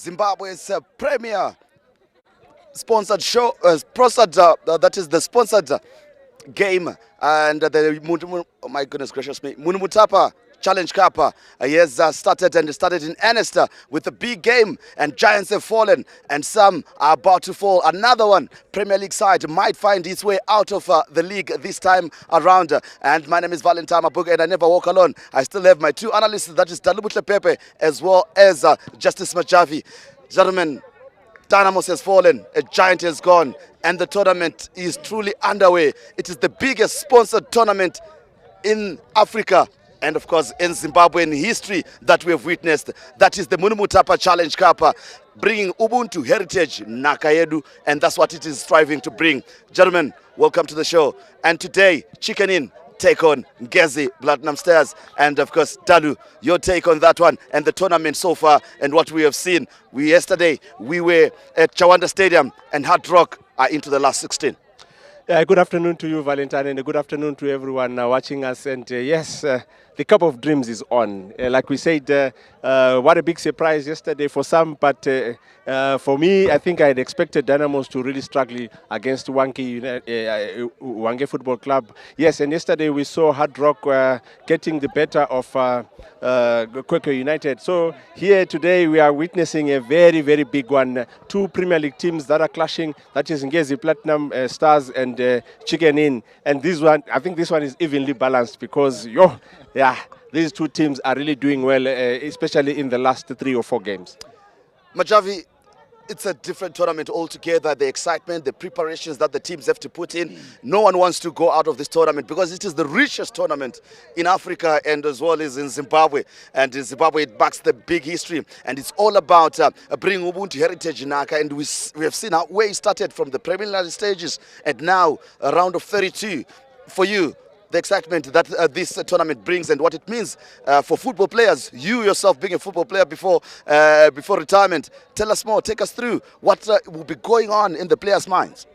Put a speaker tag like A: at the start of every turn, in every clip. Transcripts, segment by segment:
A: Zimbabwe's premier sponsored show, that is the sponsored game, and oh my goodness gracious me, Munhumutapa Challenge Cup has started in earnest with a big game, and giants have fallen and some are about to fall. Another one, Premier League side, might find its way out of the league this time around. And my name is Valentine Mabuga, and I never walk alone. I still have my two analysts, that is Dalubutle Pepe as well as Justice Majavi. Gentlemen, Dynamos has fallen, a giant has gone, and the tournament is truly underway. It is the biggest sponsored tournament in Africa and of course in Zimbabwean history that we have witnessed. That is the Munhumutapa Challenge Cup, bringing Ubuntu, heritage, Nakayedu, and that's what it is striving to bring. Gentlemen, welcome to the show. And today, Chicken In take on Ngezi, Platinum Stars, and of course Dalu, your take on that one and the tournament so far and what we have seen. Yesterday we were at Chawanda Stadium and Hard Rock are into the last 16.
B: Good afternoon to you, Valentine, and good afternoon to everyone watching us. And yes, the Cup of Dreams is on. Like we said, what a big surprise yesterday for some, but for me, I think I had expected Dynamos to really struggle against Wange Football Club. Yes, and yesterday we saw Hard Rock getting the better of Kwekwe United. So here today we are witnessing a very, very big one. Two Premier League teams that are clashing. That is Ngezi Platinum Stars and Chicken In. And this one, I think this one is evenly balanced because, these two teams are really doing well, especially in the last 3 or 4 games.
A: Majavi, it's a different tournament altogether. The excitement, the preparations that the teams have to put in. No one wants to go out of this tournament because it is the richest tournament in Africa and as well as in Zimbabwe. And in Zimbabwe, it backs the big history. And it's all about bringing Ubuntu heritage in Naka. And we have seen how where it started from the preliminary stages and now a round of 32. For you, the excitement that this tournament brings and what it means for football players. You yourself being a football player before retirement, tell us more, take us through what will be going on in the players' minds.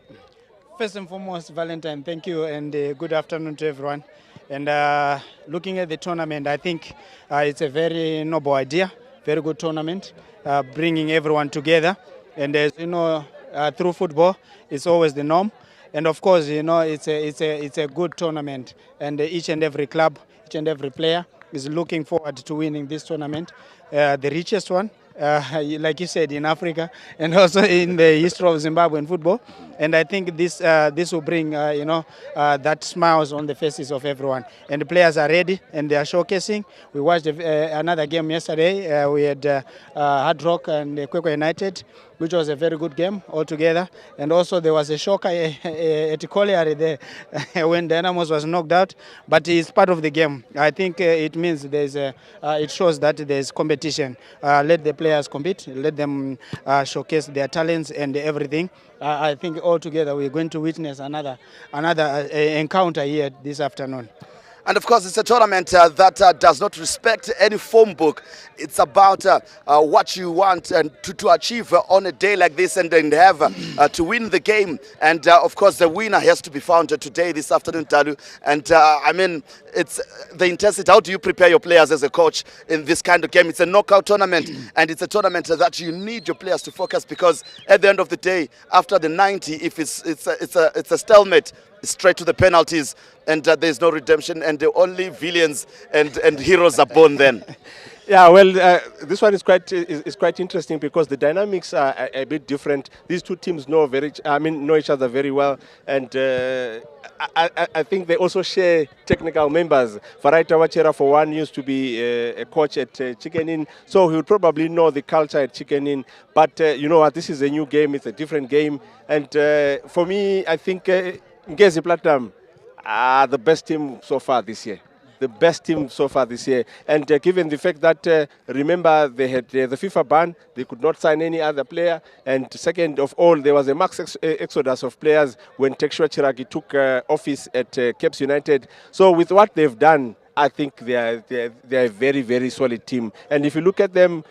C: First and foremost, Valentine, thank you and good afternoon to everyone. And looking at the tournament, I think it's a very noble idea, very good tournament, bringing everyone together. And as you know, through football, it's always the norm. And of course, you know, it's a good tournament, and each and every club, each and every player is looking forward to winning this tournament, the richest one, like you said, in Africa, and also in the history of Zimbabwean football. And I think this will bring, that smiles on the faces of everyone. And the players are ready and they are showcasing. We watched another game yesterday. We had Hard Rock and Kwekwe United, which was a very good game altogether. And also there was a shocker at Colliery there when Dynamos was knocked out. But it's part of the game. I think it means it shows that there's competition. Let the players compete. Let them showcase their talents and everything. I think altogether we're going to witness another encounter here this afternoon.
A: And of course, it's a tournament that does not respect any form book. It's about what you want to achieve on a day like this and have to win the game. And of course, the winner has to be found today, this afternoon, Talu. And I mean, it's the intensity. How do you prepare your players as a coach in this kind of game? It's a knockout tournament, and it's a tournament that you need your players to focus because at the end of the day, after the 90, if it's a stalemate, straight to the penalties, and there's no redemption, and the only villains and heroes are born then.
B: Yeah, well, this one is quite interesting because the dynamics are a bit different. These two teams know each other very well, and I think they also share technical members. Faraita Wachera, for one, used to be a coach at Chicken In, so he would probably know the culture at Chicken In. But you know what? This is a new game; it's a different game, and for me, I think Ngezi Platinum are the best team so far this year. The best team so far this year. And given the fact that, remember, they had the FIFA ban, they could not sign any other player. And second of all, there was a max exodus of players when Tekshua Chiragi took office at Caps United. So with what they've done, I think they are a very, very solid team. And if you look at them,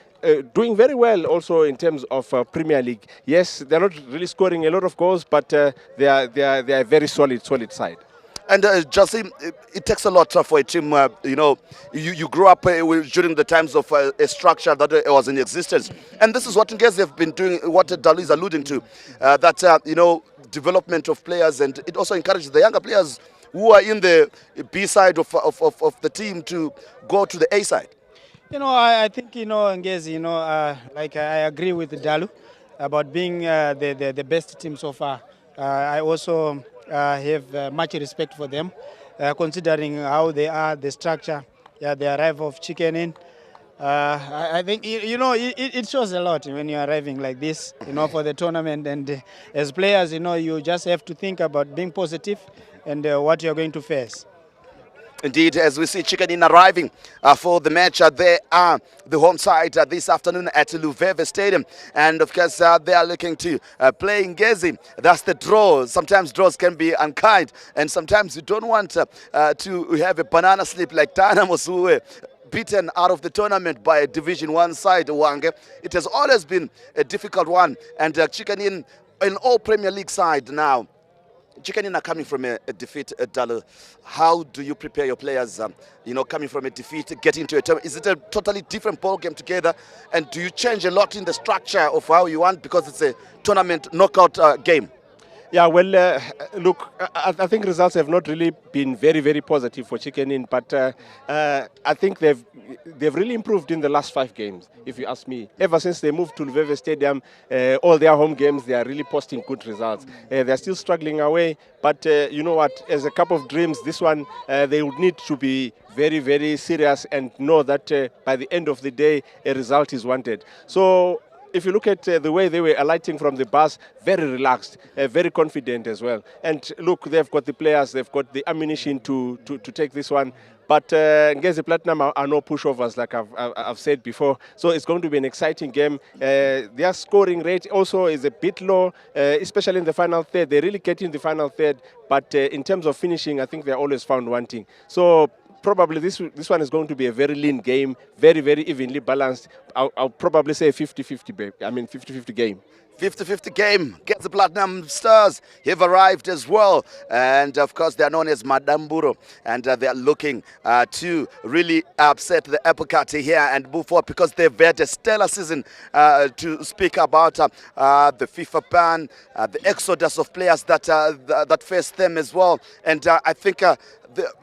B: doing very well also in terms of Premier League. Yes, they're not really scoring a lot of goals, but they are a very solid side.
A: And Jasim, it takes a lot for a team. You grew up during the times of a structure that was in existence, and this is what Ngezi have been doing. What Dalu is alluding to, development of players, and it also encourages the younger players who are in the B side of the team to go to the A side.
C: I think, Ngezi, like I agree with Dalu about being the best team so far. I also have much respect for them, considering how they are, the structure, the arrival of Chicken in. I think, it shows a lot when you're arriving like this, for the tournament. And as players, you just have to think about being positive and what you're going to face.
A: Indeed, as we see Chicken in arriving for the match, they are the home side this afternoon at Luveve Stadium. And of course, they are looking to play Ngezi. That's the draw. Sometimes draws can be unkind, and sometimes you don't want to have a banana slip like Tana Mosue, beaten out of the tournament by a Division 1 side, Wange. It has always been a difficult one, and Chicken in an all Premier League side now. Chicken in are coming from a defeat, Dalu. How do you prepare your players, coming from a defeat, getting into a tournament? Is it a totally different ball game together? And do you change a lot in the structure of how you want, because it's a tournament knockout game?
B: Yeah, well, look, I think results have not really been very, very positive for Chicken in, but I think they've really improved in the last 5 games, if you ask me. Ever since they moved to Luveve Stadium, all their home games, they are really posting good results. They're still struggling away, but you know what, as a cup of dreams, this one, they would need to be very, very serious and know that by the end of the day, a result is wanted. So if you look at the way they were alighting from the bus, very relaxed, very confident as well. And look, they've got the players, they've got the ammunition to take this one. But Ngezi Platinum are no pushovers, like I've said before. So it's going to be an exciting game. Their scoring rate also is a bit low, especially in the final third. They really get in the final third. But in terms of finishing, I think they're always found wanting. So probably this one is going to be a very lean game, very, very evenly balanced. I'll probably say 50-50, 50-50 game.
A: 50-50 game. Get the Platinum Stars have arrived as well, and of course they are known as Madamburo, and they are looking to really upset the apple cart here and move forward, because they've had a stellar season to speak about the FIFA ban, the exodus of players that face them as well. And I think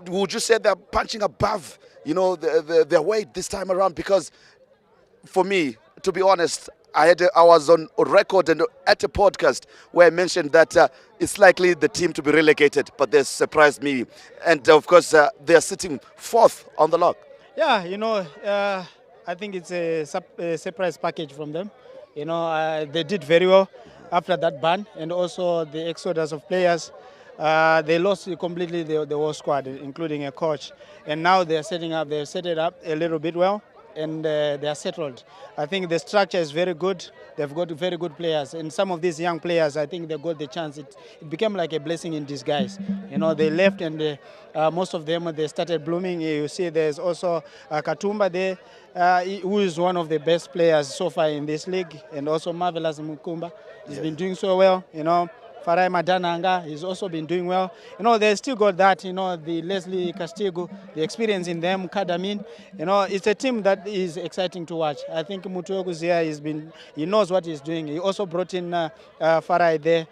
A: would you say they're punching above their weight this time around? Because for me, to be honest, I was on record and at a podcast where I mentioned that it's likely the team to be relegated, but they surprised me. And of course, they're sitting 4th on the log.
C: Yeah, I think it's a surprise package from them. They did very well after that ban, and also the exodus of players. They lost completely the whole squad, including a coach. And now they've set it up a little bit well, and they are settled. I think the structure is very good. They've got very good players, and some of these young players, I think they got the chance. It became like a blessing in disguise. They left, and most of them, they started blooming. You see, there's also Katumba there, who is one of the best players so far in this league, and also Marvelous Mukumba. He's been doing so well. Farai Madananga has also been doing well. They still got that, the Leslie Castigo, the experience in them, Kadamin. It's a team that is exciting to watch. I think Mutuoguzia he knows what he's doing. He also brought in Farai there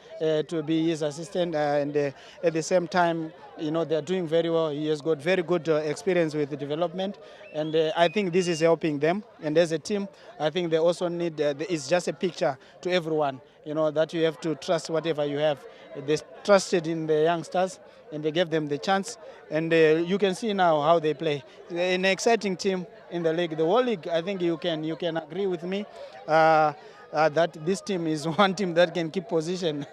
C: to be his assistant, and at the same time, they're doing very well. He has got very good experience with the development, and I think this is helping them. And as a team, I think they also need, it's just a picture to everyone, that you have to trust whatever you have. They trusted in the youngsters, and they gave them the chance. And you can see now how they play. They're an exciting team in the league. The whole league, I think you can agree with me that this team is one team that can keep position.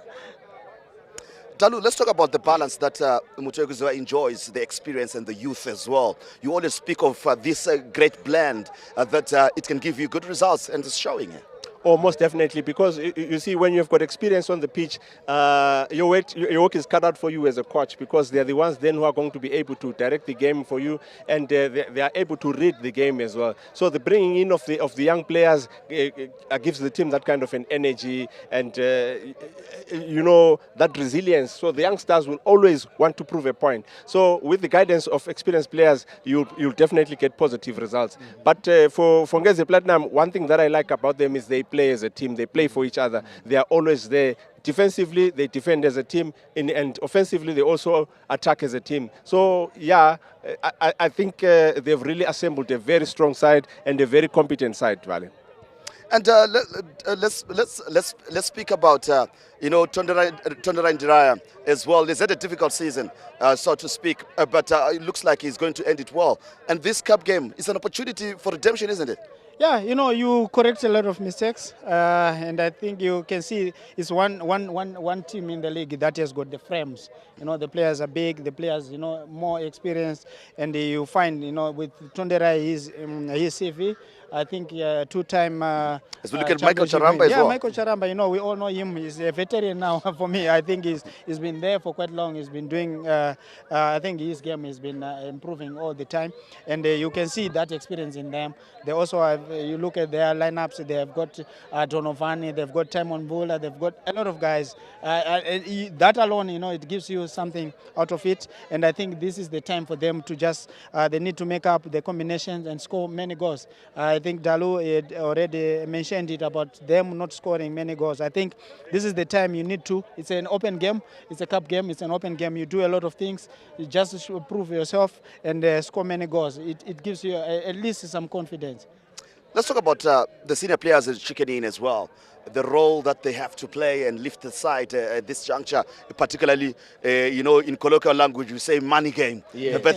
A: Dalu, let's talk about the balance that Mutueguzwa enjoys, the experience and the youth as well. You always speak of this great blend that it can give you good results, and it's showing it.
B: Oh, most definitely, because you see, when you've got experience on the pitch, your work is cut out for you as a coach, because they're the ones then who are going to be able to direct the game for you, and they are able to read the game as well. So the bringing in of the young players gives the team that kind of an energy and that resilience. So the youngsters will always want to prove a point. So with the guidance of experienced players, you'll definitely get positive results. But for Ngezi Platinum, one thing that I like about them is they play as a team. They play for each other. They are always there. Defensively, they defend as a team, and offensively, they also attack as a team. So, yeah, I think they've really assembled a very strong side and a very competent side, Valen.
A: And let's speak about Tonderai Ndiraya as well. He's had a difficult season, so to speak, but it looks like he's going to end it well. And this cup game is an opportunity for redemption, isn't it?
C: Yeah, you correct a lot of mistakes, and I think you can see it's one team in the league that has got the frames. The players are big, the players, more experienced, and you find, with Tonderai, his CV. I think two-time.
A: As we look at Michael Charamba as well.
C: Yeah, Michael Charamba. We all know him. He's a veteran now. For me, I think he's been there for quite long. He's been doing. I think his game has been improving all the time, and you can see that experience in them. They also have. You look at their lineups. They have got Donovani. They've got Timon Bula. They've got a lot of guys. That alone, it gives you something out of it. And I think this is the time for them to just. They need to make up the combinations and score many goals. I think Dalu had already mentioned it about them not scoring many goals. I think this is the time you need to. It's an open game. It's a cup game. It's an open game. You do a lot of things. You just prove yourself and score many goals. It gives you at least some confidence.
A: Let's talk about the senior players that chicken in as well. The role that they have to play and lift the side at this juncture, particularly, in colloquial language, we say money game. Yeah. But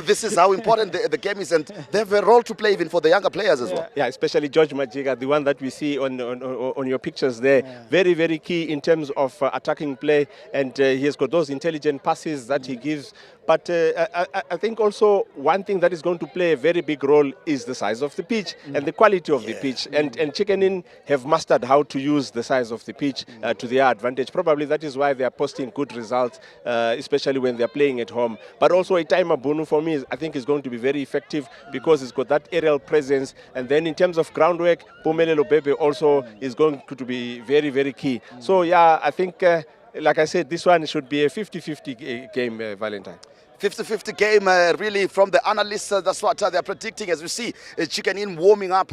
A: this is how important the game is, and they have a role to play even for the younger players as well.
B: Yeah, especially George Majiga, the one that we see on your pictures there. Yeah. Very, very key in terms of attacking play, and he has got those intelligent passes that he gives. But I think also one thing that is going to play a very big role is the size of the pitch and the quality of the pitch. And Chicken Inn have mastered how to use the size of the pitch to their advantage. Probably that is why they are posting good results, especially when they are playing at home. But also Itaima Bunu, for me, I think is going to be very effective because it's got that aerial presence. And then in terms of groundwork, Pumelelo Bebe also is going to be very, very key. So, yeah, I think, like I said, this one should be a 50-50 game, Valentine.
A: 50-50 game, really, from the analysts. That's what they're predicting. As we see, Chicken Inn warming up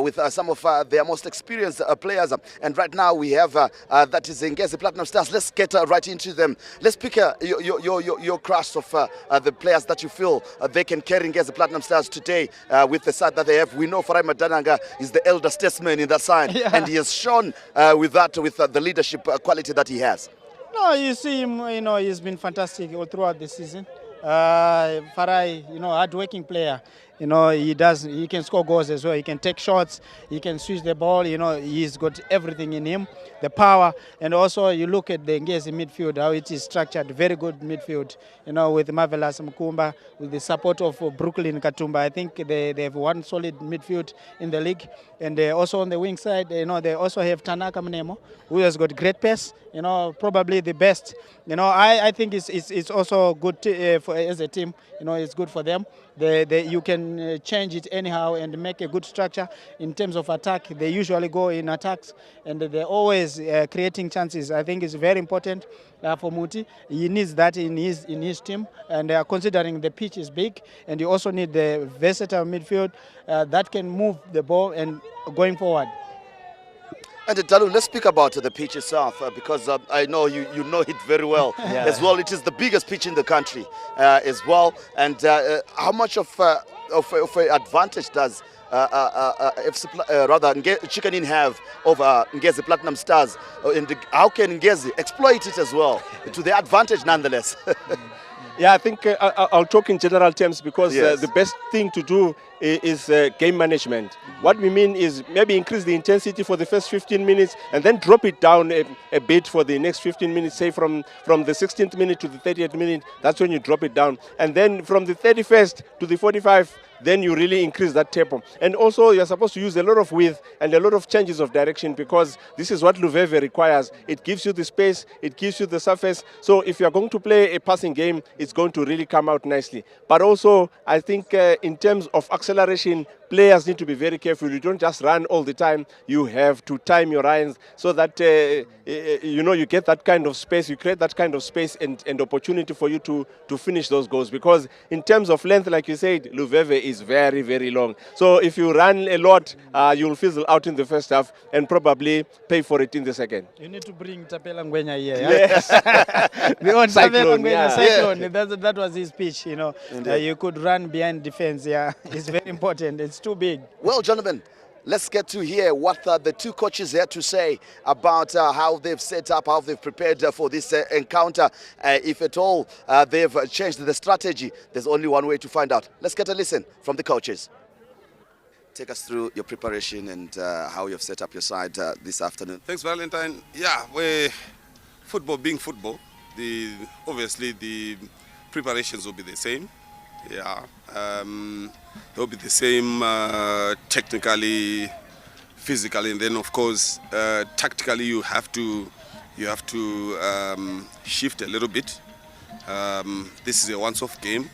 A: with some of their most experienced players. And right now we have that is Ngezi Platinum Stars. Let's get right into them. Let's pick your crush of the players that you feel they can carry Ngezi Platinum Stars today with the side that they have. We know Farai Madananga is the elder statesman in that side, and he has shown with the leadership quality that he has.
C: No, you see him. He's been fantastic all throughout the season. Farai, hard-working player. He can score goals as well. He can take shots. He can switch the ball. He's got everything in him, the power. And also, you look at the Ngezi midfield, how it is structured. Very good midfield, with Marvelous Mkumba, with the support of Brooklyn Katumba. I think they have one solid midfield in the league. And also on the wing side, they also have Tanaka Mnemo, who has got great pace. Probably the best. I think it's also good as a team. It's good for them. You can change it anyhow and make a good structure in terms of attack. They usually go in attacks and they're always creating chances. I think it's very important for Muti. He needs that in his team, and considering the pitch is big, and you also need the versatile midfield that can move the ball and going forward.
A: And Dalu, let's speak about the pitch itself because I know you know it very well as well. It is the biggest pitch in the country as well. And how much of an advantage does Chicken Inn have over Ngezi Platinum Stars? And how can Ngezi exploit it as well to their advantage nonetheless?
B: Yeah, I think I'll talk in general terms because the best thing to do is game management. What we mean is maybe increase the intensity for the first 15 minutes and then drop it down a bit for the next 15 minutes, say from the 16th minute to the 30th minute. That's when you drop it down. And then from the 31st to the 45th then you really increase that tempo. And also, you're supposed to use a lot of width and a lot of changes of direction, because this is what Luveve requires. It gives you the space, it gives you the surface. So if you're going to play a passing game, it's going to really come out nicely. But also, I think in terms of acceleration, players need to be very careful. You don't just run all the time. You have to time your runs so that you get that kind of space. You create that kind of space and opportunity for you to finish those goals. Because in terms of length, like you said, Luveve is very, very long. So if you run a lot, you'll fizzle out in the first half and probably pay for it in the second.
C: You need to bring Tapela Ngwenya here.
B: Yes.
C: The old
B: Cyclone,
C: Tapela Ngwenya,
B: yeah.
C: Cyclone. That was his pitch, you could run behind defense, It's very important. It's too big.
A: Well, gentlemen, let's get to hear what the two coaches had to say about how they've set up, how they've prepared for this encounter. If at all they've changed the strategy, there's only one way to find out. Let's get a listen from the coaches. Take us through your preparation and how you've set up your side this afternoon.
D: Thanks, Valentine. Football being football, obviously the preparations will be the same. They'll be the same technically, physically, and then of course tactically you have to shift a little bit. This is a once-off game,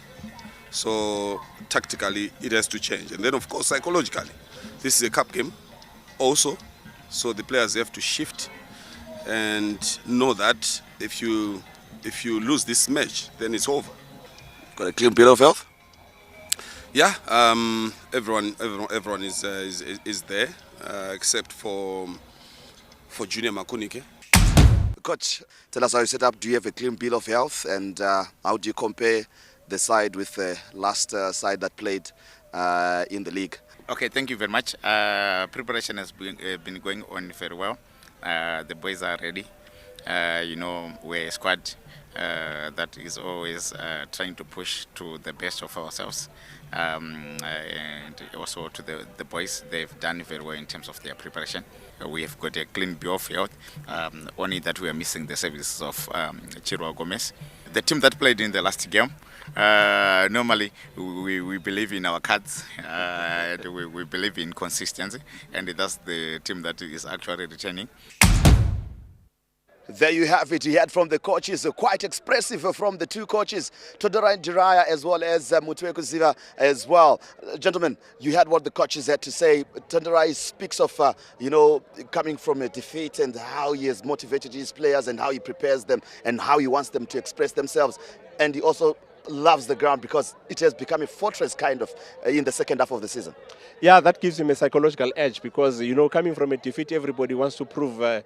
D: so tactically it has to change, and then of course psychologically this is a cup game also, so the players have to shift and know that if you lose this match, then it's over.
A: Got a clean bill of health?
D: Yeah, everyone is there except for Junior Makunike.
A: Coach, tell us how you set up. Do you have a clean bill of health, and how do you compare the side with the last side that played in the league?
E: Okay, thank you very much. Preparation has been going on very well. The boys are ready. We're a squad that is always trying to push to the best of ourselves. And also to the boys, they've done very well in terms of their preparation. We have got a clean bill of health, only that we are missing the services of Chirwa Gomez. The team that played in the last game, normally we believe in our cards, we believe in consistency, and that's the team that is actually returning.
A: There you have it. You heard from the coaches, quite expressive from the two coaches, Todorai Jiraya as well as Mutweku Ziva as well. Gentlemen, you heard what the coaches had to say. Todorai speaks of, coming from a defeat and how he has motivated his players and how he prepares them and how he wants them to express themselves. And he also loves the ground because it has become a fortress kind of in the second half of the season.
B: Yeah, that gives him a psychological edge because, coming from a defeat, everybody wants to prove a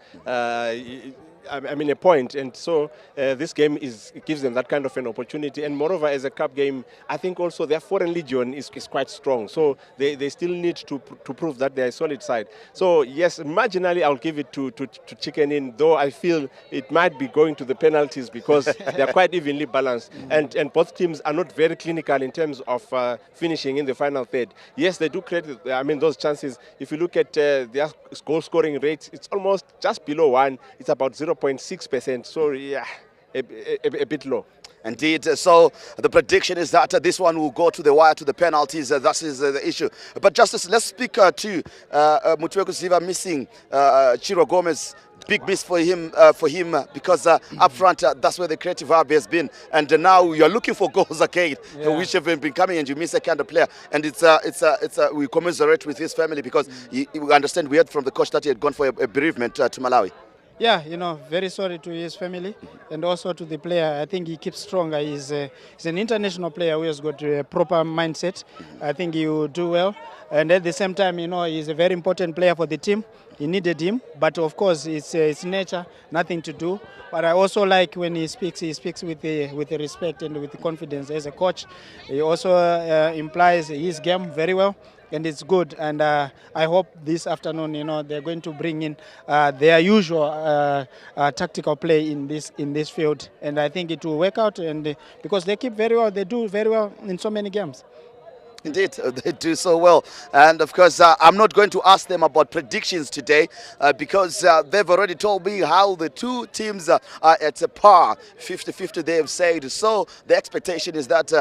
B: point, and so this game gives them that kind of an opportunity. And moreover, as a cup game, I think also their foreign legion is quite strong, so they still need to prove that they're a solid side. So yes, marginally I'll give it to Chicken Inn, though I feel it might be going to the penalties because they're quite evenly balanced, and both teams are not very clinical in terms of finishing in the final third. Yes, they do create those chances. If you look at their goal scoring rates, it's almost just below 1. It's about 0.6%, so yeah, a bit low.
A: Indeed. So the prediction is that this one will go to the wire, to the penalties. That is the issue. But Justice, let's speak to Mutweku Ziva missing Chiro Gomez. Big miss for him because up front that's where the creative hub has been, and now you're looking for goals again, which have been coming, and you miss a kind of player, and we commiserate with his family because we understand, we heard from the coach that he had gone for a bereavement to Malawi.
C: Yeah, very sorry to his family and also to the player. I think he keeps stronger. He's an international player who has got a proper mindset. I think he will do well. And at the same time, he's a very important player for the team. He needed him, but of course, it's nature, nothing to do. But I also like when he speaks with the respect and with the confidence as a coach. He also implies his game very well. And it's good, and I hope this afternoon, they're going to bring in their usual tactical play in this field, and I think it will work out. And because they keep very well, they do very well in so many games.
A: Indeed, they do so well. And of course, I'm not going to ask them about predictions today because they've already told me how the two teams are at a par, 50-50 they have said. So the expectation is that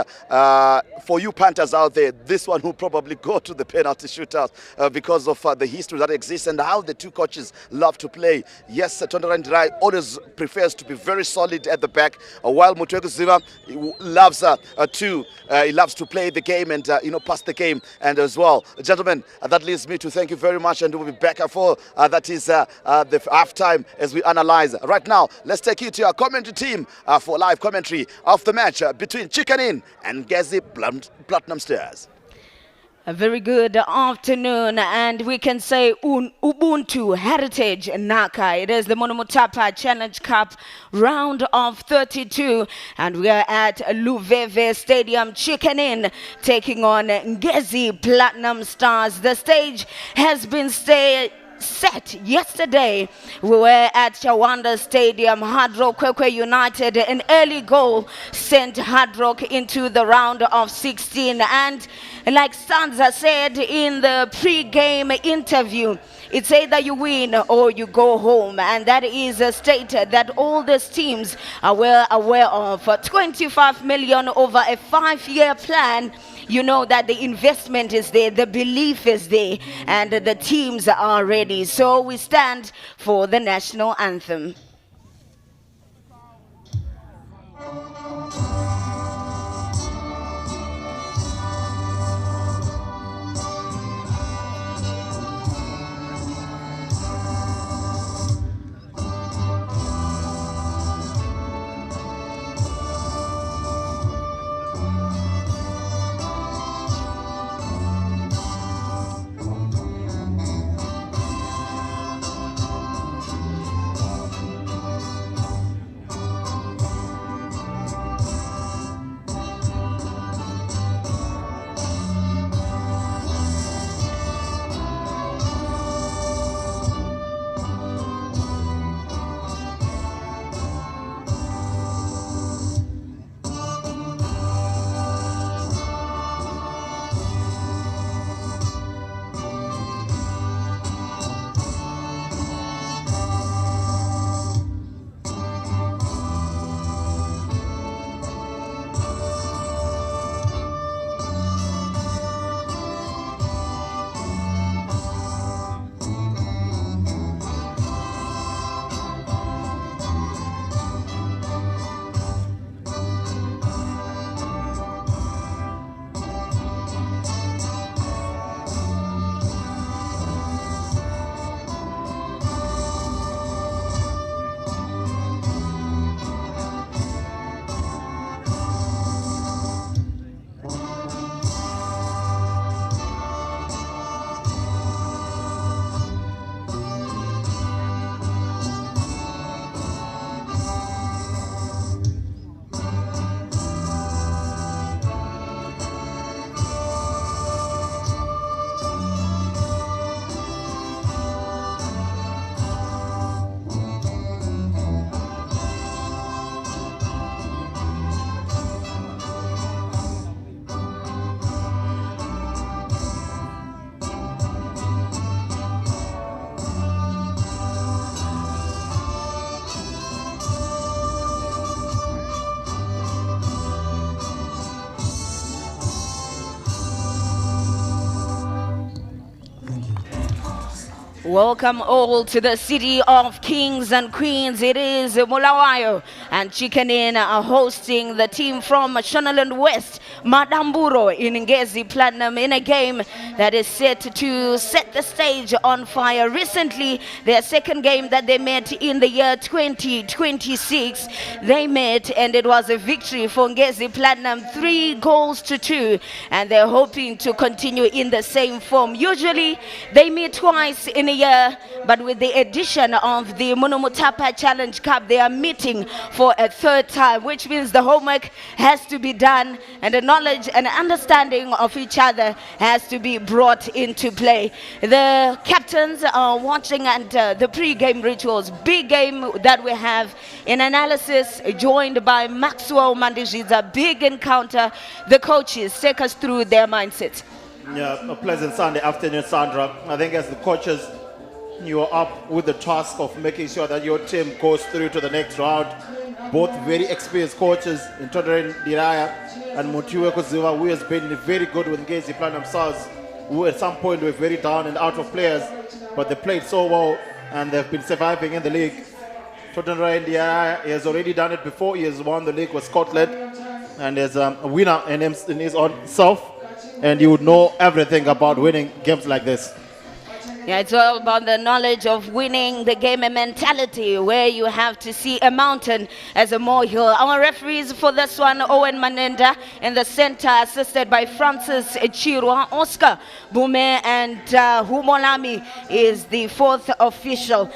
A: for you Panthers out there, this one will probably go to the penalty shootout because of the history that exists and how the two coaches love to play. Yes, Tondarandirai always prefers to be very solid at the back, while Mutwego Ziva loves he loves to play the game and pass the game. And as well, gentlemen, that leads me to thank you very much, and we'll be back for that is the halftime as we analyze. Right now, let's take you to our commentary team for live commentary of the match between Chicken Inn and Ngezi Platinum Stars.
F: A very good afternoon, and we can say Ubuntu Heritage Naka. It is the Munhumutapa Challenge Cup round of 32, and we are at Luveve Stadium. Chicken Inn taking on Ngezi Platinum Stars. The stage has been set yesterday. We were at Chawanda Stadium. Hard Rock Kwekwe United, an early goal sent Hard Rock into the round of 16, and like Stanza said in the pre-game interview, it's either you win or you go home, and that is a state that all these teams are well aware of. 25 million over a 5-year plan. You know that the investment is there, the belief is there, and the teams are ready. So we stand for the national anthem. Welcome all to the city of kings and queens. It is Mulawayo and Chicken Inn are hosting the team from Shonaland West, Madamburo in Ngezi Platinum, in a game that is set to set the stage on fire. Recently, their second game that they met in the year 2026, they met and it was a victory for Ngezi Platinum, 3-2, and they're hoping to continue in the same form. Usually, they meet twice in a year, but with the addition of the Munhumutapa Challenge Cup, they are meeting for a third time, which means the homework has to be done and the knowledge and understanding of each other has to be brought into play. The captains are watching and the pre-game rituals, big game that we have in analysis, joined by Maxwell Mandizhiza, big encounter. The coaches take us through their mindset.
G: Yeah, a pleasant Sunday afternoon, Sandra. I think as the coaches, you are up with the task of making sure that your team goes through to the next round. Both very experienced coaches in Toderen Diraya and Munhumutapa Ziva, who has been very good with Ngezi Platinum Stars, who at some point were very down and out of players, but they played so well and they've been surviving in the league. Toderen Diraya has already done it before. He has won the league with Scotland and is a winner in his own self. And you would know everything about winning games like this.
F: Yeah, it's all about the knowledge of winning the game and mentality, where you have to see a mountain as a molehill. Our referees for this one, Owen Manenda in the center, assisted by Francis Chirwa. Oscar Bume and Humolami is the fourth official.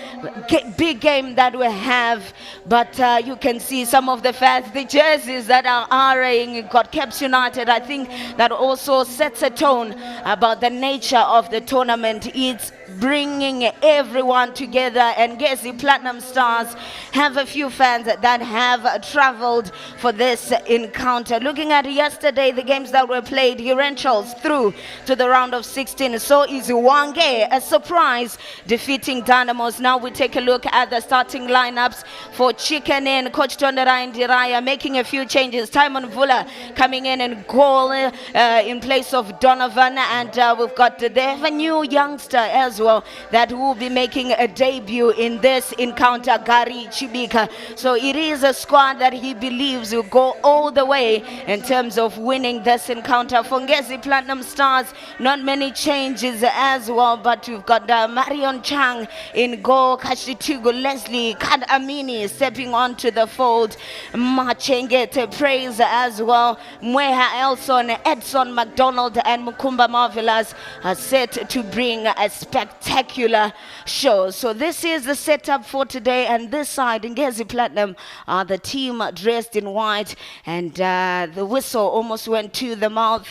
F: Big game that we have, but you can see some of the fans, the jerseys that are RAing got Caps United. I think that also sets a tone about the nature of the tournament. It's bringing everyone together, and Ngezi Platinum Stars have a few fans that have traveled for this encounter. Looking at yesterday, the games that were played, Hirentals through to the round of 16. So is Wange, a surprise, defeating Dynamos. Now we take a look at the starting lineups for Chicken Inn. Coach Tonderai Ndiraya making a few changes. Timon Vula coming in goal in place of Donovan, and we've got they have a new youngster as well that will be making a debut in this encounter, Gary Chibika. So it is a squad that he believes will go all the way in terms of winning this encounter. For Ngezi Platinum Stars, not many changes as well, but we've got Marion Chang in goal, Kashitugu Leslie, Kad Amini stepping onto the fold, Machengete praise as well, Mweha Elson, Edson McDonald and Mukumba Marvelous are set to bring a spectacular show. So this is the setup for today, and this side, Ngezi Platinum, are the team dressed in white, and the whistle almost went to the mouth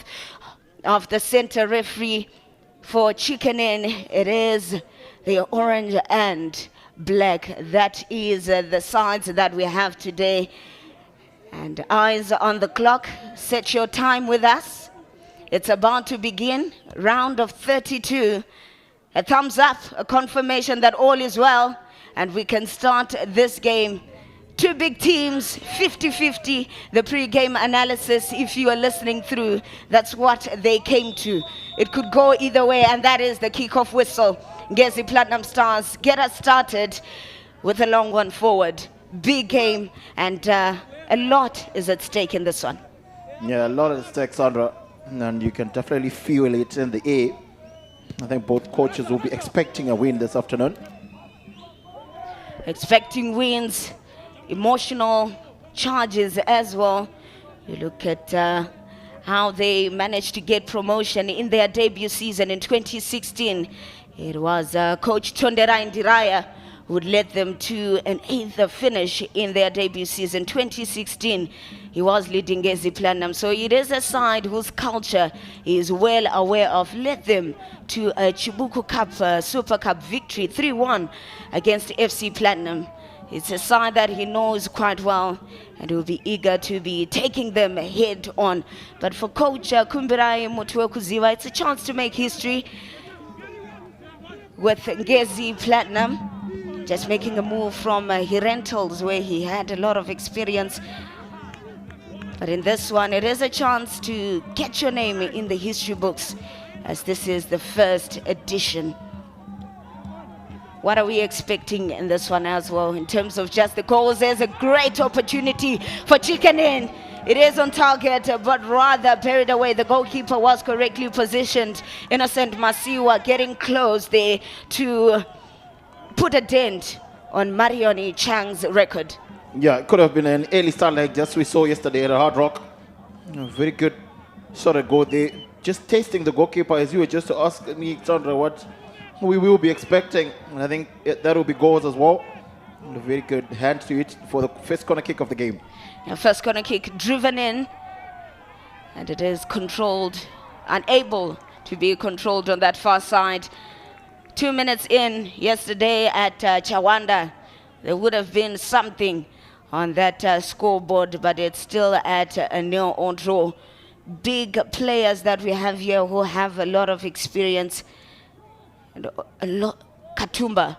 F: of the center referee. For Chicken Inn, it is the orange and black. That is the sides that we have today. And eyes on the clock. Set your time with us. It's about to begin. Round of 32. A thumbs up, a confirmation that all is well, and we can start this game. Two big teams, 50-50, the pre-game analysis, if you are listening through, that's what they came to. It could go either way, and that is the kickoff whistle. Ngezi Platinum Stars get us started with a long one forward. Big game, and a lot is at stake in this one.
G: Yeah, a lot at stake, Sandra, and you can definitely feel it in the air. I think both coaches will be expecting a win this afternoon.
F: Expecting wins, emotional charges as well. You look at how they managed to get promotion in their debut season in 2016. It was Coach Tonderai Ndiraya who led them to an 8th finish in their debut season. 2016, he was leading Ngezi Platinum. So it is a side whose culture he is well aware of. Led them to a Chibuku Cup Super Cup victory, 3-1 against FC Platinum. It's a side that he knows quite well, and will be eager to be taking them head on. But for Coach Kumbirai Mutuekuziwa, it's a chance to make history with Ngezi Platinum. Just making a move from Hirentals, where he had a lot of experience. But in this one, it is a chance to get your name in the history books, as this is the first edition. What are we expecting in this one as well? In terms of just the goals, there's a great opportunity for Chicken Inn. It is on target, but rather buried away. The goalkeeper was correctly positioned. Innocent Masiwa getting close there to put a dent on Marioni Chang's record.
G: Yeah, it could have been an early start like just we saw yesterday at Hard Rock. Very good sort of goal there. Just tasting the goalkeeper, as you were just to ask me, Sandra, what we will be expecting. And I think that will be goals as well. And a very good hand to it for the first corner kick of the game.
F: Yeah, first corner kick driven in, and it is controlled, unable to be controlled on that far side. 2 minutes in yesterday at Chawanda, there would have been something on that scoreboard, but it's still at a nil on draw. Big players that we have here who have a lot of experience, and a lot. Katumba,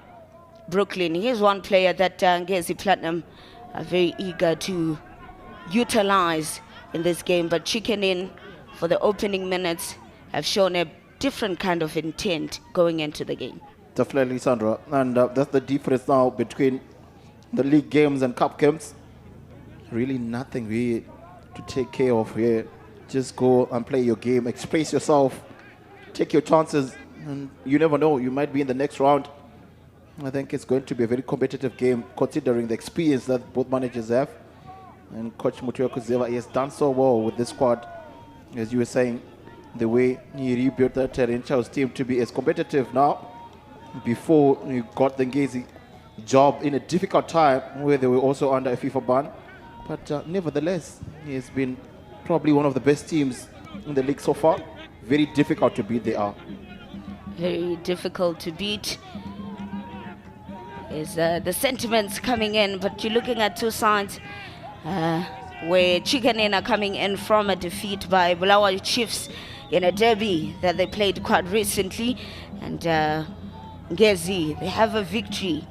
F: Brooklyn, here's one player that Ngezi Platinum are very eager to utilize in this game, but Chicken Inn for the opening minutes have shown a different kind of intent going into the game.
G: Definitely, Sandra. And that's the difference now between the league games and cup games. Really nothing really to take care of here. Just go and play your game, express yourself, take your chances, and you never know, you might be in the next round. I think it's going to be a very competitive game considering the experience that both managers have. And Coach Mutioku Zeva has done so well with this squad, as you were saying, the way he rebuilt that Terrencha's team to be as competitive now. Before you got the Ngezi job in a difficult time where they were also under a FIFA ban. But nevertheless, he has been probably one of the best teams in the league so far. Very difficult to beat they are.
F: Very difficult to beat is the sentiments coming in, but you're looking at two sides where Chicken Inn are coming in from a defeat by Bulawayo Chiefs in a derby that they played quite recently, and Ngezi, they have a victory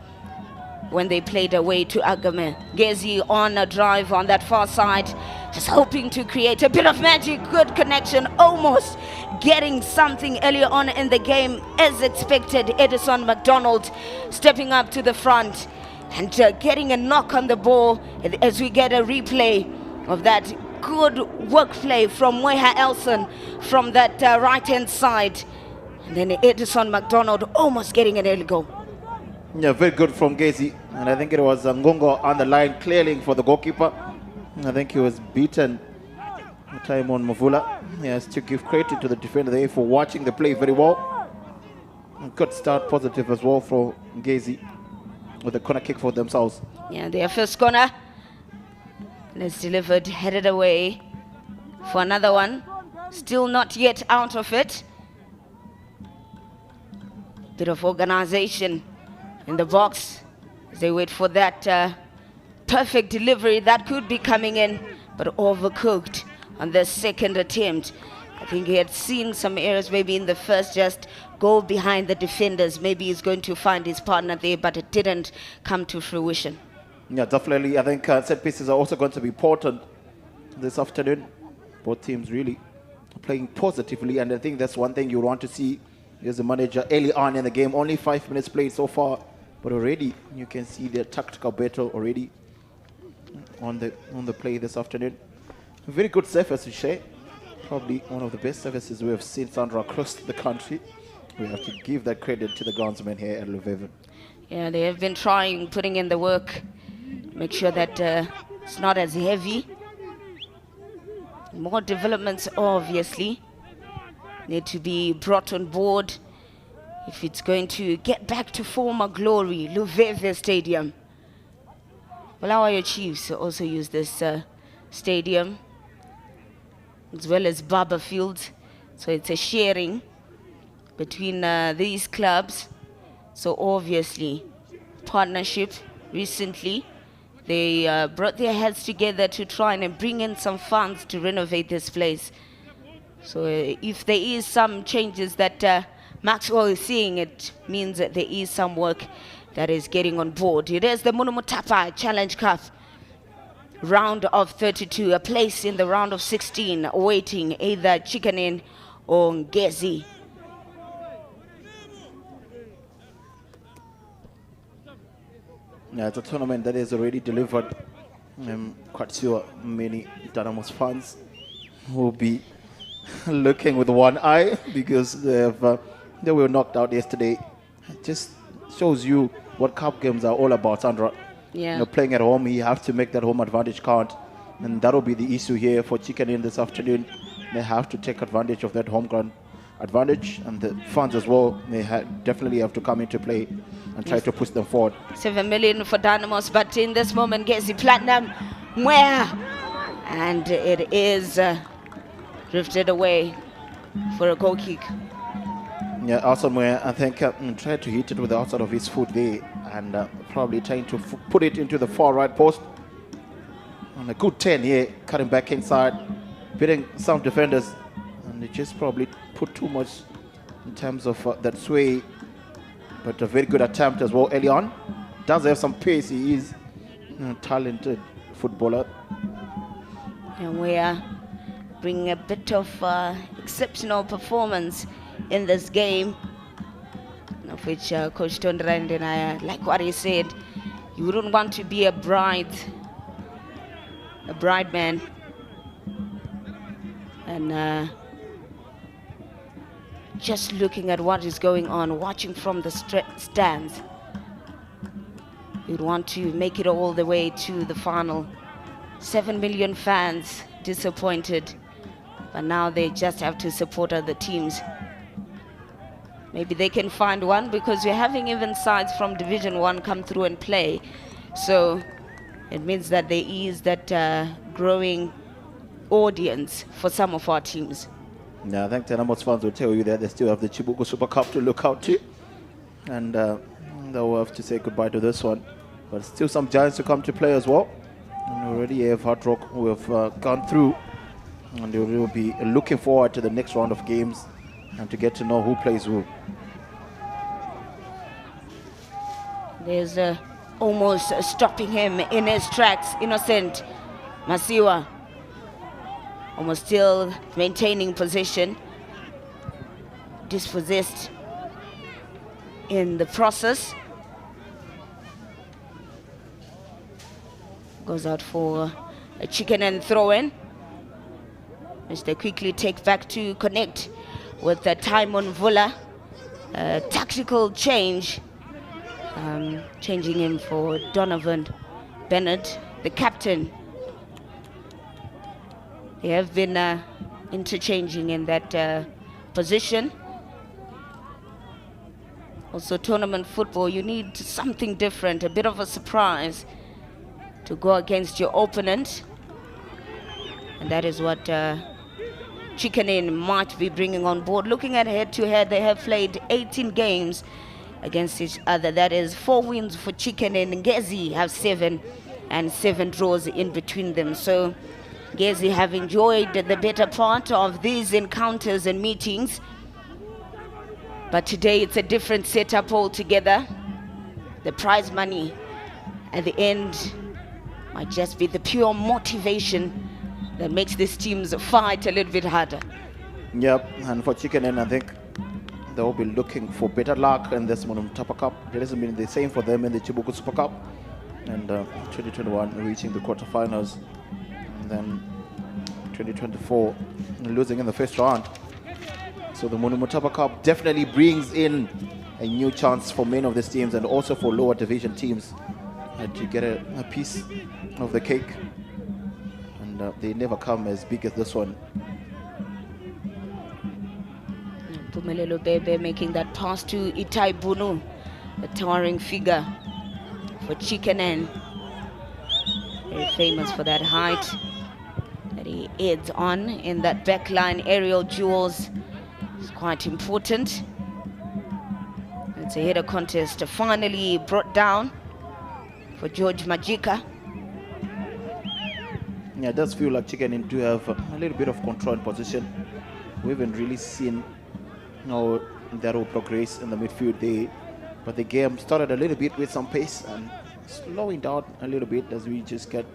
F: when they played away to Agame. Ngezi on a drive on that far side, just hoping to create a bit of magic, good connection, almost getting something earlier on in the game. As expected, Edison McDonald stepping up to the front and getting a knock on the ball as we get a replay of that good work play from Weha Elson from that right-hand side. And then Edison McDonald almost getting an early goal.
G: Yeah, very good from Ngezi. And I think it was Ngongo on the line clearing for the goalkeeper. I think he was beaten time on Mavula. He has to give credit to the defender there for watching the play very well. Good start, positive as well for Ngezi with a corner kick for themselves.
F: Yeah, their first corner. And it's delivered, headed away for another one. Still not yet out of it. Bit of organization in the box as they wait for that perfect delivery that could be coming in, but overcooked on the second attempt. I think he had seen some errors maybe in the first, just go behind the defenders. Maybe he's going to find his partner there, but it didn't come to fruition.
G: Yeah, definitely. I think set pieces are also going to be important this afternoon. Both teams really playing positively, and I think that's one thing you want to see as a manager early on in the game. Only 5 minutes played so far, but already you can see the tactical battle already on the play this afternoon. A very good service to share. Probably one of the best services we have seen, Sandra, across the country. We have to give that credit to the groundsmen here at Leuven.
F: Yeah, they have been trying, putting in the work, make sure that it's not as heavy. More developments, obviously, need to be brought on board if it's going to get back to former glory. Luveve Stadium. Bulawayo Chiefs also use this stadium, as well as Baba Field. So it's a sharing between these clubs. So obviously, partnership recently. They brought their heads together to try and bring in some funds to renovate this place. So if there is some changes that Maxwell is seeing, it means that there is some work that is getting on board. It is the Munhumutapa Challenge Cup round of 32, a place in the round of 16, awaiting either Chicken Inn or Ngezi.
G: Yeah, it's a tournament that has already delivered. I'm quite sure many Dynamos fans will be looking with one eye because they were knocked out yesterday. It just shows you what cup games are all about, Sandra.
F: Yeah.
G: You know, playing at home, you have to make that home advantage count. And that'll be the issue here for Chicken Inn this afternoon. They have to take advantage of that home ground advantage, and the fans as well, they definitely have to come into play and try to push them forward.
F: 7 million for Dynamos, but in this moment, Ngezi Platinum, where? And it is drifted away for a goal kick.
G: Yeah, also where I think tried to hit it with the outside of his foot there, and probably trying to put it into the far right post. On a good 10 here, cutting back inside, beating some defenders, and they just probably put too much in terms of that sway. But a very good attempt as well early on. Does have some pace. He is a talented footballer.
F: And we are bringing a bit of exceptional performance in this game, of which Coach Tondrand and I like what he said. You wouldn't want to be a bridesman, and just looking at what is going on, watching from the stands, you'd want to make it all the way to the final. 7 million fans disappointed, but now they just have to support other teams. Maybe they can find one, because we're having even sides from Division 1 come through and play. So it means that there is that growing audience for some of our teams.
G: Yeah, I think Dynamos fans will tell you that they still have the Chibuku Super Cup to look out to. And they'll have to say goodbye to this one. But still some giants to come to play as well. And already have Hard Rock who have gone through. And they will be looking forward to the next round of games and to get to know who plays who.
F: There's almost stopping him in his tracks, Innocent Masiwa. Almost still maintaining position. Dispossessed in the process. Goes out for a chicken and throw in, which they quickly take back to connect with the Timon Vula. Tactical change, changing him for Donovan Bennett, the captain. They have been interchanging in that position. Also, tournament football, you need something different, a bit of a surprise to go against your opponent. And that is what Chicken Inn might be bringing on board. Looking at head-to-head, they have played 18 games against each other. That is 4 wins for Chicken Inn. Ngezi have 7 and 7 draws in between them. So Ngezi have enjoyed the better part of these encounters and meetings. But today it's a different setup altogether. The prize money at the end might just be the pure motivation that makes these teams fight a little bit harder.
G: Yep, and for Chicken Inn, I think they will be looking for better luck in this Munhumutapa Cup. It doesn't mean the same for them in the Chibuku Super Cup. And 2021 reaching the quarterfinals. And then 2024 losing in the first round. So the Munhumutapa Cup definitely brings in a new chance for many of these teams, and also for lower division teams to get a piece of the cake. And they never come as big as this one.
F: Pumelelo Bebe making that pass to Itai Bunu, a towering figure for Chicken Inn. Very famous for that height that he adds on in that backline. Aerial duels is quite important. It's a header contest finally brought down for George Majika.
G: Yeah, it does feel like Chicken Inn do have a little bit of control in position. We haven't really seen how that will progress in the midfield there. But the game started a little bit with some pace and slowing down a little bit as we just get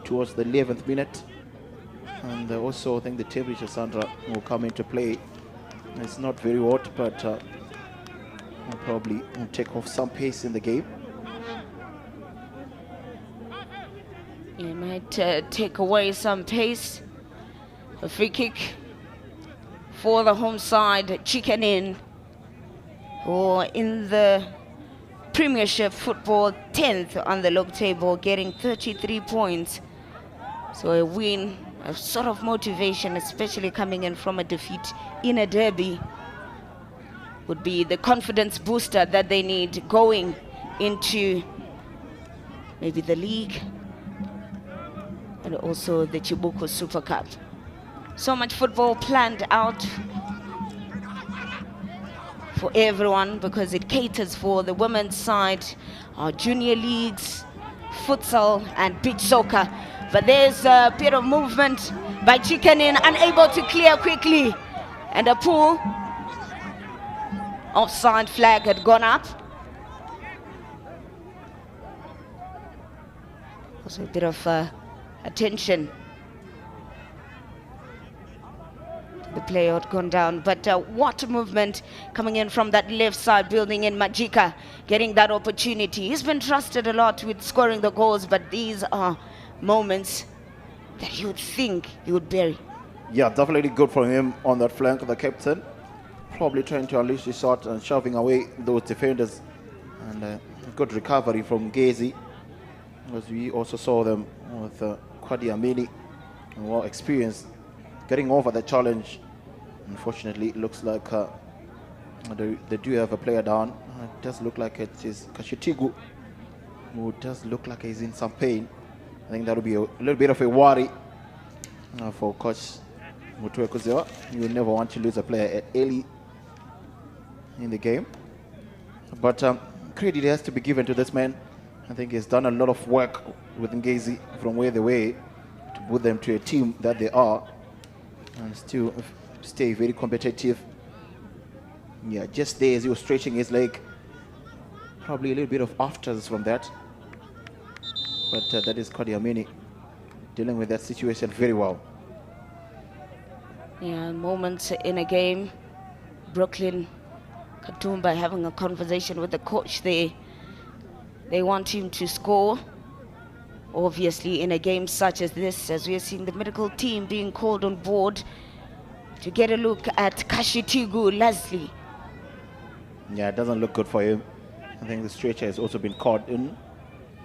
G: towards the 11th minute. And also I think the temperature, Sandra, will come into play. It's not very hot, but will probably take off some pace in the game.
F: It might take away some pace. A free kick for the home side, Chicken Inn, or in the Premiership football, 10th on the log table, getting 33 points. So a win, a sort of motivation, especially coming in from a defeat in a derby, would be the confidence booster that they need going into maybe the league and also the Chibuku Super Cup. So much football planned out for everyone because it caters for the women's side, our junior leagues, futsal and beach soccer. But there's a bit of movement by Chikanin, unable to clear quickly. And a pull. Offside flag had gone up. Also a bit of attention. The player had gone down, but what movement coming in from that left side, building in Majika, getting that opportunity. He's been trusted a lot with scoring the goals, but these are moments that you'd think he would bury.
G: Yeah, definitely good for him on that flank, the captain. Probably trying to unleash his shot and shoving away those defenders. And good recovery from Ngezi, as we also saw them with Kwadi Amini, well experienced, getting over the challenge. Unfortunately, it looks like they do have a player down. It does look like it is Kashitigu, who does look like he's in some pain. I think that will be a little bit of a worry for Coach Mutwe Kuzewa. You never want to lose a player early in the game. But credit has to be given to this man. I think he's done a lot of work with Ngezi from where they were to put them to a team that they are and still stay very competitive. Yeah, just there as he was stretching his leg. Probably a little bit of afters from that. But that is Kwadi Amini dealing with that situation very well.
F: Yeah, moments in a game. Brooklyn Katumba having a conversation with the coach there. They want him to score. Obviously, in a game such as this, as we are seeing the medical team being called on board to get a look at Kashitigu Leslie.
G: Yeah, it doesn't look good for him. I think the stretcher has also been caught in.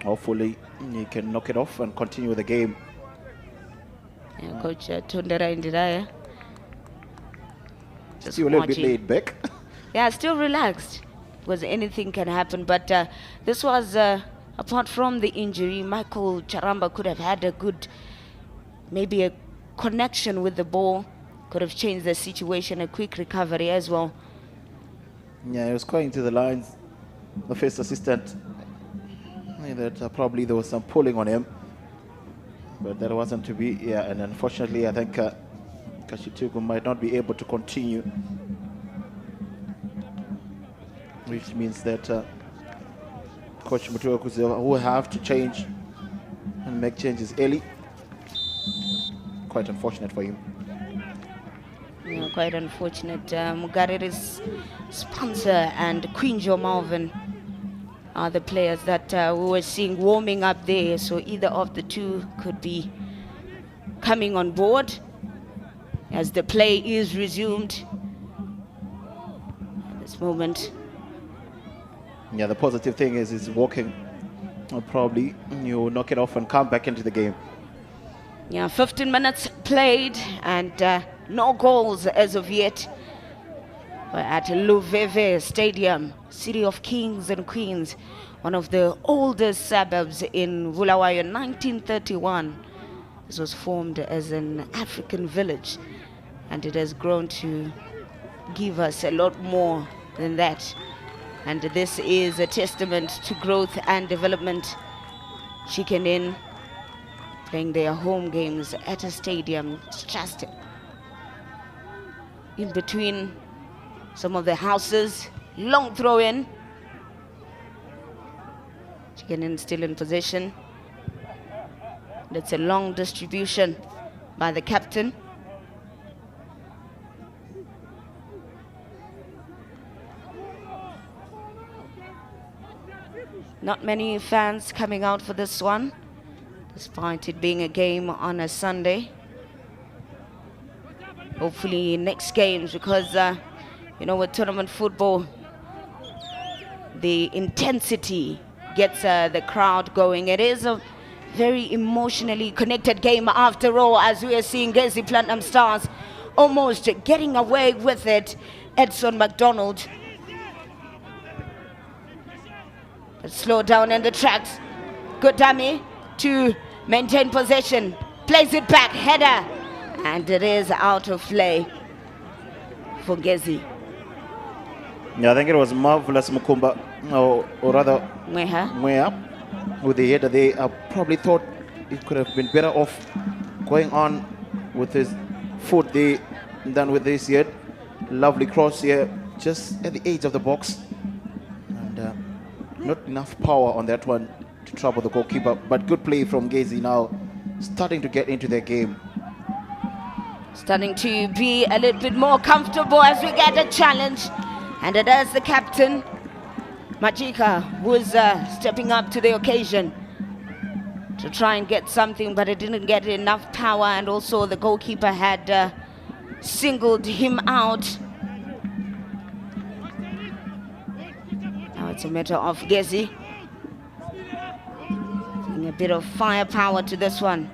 G: Hopefully, he can knock it off and continue the game.
F: Yeah, Coach Tundera Indiraya.
G: Still a little bit laid back.
F: Yeah, still relaxed because anything can happen. But this was, apart from the injury, Michael Charamba could have had a good, maybe a connection with the ball, could have changed the situation, a quick recovery as well.
G: Yeah, he was going to the lines. The first assistant, that probably there was some pulling on him, but that wasn't to be. Yeah, and unfortunately, I think Kashitugu might not be able to continue, which means that Coach Mutwe Kuzewa will have to change and make changes early. Quite unfortunate for him.
F: Yeah, quite unfortunate. Mugariri's sponsor and Queen Joe Malvin are the players that we were seeing warming up there. So either of the two could be coming on board as the play is resumed at this moment.
G: Yeah, the positive thing is he's walking. Probably you knock it off and come back into the game.
F: Yeah, 15 minutes played and no goals as of yet. We're at Luveve Stadium, City of Kings and Queens, one of the oldest suburbs in Bulawayo. 1931. This was formed as an African village, and it has grown to give us a lot more than that. And this is a testament to growth and development. Chicken Inn playing their home games at a stadium. It's just in between some of the houses. Long throw in. Chicken Inn still in possession. That's a long distribution by the captain. Not many fans coming out for this one, despite it being a game on a Sunday. Hopefully next games, because you know, with tournament football, the intensity gets the crowd going. It is a very emotionally connected game after all, as we are seeing Ngezi Platinum Stars almost getting away with it. Edson McDonald Slow down in the tracks. Good dummy to maintain possession. Plays it back, header. And it is out of play for Ngezi.
G: Yeah, I think it was marvelous Mukumba, or rather
F: Mweha.
G: with the header. They probably thought it could have been better off going on with his foot there than with this yet. Lovely cross here, just at the edge of the box. And not enough power on that one to trouble the goalkeeper. But good play from Ngezi now, starting to get into their game.
F: Starting to be a little bit more comfortable as we get a challenge. And it is the captain, Majika, who's stepping up to the occasion to try and get something, but it didn't get enough power, and also the goalkeeper had singled him out. Now it's a matter of Ngezi bringing a bit of firepower to this one.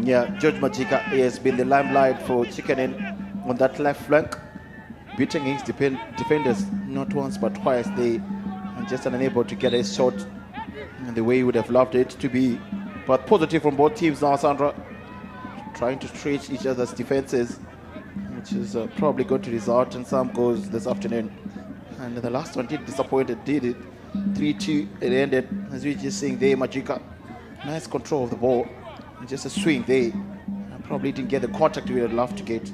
G: Yeah, George Majika has been the limelight for Chickenin on that left flank, beating his defenders not once but twice. They are just unable to get a shot in the way he would have loved it to be. But positive from both teams now, Sandra, trying to stretch each other's defenses, which is probably going to result in some goals this afternoon. And the last one did disappoint, it did it. 3-2 it ended, as we just seeing there. Majika, nice control of the ball, and just a swing there. Probably didn't get the contact we would love to get.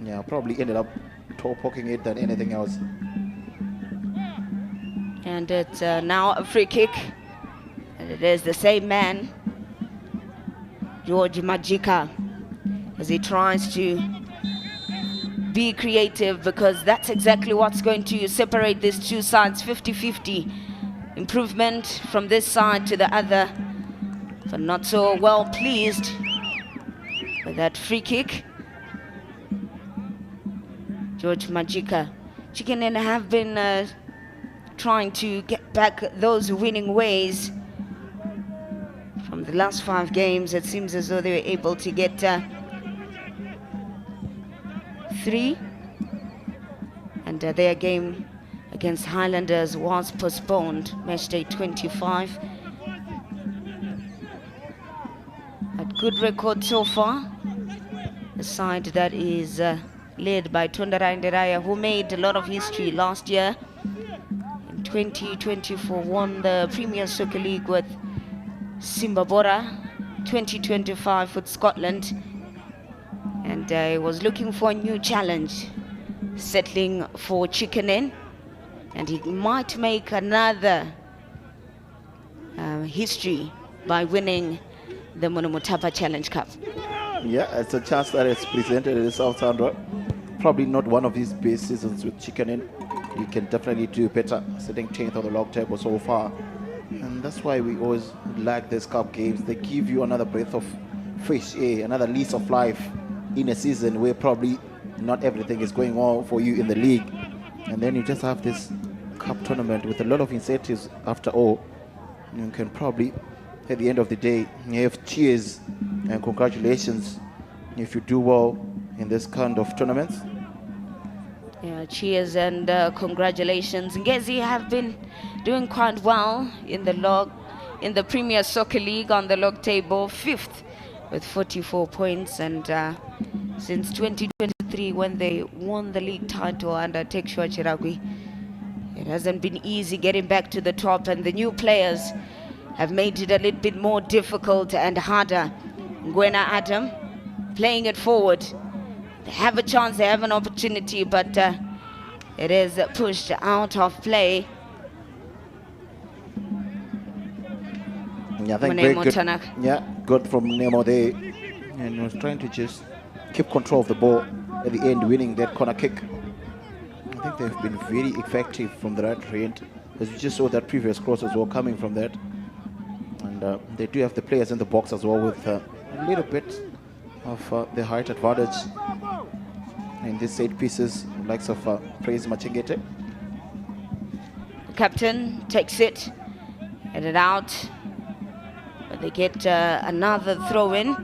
G: Yeah, probably ended up toe poking it than anything else.
F: And it's now a free kick. And it is the same man, George Majika, as he tries to be creative, because that's exactly what's going to separate these two sides. 50-50 improvement from this side to the other, but not so well pleased with that free kick. George Majika. Chicken have been trying to get back those winning ways from the last 5 games. It seems as though they were able to get 3, and their game against Highlanders was postponed, match day 25. A good record so far, a side that is led by Tondara Nderaya, who made a lot of history last year. In 2024, won the Premier Soccer League with Simbabora, 2025 with Scotland, and was looking for a new challenge, settling for Chickenin, and he might make another history by winning the Munhumutapa Challenge Cup.
G: Yeah, it's a chance that is presented in South Sandra. Probably not one of these best seasons with Chickenin. You can definitely do better, sitting 10th on the log table so far. And that's why we always like these cup games. They give you another breath of fresh air, another lease of life in a season where probably not everything is going well for you in the league. And then you just have this cup tournament with a lot of incentives after all. You can probably, at the end of the day, you have cheers and congratulations if you do well in this kind of tournaments.
F: Yeah, cheers and congratulations. Ngezi have been doing quite well in the Premier Soccer League on the log table, 5th with 44 points, and since 2023 when they won the league title under Tekshua Chiragwi, it hasn't been easy getting back to the top, and the new players have made it a little bit more difficult and harder. Gwena Adam playing it forward. They have a chance, they have an opportunity, but it is pushed out of play.
G: Yeah, I think very good. Yeah, good from Nemo there, and was trying to just keep control of the ball at the end, winning that corner kick. I think they've been very effective from the right end, as you just saw that previous cross as well coming from that. And they do have the players in the box as well with a little bit of the height advantage in these 8 pieces, likes of Praise Machingete.
F: Captain takes it, headed out, but they get another throw in.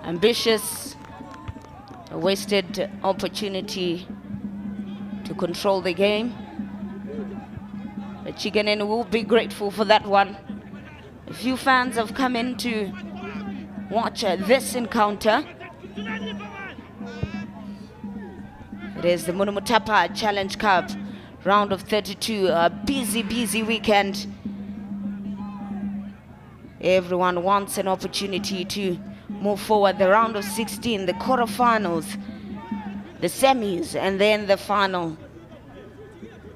F: ambitious, a wasted opportunity to control the game. But Chicken will be grateful for that one. A few fans have come in to watch this encounter. It is the Munhumutapa Challenge Cup, round of 32, a busy weekend. Everyone wants an opportunity to move forward. The round of 16, the quarterfinals, the semis, and then the final.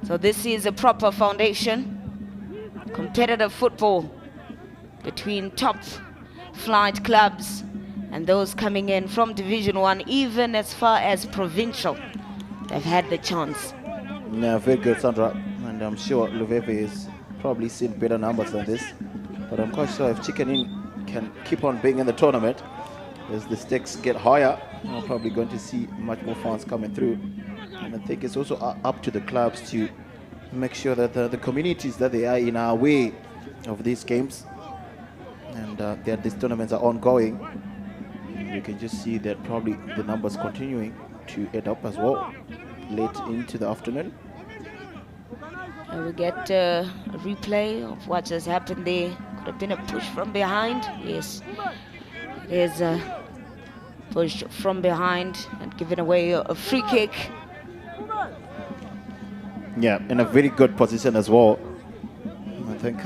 F: So this is a proper foundation, competitive football between top flight clubs and those coming in from Division 1, even as far as provincial. They've had the chance.
G: Yeah, very good, Sandra. And I'm sure Luveve has probably seen better numbers than this. But I'm quite sure if Chicken Inn can keep on being in the tournament, as the stakes get higher, we're probably going to see much more fans coming through. And I think it's also up to the clubs to make sure that the communities that they are in are aware of these games, and that these tournaments are ongoing. You can just see that probably the numbers continuing to add up as well late into the afternoon.
F: And we get a replay of what has happened there. Could have been a push from behind. Yes, it is a push from behind and giving away a free kick.
G: Yeah, in a very good position as well. I think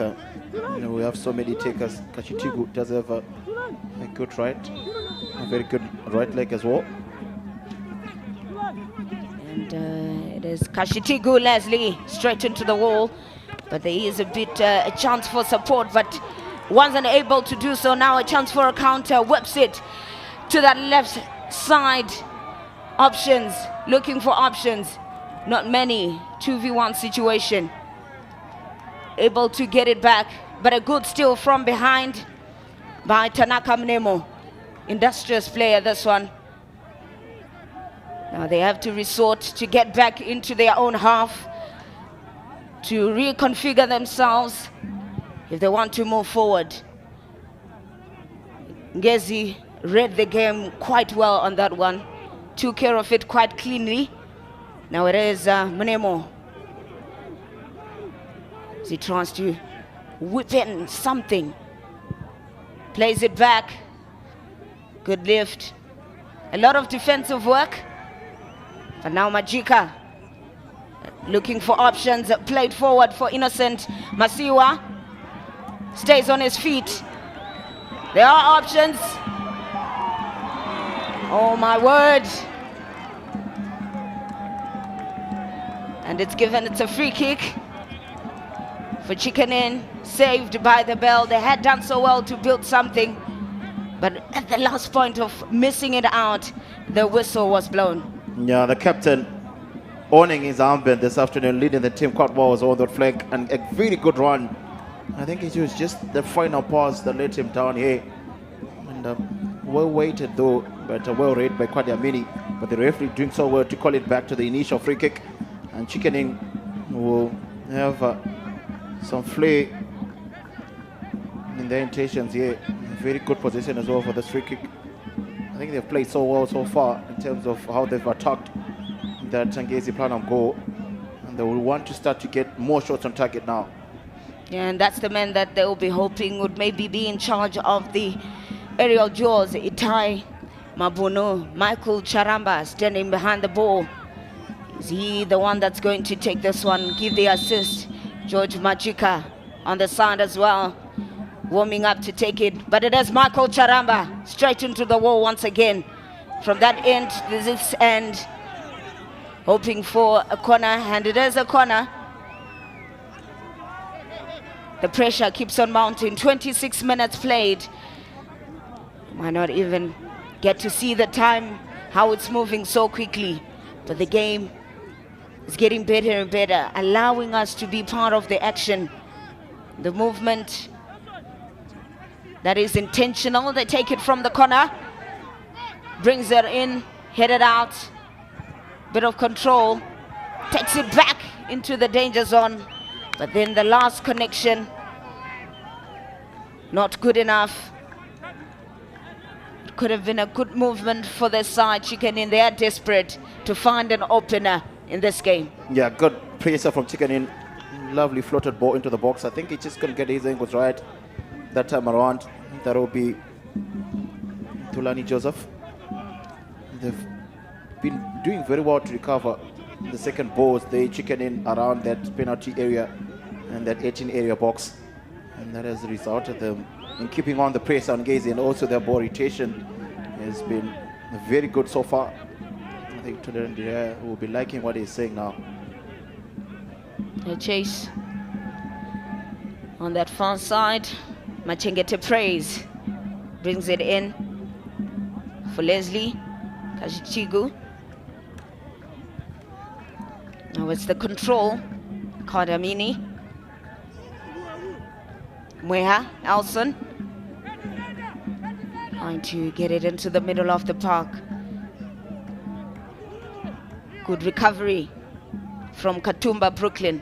G: we have so many takers. Kachitigu does have a good right, a very good right leg as well.
F: And it is Kashitigu Leslie straight into the wall, but there is a bit a chance for support, but wasn't able to do so. Now a chance for a counter. Whips it to that left side. Options, looking for options. Not many. 2v1 situation. Able to get it back, but a good steal from behind by Tanaka Mnemo. Industrious player, this one. Now they have to resort to get back into their own half to reconfigure themselves if they want to move forward. Ngezi read the game quite well on that one. Took care of it quite cleanly. Now it is Mnemo. He tries to whip in something. Plays it back. Good lift. A lot of defensive work. But now Majika looking for options. Played forward for Innocent. Masiwa stays on his feet. There are options. Oh my word. And it's a free kick for Chicken Inn, saved by the bell. They had done so well to build something, but at the last point of missing it out, the whistle was blown.
G: Yeah, the captain owning his armband this afternoon, leading the team quite well, was on that flank, and a very good run. I think it was just the final pass that let him down here. And well weighted though, but well read by Kwadiamini. But the referee doing so well to call it back to the initial free kick. And Chicken Inn will have some flair in their intentions here. Very good position as well for this free kick. I think they've played so well so far in terms of how they've attacked that Ngezi plan on goal. And they will want to start to get more shots on target now.
F: Yeah, and that's the man that they will be hoping would maybe be in charge of the aerial duels. Itai Mabuno, Michael Charamba standing behind the ball. Is he the one that's going to take this one, give the assist? George Majika on the side as well, warming up to take it. But it is Michael Charamba straight into the wall once again. From that end to this end, hoping for a corner, and it is a corner. The pressure keeps on mounting. 26 minutes played. Might not even get to see the time, how it's moving so quickly. But the game is getting better and better, allowing us to be part of the action. The movement that is intentional. They take it from the corner, brings it in, headed out, bit of control, takes it back into the danger zone. But then the last connection, not good enough. It could have been a good movement for their side. Chicken in, they are desperate to find an opener in this game.
G: Yeah, good pressure from Chicken in. Lovely floated ball into the box. I think he just couldn't get his angles right that time around. That will be Tulani Joseph. They've been doing very well to recover the second balls. They Chicken in around that penalty area and that 18 area box. And that has resulted them in keeping on the press on Ngezi, and also their ball rotation has been very good so far. I think Tulani will be liking what he's saying now.
F: A chase on that far side. Machengete praise brings it in for Leslie Kajichigu. Now it's the control. Kadamini. Mweha, Elson. Trying to get it into the middle of the park. Good recovery from Katumba, Brooklyn.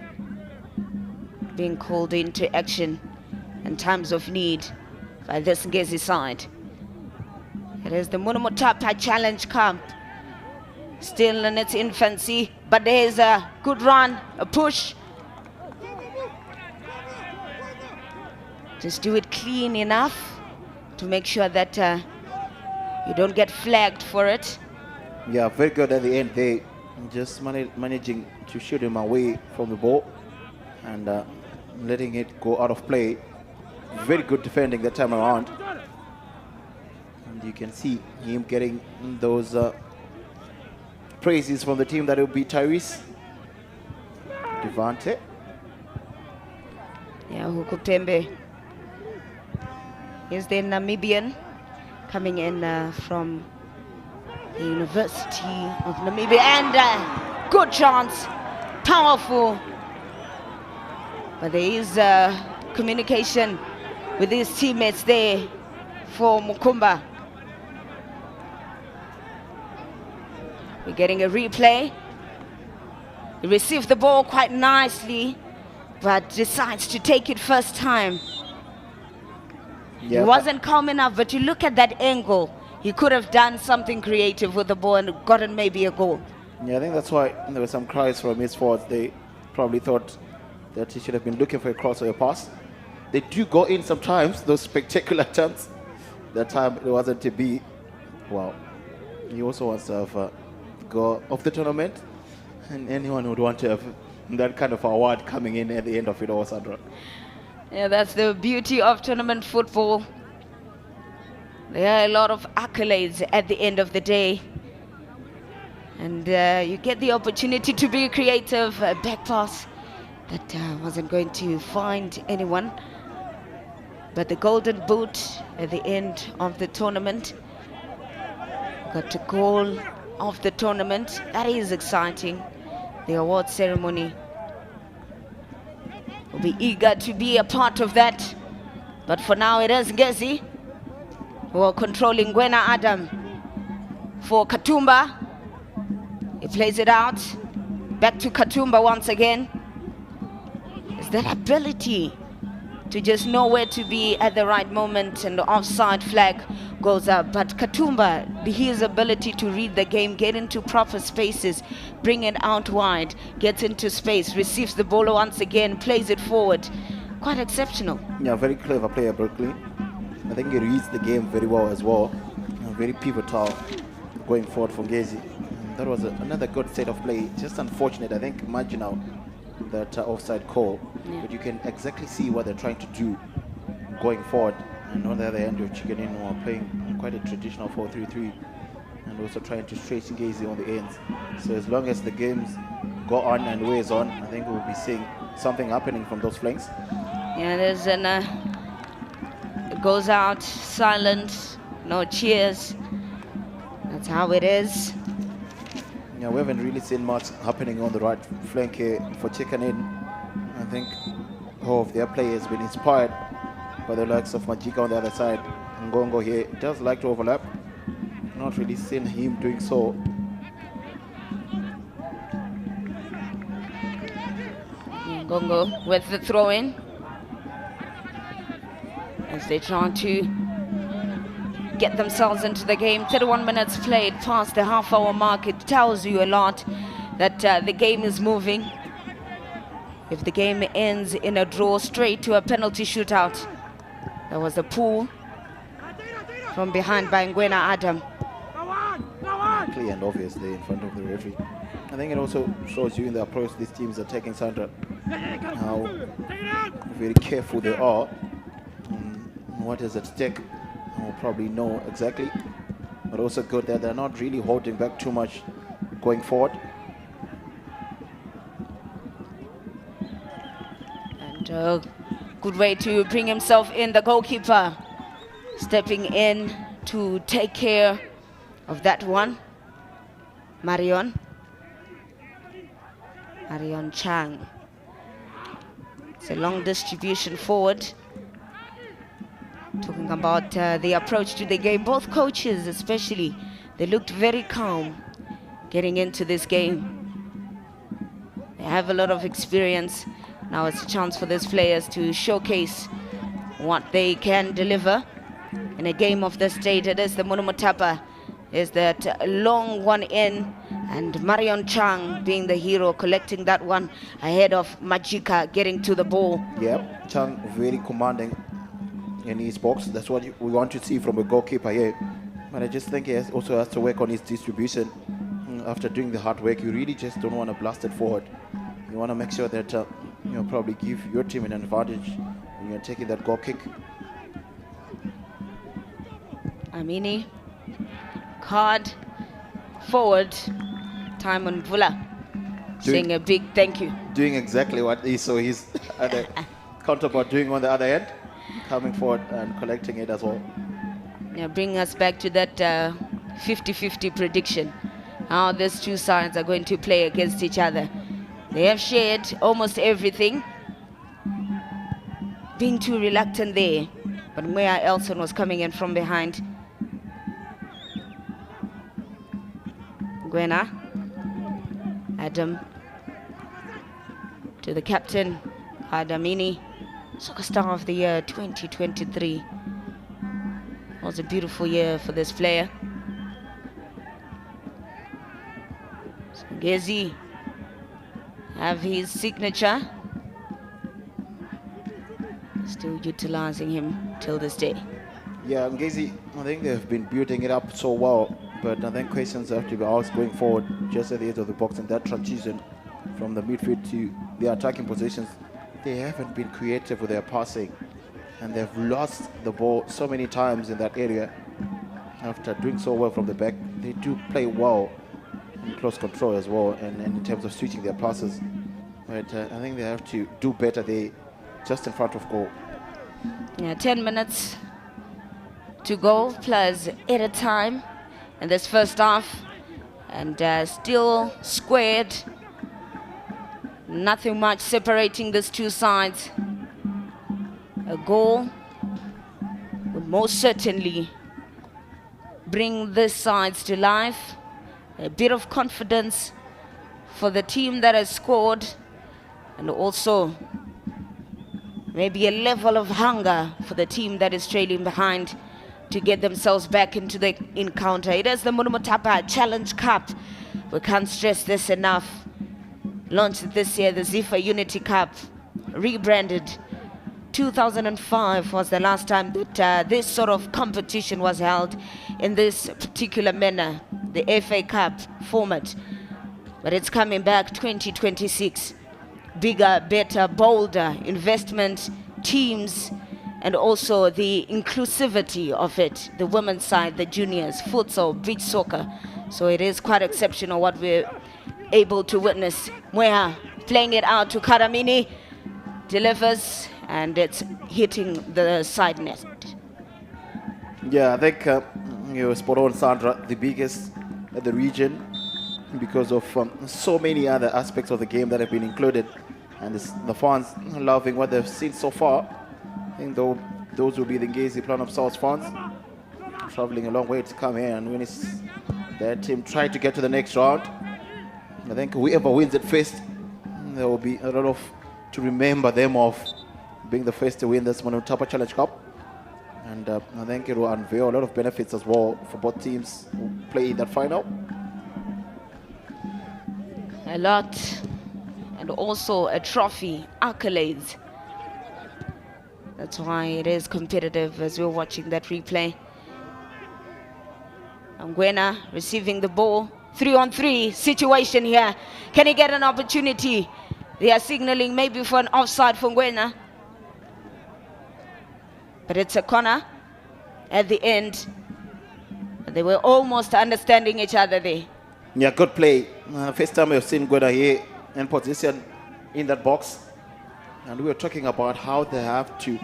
F: Being called into action in times of need by this Ngezi side. It is the Munhumutapa Challenge Camp. Still in its infancy, but there's a good run, a push. Just do it clean enough to make sure that you don't get flagged for it.
G: Yeah, very good at the end. They just managing to shoot him away from the ball and letting it go out of play. Very good defending that time around. And you can see him getting those praises from the team. That will be Tyrese Devante.
F: Yeah, Hukutembe. Here's the Namibian coming in from the University of Namibia, and good chance, powerful. But there is communication with his teammates there for Mukumba. We're getting a replay. He received the ball quite nicely, but decides to take it first time.
G: Yeah,
F: He wasn't calm enough, but you look at that angle, he could have done something creative with the ball and gotten maybe a goal.
G: Yeah, I think that's why there were some cries from his forwards. They probably thought that he should have been looking for a cross or a pass. They do go in sometimes, those spectacular attempts. That time it wasn't to be. Well, he also wants to have go off the tournament, and anyone would want to have that kind of award coming in at the end of it all, Sandra.
F: Yeah, that's the beauty of tournament football. There are a lot of accolades at the end of the day. And you get the opportunity to be creative. A back pass that wasn't going to find anyone. But the golden boot at the end of the tournament. Got to goal of the tournament. That is exciting. The award ceremony. We'll be eager to be a part of that. But for now it is Ngezi who are controlling Gwena Adam for Katumba. He plays it out. Back to Katumba once again. Is that ability to just know where to be at the right moment, and the offside flag goes up. But Katumba, his ability to read the game, get into proper spaces, bring it out wide, gets into space, receives the ball once again, plays it forward. Quite exceptional.
G: Yeah, very clever player, Berkeley. I think he reads the game very well as well. Very pivotal going forward for Ngezi. That was another good set of play. Just unfortunate, I think, marginal, that offside call.
F: Yeah.
G: But you can exactly see what they're trying to do going forward. And on the other end, you're Chicken in, who are playing quite a traditional 4-3-3, and also trying to stretch Ngezi on the ends. So as long as the games go on and wears on, I think we'll be seeing something happening from those flanks.
F: Yeah, there's an it goes out silent, no cheers. That's how it is.
G: Yeah, we haven't really seen much happening on the right flank here for Chicken in. I think all of their play has been inspired by the likes of Majika on the other side. Ngongo here does like to overlap. Not really seen him doing so.
F: Ngongo with the throw in. As they try to get themselves into the game. 31 minutes played past the half-hour mark. It tells you a lot that the game is moving. If the game ends in a draw, straight to a penalty shootout. There was a pull from behind by Ngwena Adam.
G: Clear and obvious there in front of the referee. I think it also shows you in the approach these teams are taking, Sandra, how very careful they are. What is at stake, we'll probably know exactly. But also good that they're not really holding back too much going forward.
F: And a good way to bring himself in, the goalkeeper stepping in to take care of that one. Marion Chang. It's a long distribution forward. Talking about the approach to the game, both coaches especially, they looked very calm getting into this game. They have a lot of experience. Now it's a chance for these players to showcase what they can deliver in a game of this state. It is the Munhumutapa, is that long one in, and Marion Chang being the hero, collecting that one ahead of Majika getting to the ball.
G: Yeah, Chang very commanding in his box. That's what we want to see from a goalkeeper here. But I just think he also has to work on his distribution. After doing the hard work, you really just don't want to blast it forward. You want to make sure that you probably give your team an advantage when you're taking that goal kick.
F: Amini, card forward, Timon Vula, saying a big thank you.
G: Doing exactly what he saw his other counterpart doing on the other end, coming forward and collecting it as well.
F: Yeah, bring us back to that 50-50 prediction, how these two sides are going to play against each other. They have shared almost everything, being too reluctant there, but Mwea Elson was coming in from behind. Gwena Adam to the captain, Adamini, Soccer Star of the Year 2023. It was a beautiful year for this player. So Ngezi have his signature, still utilizing him till this day.
G: Yeah, Ngezi, I think they've been building it up so well, but I think questions have to be asked going forward, just at the edge of the box, and that transition from the midfield to the attacking positions. They haven't been creative with their passing, and they've lost the ball so many times in that area. After doing so well from the back, they do play well in close control as well, and in terms of switching their passes. But I think they have to do better there, just in front of goal.
F: Yeah, 10 minutes to go, plus 8 at time in this first half, and still squared. Nothing much separating these two sides. A goal would most certainly bring these sides to life. A bit of confidence for the team that has scored, and also maybe a level of hunger for the team that is trailing behind to get themselves back into the encounter. It is the Munhumutapa Challenge Cup. We can't stress this enough. Launched this year, the ZIFA Unity Cup, rebranded. 2005 was the last time that this sort of competition was held in this particular manner, the FA Cup format. But it's coming back 2026. Bigger, better, bolder investment, teams, and also the inclusivity of it, the women's side, the juniors, futsal, beach soccer. So it is quite exceptional what we're able to witness. Mwea playing it out to Karamini, delivers, and it's hitting the side net.
G: Yeah, I think you're spot on, Sandra, the biggest at the region, because of so many other aspects of the game that have been included, and the fans loving what they've seen so far. I think those will be the Ngezi Plan of South fans, traveling a long way to come here and win their team try to get to the next round. I think whoever wins it first, there will be a lot to remember them of being the first to win this Munhumutapa Challenge Cup. And I think it will unveil a lot of benefits as well for both teams who play in that final.
F: A lot, and also a trophy, accolades. That's why it is competitive as we're watching that replay. Ngwena receiving the ball, 3-on-3 situation here. Can he get an opportunity? They are signaling maybe for an offside for Ngwena. But it's a corner at the end. They were almost understanding each other there.
G: Yeah, good play. First time we've seen Gweda here in position in that box. And we were talking about how they have to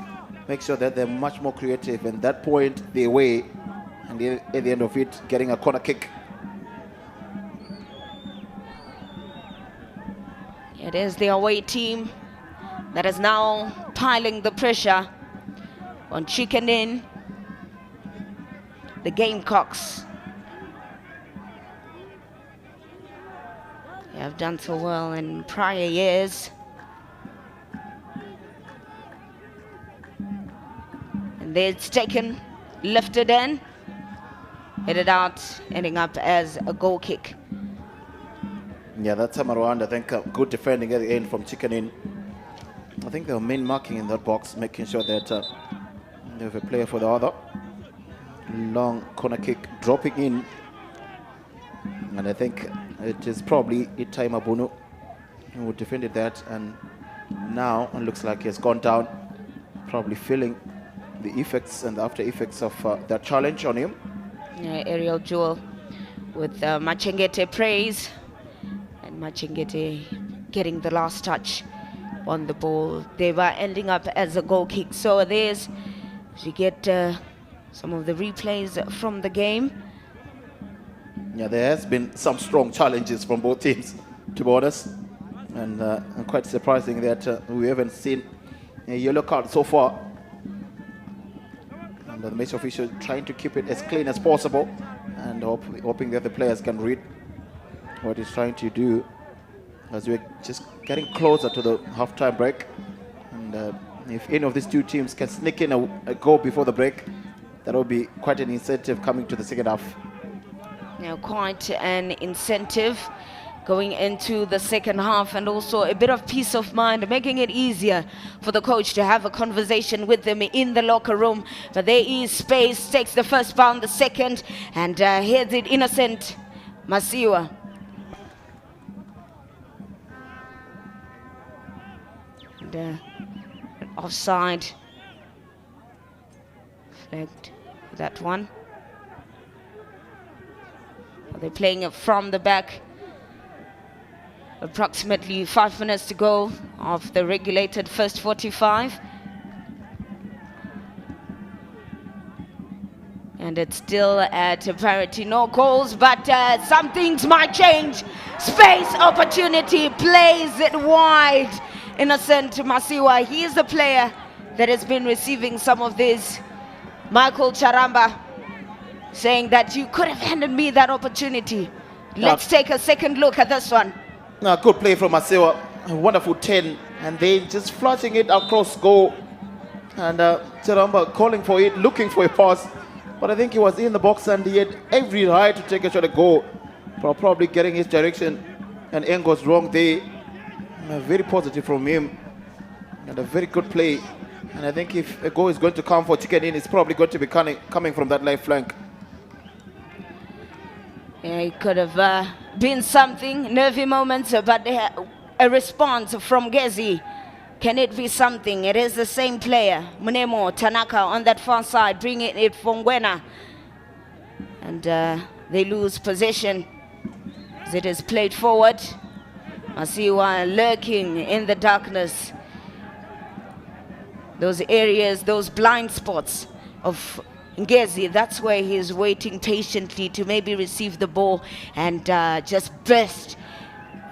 G: make sure that they're much more creative. And that point, they were, and at the end of it, getting a corner kick.
F: It is the away team that is now piling the pressure on Chicken Inn, the Gamecocks. They have done so well in prior years. And there it's taken, lifted in, headed out, ending up as a goal kick.
G: Yeah, that time around, I think good defending at the end from Chicken Inn. I think they were main marking in that box, making sure that they have a player for the other. Long corner kick dropping in. And I think it is probably Itai Mabunu who defended that. And now it looks like he has gone down, probably feeling the effects and the after effects of that challenge on him.
F: Yeah, aerial duel with Machengete praise. And Machengete getting the last touch on the ball. They were ending up as a goal kick. So there's, you get some of the replays from the game.
G: Yeah, there has been some strong challenges from both teams, to be honest. And quite surprising that we haven't seen a yellow card so far. And the match official trying to keep it as clean as possible and hoping that the players can read what he's trying to do, as we're just getting closer to the halftime break. And if any of these two teams can sneak in a goal before the break, that will be quite an incentive coming to the second half.
F: Now, quite an incentive going into the second half, and also a bit of peace of mind, making it easier for the coach to have a conversation with them in the locker room. But there is space, takes the first bound, the second, and heads it innocent Masiwa. And offside flagged that one. They're playing it from the back. Approximately 5 minutes to go of the regulated first 45. And it's still at parity, no goals, but some things might change. Space, opportunity, plays it wide. Innocent Masiwa, he is the player that has been receiving some of this. Michael Charamba saying that you could have handed me that opportunity. Let's take a second look at this one.
G: Good play from Masiwa, a wonderful 10, and then just flushing it across goal. And Charamba calling for it, looking for a pass, but I think he was in the box and he had every right to take a shot at goal, probably getting his direction and angles wrong there. Very positive from him, and a very good play. And I think if a goal is going to come for Chicken Inn, it's probably going to be coming from that left flank.
F: Yeah, it could have been something, nervy moments, but a response from Ngezi. Can it be something? It is the same player, Munemo Tanaka, on that far side, bringing it from Ngwena. And they lose possession as it is played forward. Masiwa lurking in the darkness. Those areas, those blind spots of Ngezi, that's where he is waiting patiently to maybe receive the ball and just burst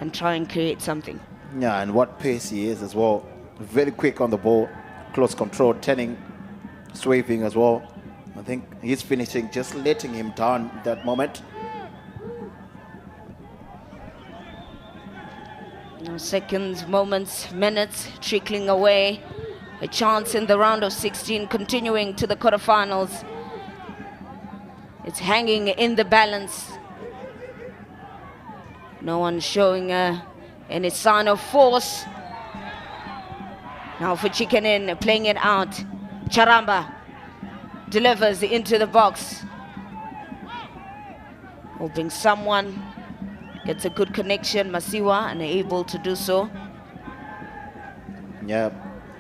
F: and try and create something.
G: Yeah, and what pace he is as well. Very quick on the ball, close control, turning, sweeping as well. I think his finishing just letting him down that moment.
F: Seconds, moments, minutes trickling away. a chance in the round of 16, continuing to the quarterfinals. It's hanging in the balance. No one showing any sign of force. Now for Chicken Inn, playing it out. Charamba delivers into the box. Hoping someone gets a good connection. Masiwa unable to do so.
G: Yeah,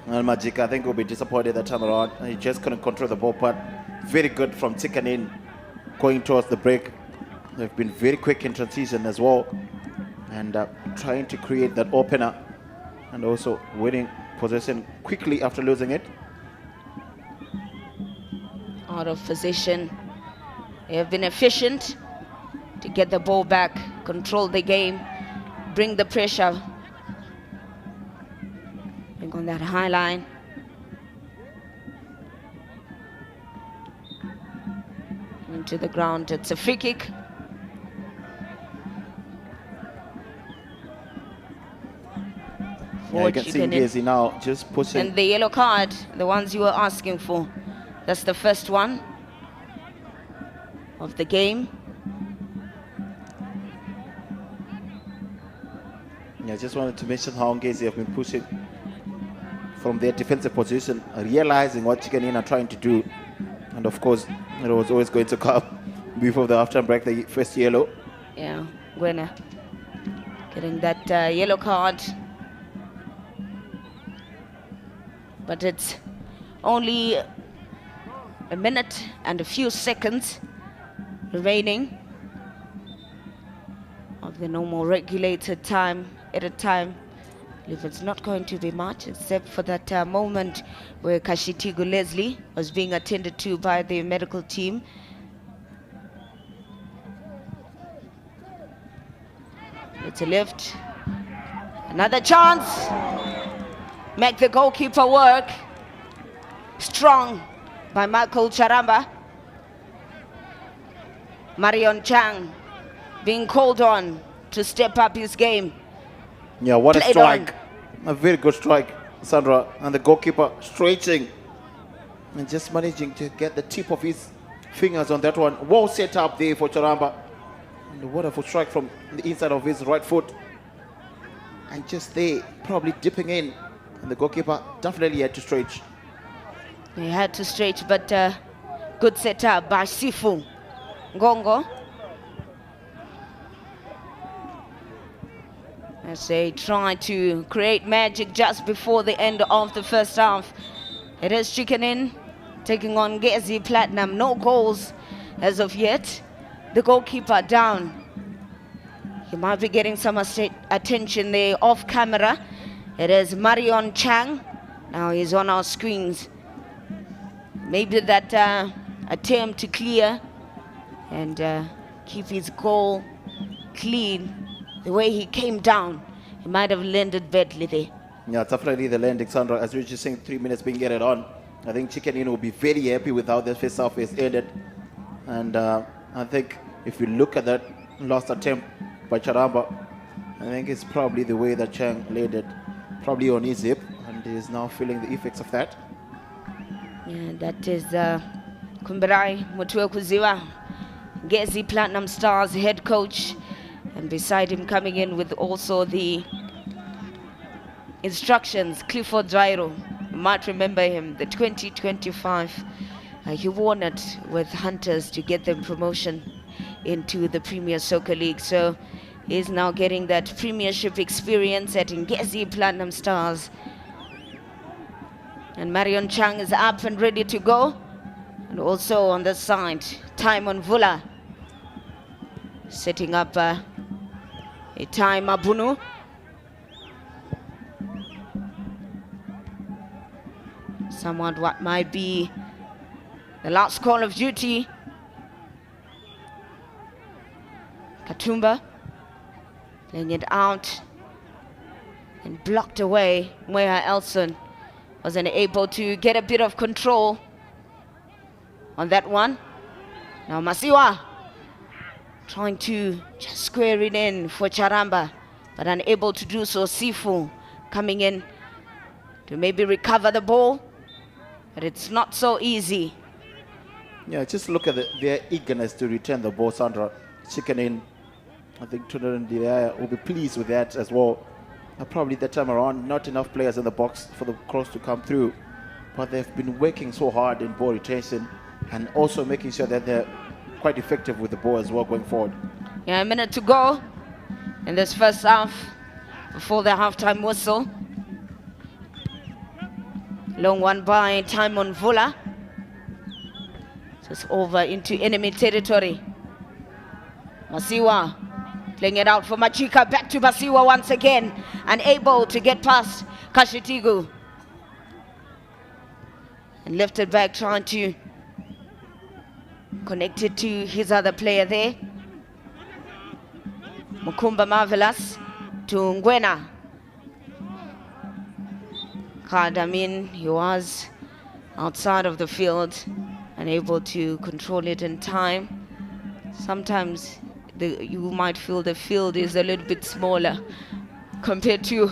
G: and Magic, I think, will be disappointed that time around. He just couldn't control the ball, but very good from Chicken Inn going towards the break. They've been very quick in transition as well, and trying to create that opener, and also winning possession quickly after losing it.
F: Out of position. They have been efficient to get the ball back, control the game, bring the pressure. Bring on that high line. Into the ground. It's a free kick.
G: Yeah, you can see Ngezi now just pushing.
F: And the yellow card, the ones you were asking for. That's the first one of the game.
G: Yeah, I just wanted to mention how Ngezi have been pushing from their defensive position, realizing what Chicken Inn are trying to do. And of course, it was always going to come before the halftime break, the first yellow.
F: Yeah, Gwena getting that yellow card. But it's only a minute and a few seconds remaining of the normal regulated time at a time. I believe it's not going to be much except for that moment where Kashitigu Leslie was being attended to by the medical team. It's a lift. Another chance. Make the goalkeeper work. Strong by Michael Charamba. Marion Chang being called on to step up his game.
G: Yeah, what a
F: Played
G: strike. A very good strike, Sandra. And the goalkeeper stretching and just managing to get the tip of his fingers on that one. Well set up there for Charamba. And a wonderful strike from the inside of his right foot. And just there, probably dipping in. And the goalkeeper definitely had to stretch.
F: He had to stretch, but good setup by Sifu Ngongo. As they try to create magic just before the end of the first half. It is Chicken Inn taking on Ngezi Platinum. No goals as of yet. The goalkeeper down. He might be getting some attention there off camera. It is Marion Chang. Now he's on our screens. Maybe that attempt to clear and keep his goal clean. The way he came down, he might have landed badly there.
G: Yeah, definitely the landing, Sandra. As we were just saying, 3 minutes being added on. I think Chicken Inn will be very happy with how the first half is ended. And I think if you look at that last attempt by Charamba, I think it's probably the way that Chang landed, probably on his hip, and is now feeling the effects of that.
F: Yeah, that is Kumbarai Mutuekuziwa, Ngezi Platinum Stars head coach. And beside him coming in with also the instructions, Clifford Jairo. You might remember him, the 2025. He won it with Hunters to get them promotion into the Premier Soccer League. So he's now getting that premiership experience at Ngezi Platinum Stars. And Marion Chang is up and ready to go. And also on the side, Taimon Vula setting up Itai Mabunu. Somewhat what might be the last call of duty. Katumba playing it out and blocked away. Moya Elson wasn't able to get a bit of control on that one. Now Masiwa trying to just square it in for Charamba, but unable to do so. Sifu coming in to maybe recover the ball, but it's not so easy.
G: Yeah, just look at their eagerness to return the ball, Sandra. Chicken in. I think Trinidad will be pleased with that as well. Probably that time around, not enough players in the box for the cross to come through. But they've been working so hard in ball retention and also making sure that they're quite effective with the ball as well going forward.
F: Yeah, a minute to go in this first half before the halftime whistle. Long one by Timon Vula. Just over into enemy territory. Masiwa playing it out for Machika. Back to Masiwa once again. Unable to get past Kashitigu. And lifted back, trying to connect it to his other player there. Mukumba Marvelous to Ngwena. Kadamin, he was outside of the field, unable to control it in time. Sometimes you might feel the field is a little bit smaller compared to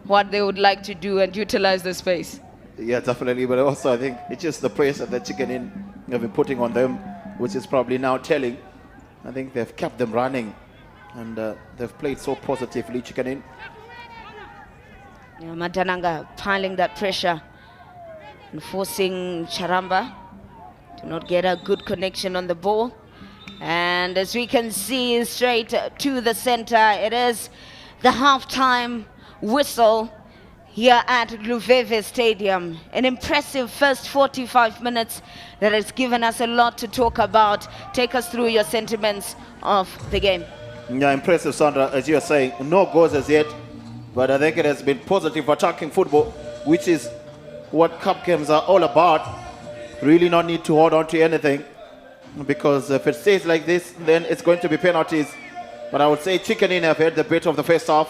F: what they would like to do and utilize the space.
G: Yeah, definitely. But also I think it's just the pressure that Chicken in have been putting on them, which is probably now telling. I think they've kept them running and they've played so positively, Chicken in.
F: Yeah, Madananga piling that pressure and forcing Charamba to not get a good connection on the ball. And as we can see, straight to the center, it is the halftime whistle here at Luveve Stadium. An impressive first 45 minutes that has given us a lot to talk about. Take us through your sentiments of the game.
G: Yeah, impressive, Sandra, as you are saying. No goals as yet, but I think it has been positive attacking football, which is what cup games are all about. Really not need to hold on to anything, because if it stays like this, then it's going to be penalties. But I would say Chicken Inn have had the better of the first half.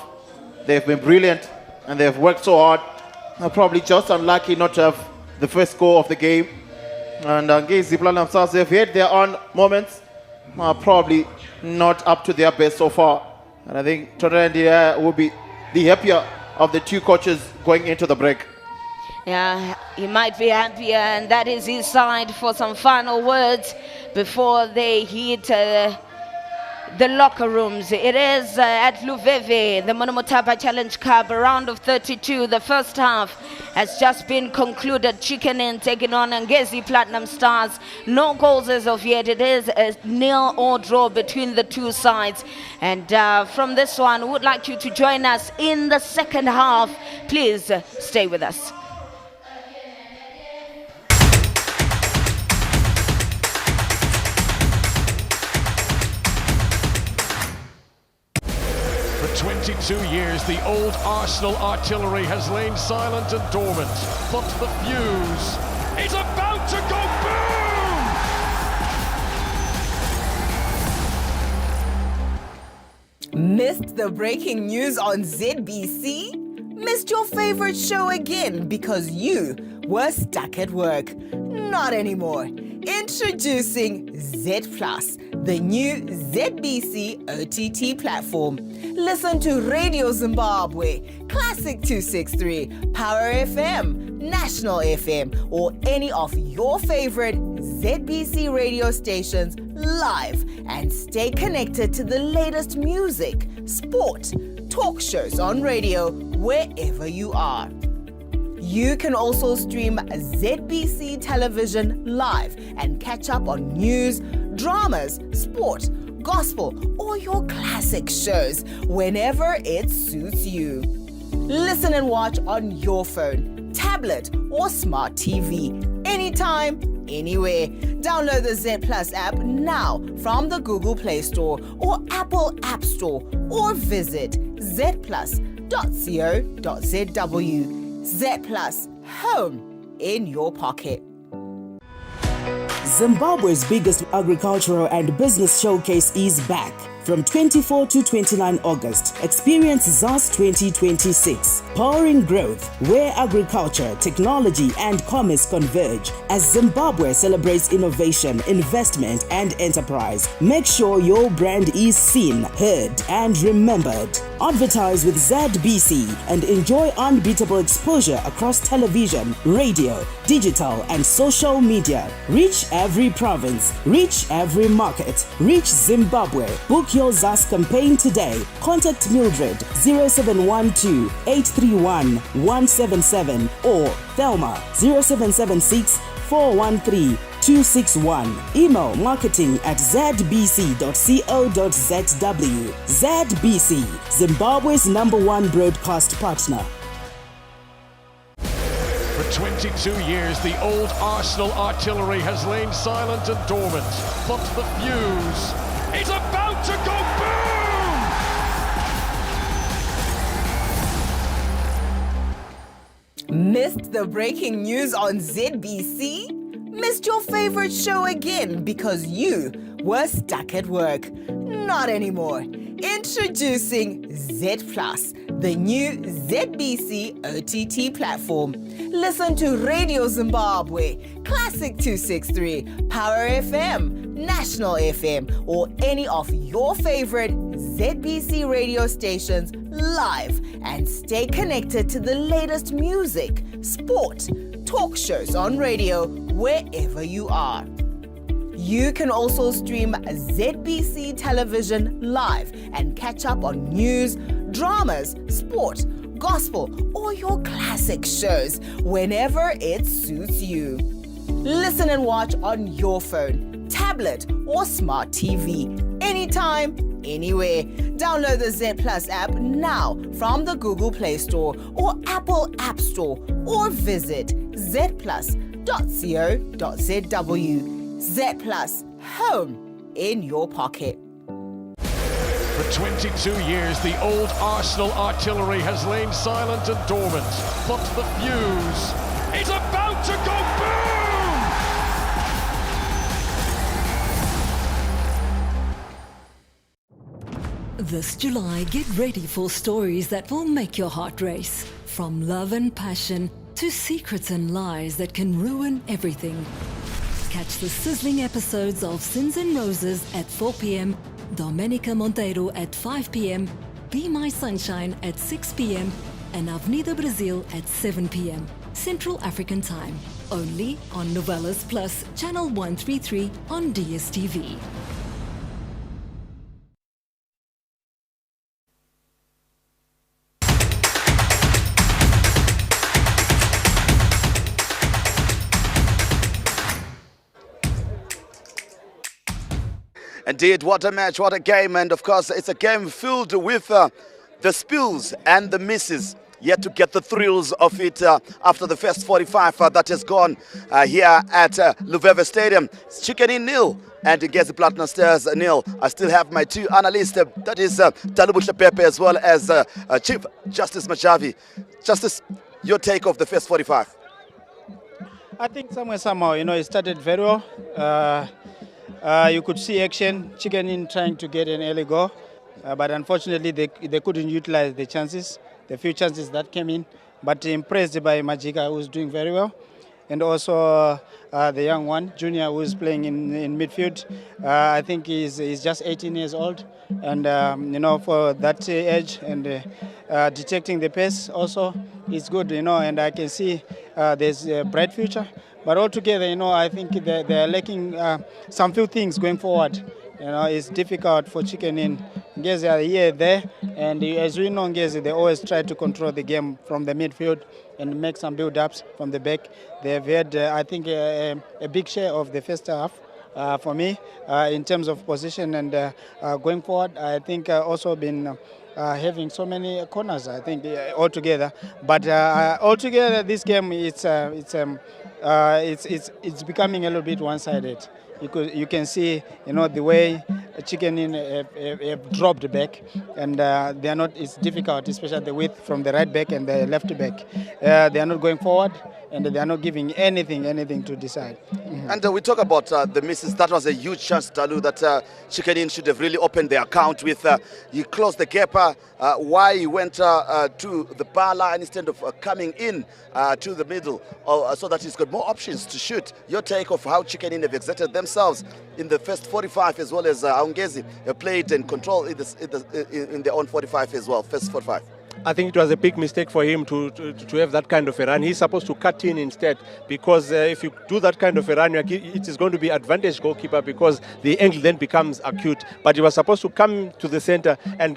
G: They've been brilliant and they've worked so hard. Probably just unlucky not to have the first goal of the game. And Ngezi themselves, they've had their own moments, probably not up to their best so far. And I think Trinidad will be the happier of the two coaches going into the break.
F: Yeah, he might be happier, and that is his side for some final words before they hit the locker rooms. It is at Luveve, the Munhumutapa Challenge Cup, a round of 32. The first half has just been concluded. Chicken Inn taking on Ngezi Platinum Stars. No goals as of yet. It is a nil or draw between the two sides. And from this one, we would like you to join us in the second half. Please stay with us.
H: For 22 years, the old Arsenal artillery has lain silent and dormant, but the fuse is about to go boom!
I: Missed the breaking news on ZBC? Missed your favorite show again because you were stuck at work? Not anymore. Introducing Z Plus, the new ZBC OTT platform. Listen to Radio Zimbabwe, Classic 263, Power FM, National FM, or any of your favorite ZBC radio stations live and stay connected to the latest music, sport, talk shows on radio wherever you are. You can also stream ZBC television live and catch up on news, dramas, sport, gospel, or your classic shows whenever it suits you. Listen and watch on your phone, tablet, or smart TV, anytime, anywhere. Download the Z Plus app now from the Google Play Store or Apple App Store, or visit zplus.co.zw. Z Plus, home in your pocket.
J: Zimbabwe's biggest agricultural and business showcase is back. from 24 to 29 August. Experience ZAS 2026. Powering growth, where agriculture, technology, and commerce converge as Zimbabwe celebrates innovation, investment, and enterprise. Make sure your brand is seen, heard, and remembered. Advertise with ZBC and enjoy unbeatable exposure across television, radio, digital, and social media. Reach every province, reach every market, reach Zimbabwe. Book your ZAS campaign today. Contact Mildred 0712 831 177 or Thelma 0776 413 261. Email marketing@zbc.co.zw. ZBC, Zimbabwe's #1 broadcast partner.
H: For 22 years, the old Arsenal artillery has lain silent and dormant, but the fuse is about to go boom!
I: Missed the breaking news on ZBC? Missed your favorite show again because you were stuck at work? Not anymore. Introducing Z Plus, the new ZBC OTT platform. Listen to Radio Zimbabwe, Classic 263, Power FM, National FM, or any of your favorite ZBC radio stations live and stay connected to the latest music, sport, talk shows on radio wherever you are. You can also stream ZBC television live and catch up on news, dramas, sport, gospel, or your classic shows whenever it suits you. Listen and watch on your phone, tablet, or smart TV, anytime, anywhere. Download the Z Plus app now from the Google Play Store or Apple App Store or visit zplus.co.zw. Z Plus, home in your pocket.
H: For 22 years, the old Arsenal artillery has lain silent and dormant, but the fuse is about to go boom!
K: This July, get ready for stories that will make your heart race. From love and passion to secrets and lies that can ruin everything. Catch the sizzling episodes of Sins and Roses at 4 p.m, Domenica Monteiro at 5 p.m, Be My Sunshine at 6 p.m, and Avenida Brazil at 7 p.m, Central African Time. Only on Novelas Plus, Channel 133 on DSTV.
A: Indeed, what a match, what a game, and of course it's a game filled with the spills and the misses. Yet to get the thrills of it after the first 45 that has gone here at Luveve Stadium. It's Chicken in nil and Ngezi Platinum Stars nil. I still have my two analysts, that is Talubusha Pepe as well as Chief Justice Machavi. Justice, your take of the first 45.
C: I think somehow, it started very well. You could see action, Chicken in trying to get an early goal, but unfortunately they couldn't utilize the chances, the few chances that came in. But impressed by Majika, who's doing very well, and also the young one, Junior, who's playing in midfield. I think he's just 18 years old, and for that age and detecting the pace also is good, and I can see there's a bright future. But altogether, I think they're lacking some few things going forward. It's difficult for Chicken in. Ngezi are here, there, and as we know, Ngezi, they always try to control the game from the midfield and make some build-ups from the back. They've had, I think, a big share of the first half for me in terms of position and going forward. I think also been having so many corners, I think, altogether. But altogether, this game, it's becoming a little bit one-sided. You can see, the way Chicken in have dropped back, and they are not. It's difficult, especially the width from the right back and the left back. They are not going forward, and they are not giving anything to decide.
A: And we talk about the misses. That was a huge chance, Talu, that Chicken Inn should have really opened the account with. He closed the gap. Why he went to the bar line instead of coming in to the middle, so that he's got more options to shoot. Your take of how Chicken Inn have exerted themselves in the first 45, as well as how Ngezi played and controlled in their own 45 as well, first 45.
B: I think it was a big mistake for him to have that kind of a run. He's supposed to cut in instead, because if you do that kind of a run, it is going to be advantage goalkeeper, because the angle then becomes acute. But he was supposed to come to the center and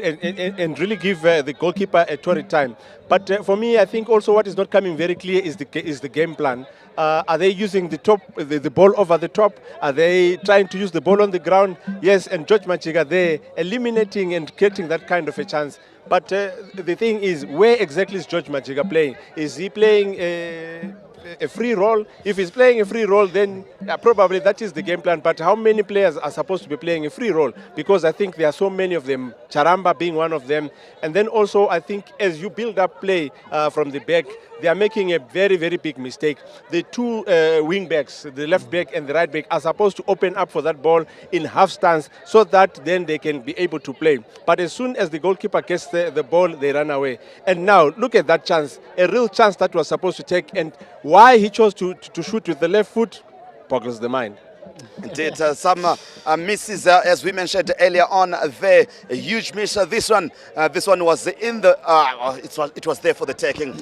B: really give the goalkeeper a torrid time. But for me, I think also what is not coming very clear is the game plan. Are they using the ball over the top? Are they trying to use the ball on the ground? Yes, and George Machiga there eliminating and creating that kind of a chance. But the thing is, where exactly is George Machiga playing? Is he playing a free role? If he's playing a free role, then probably that is the game plan. But how many players are supposed to be playing a free role? Because I think there are so many of them, Charamba being one of them. And then also, I think as you build up play from the back, they are making a very, very big mistake. The two wing backs, the left back and the right back, are supposed to open up for that ball in half stance, so that then they can be able to play. But as soon as the goalkeeper gets the ball, they run away. And now, look at that chance, a real chance that was supposed to take. And why he chose to shoot with the left foot boggles the mind.
A: Indeed, some misses, as we mentioned earlier on there. A huge miss. This one was in the. It was there for the taking.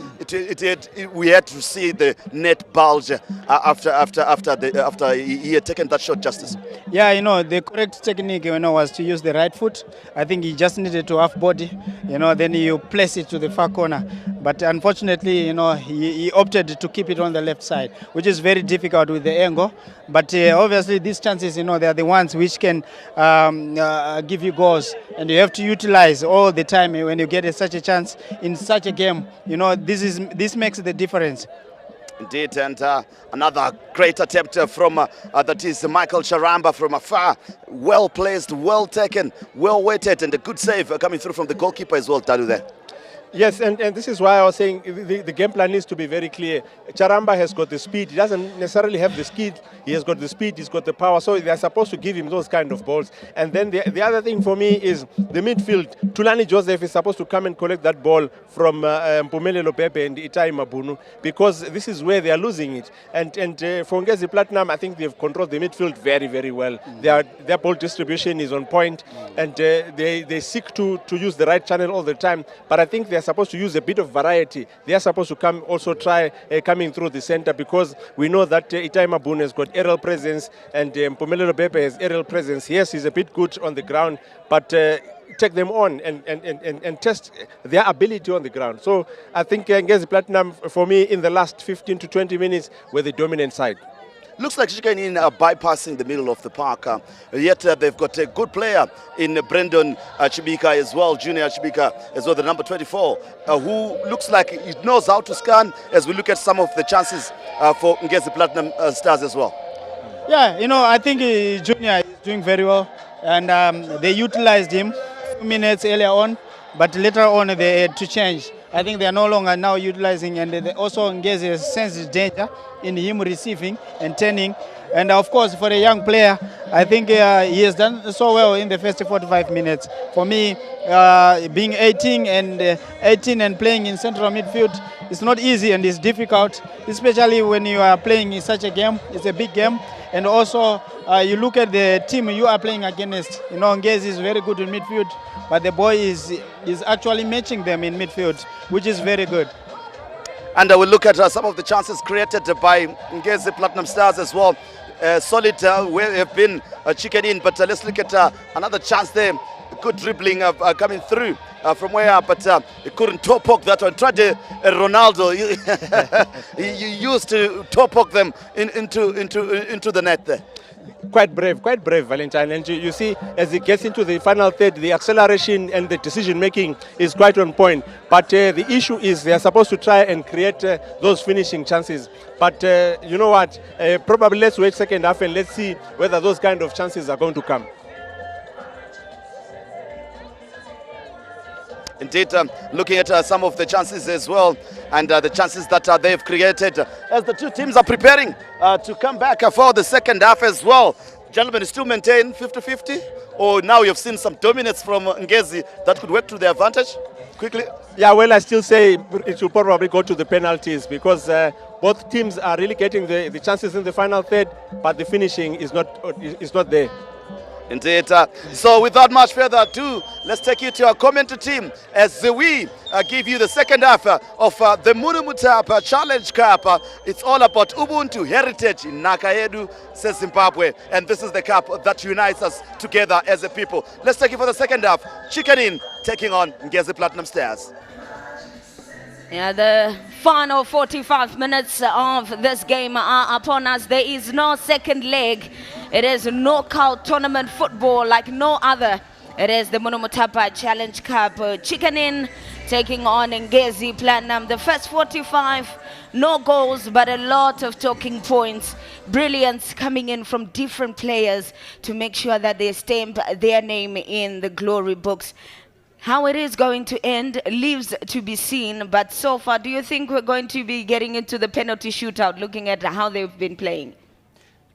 A: We had to see the net bulge after he had taken that shot, Justice.
C: Yeah, you know, the correct technique, you know, was to use the right foot. I think he just needed to half body, you know, then you place it to the far corner. But unfortunately, you know, he opted to keep it on the left side, which is very difficult with the angle. But obviously, these chances, you know, they are the ones which can give you goals. And you have to utilize all the time when you get such a chance in such a game. You know, this makes the difference.
A: Indeed, and another great attempt from that is Michael Charamba from afar. Well placed, well taken, well weighted, and a good save coming through from the goalkeeper as well, Talu there.
B: Yes, and this is why I was saying the game plan needs to be very clear. Charamba has got the speed. He doesn't necessarily have the speed. He has got the speed, he's got the power. So they're supposed to give him those kind of balls. And then the other thing for me is the midfield. Tulani Joseph is supposed to come and collect that ball from Mpumelelo Pepe and Itai Mabunu, because this is where they are losing it. And for Ngezi Platinum, I think they've controlled the midfield very, very well. Their ball distribution is on point, and they seek to use the right channel all the time. But I think they're supposed to use a bit of variety. They are supposed to try coming through the center, because we know that Itai Mabunu has got aerial presence, and Mpumelelo Pepe has aerial presence. Yes, he's a bit good on the ground, but take them on and test their ability on the ground. So I think Ngezi Platinum, for me, in the last 15 to 20 minutes, were the dominant side.
A: Looks like Chicken Inn are bypassing the middle of the park. Yet they've got a good player in Brendan Chibika as well, Junior Chibika as well, the number 24, who looks like he knows how to scan, as we look at some of the chances for Ngezi Platinum Stars as well.
C: Yeah, you know, I think Junior is doing very well, and they utilized him a few minutes earlier on, but later on they had to change. I think they are no longer now utilizing, and they also Ngezi senses danger in him receiving and turning. And of course, for a young player, I think he has done so well in the first 45 minutes. For me, being 18 and playing in central midfield, it's not easy and it's difficult, especially when you are playing in such a game. It's a big game. And also, you look at the team you are playing against. You know, Ngezi is very good in midfield, but the boy is actually matching them in midfield, which is very good.
A: And we'll look at some of the chances created by Ngezi Platinum Stars as well. Solid where have been Chicken Inn, but let's look at another chance there. Good dribbling coming through from where, but he couldn't toe poke that one. Tried Ronaldo. He used to toe poke them into the net there.
B: Quite brave, Valentine. And you see, as he gets into the final third, the acceleration and the decision-making is quite on point. But the issue is they are supposed to try and create those finishing chances. But you know what? Probably let's wait second half and let's see whether those kind of chances are going to come.
A: Indeed, looking at some of the chances as well, and the chances that they've created as the two teams are preparing to come back for the second half as well. Gentlemen, you still maintain 50-50? Or now you've seen some dominance from Ngezi that could work to their advantage? Quickly.
B: Yeah, well, I still say it should probably go to the penalties because both teams are really getting the chances in the final third, but the finishing is not there.
A: Indeed. So without much further ado, let's take you to our commentary team as we give you the second half of the Munhumutapa Challenge Cup. It's all about Ubuntu heritage in Nakaedu, says Zimbabwe. And this is the cup that unites us together as a people. Let's take you for the second half. Chicken In taking on Ngezi Platinum Stars.
F: Yeah, the final 45 minutes of this game are upon us. There is no second leg. It is knockout tournament football like no other. It is the Munhumutapa Challenge Cup. Chicken In taking on Ngezi Platinum. The first 45, no goals, but a lot of talking points. Brilliance coming in from different players to make sure that they stamp their name in the glory books. How it is going to end leaves to be seen, but so far, do you think we're going to be getting into the penalty shootout, looking at how they've been playing?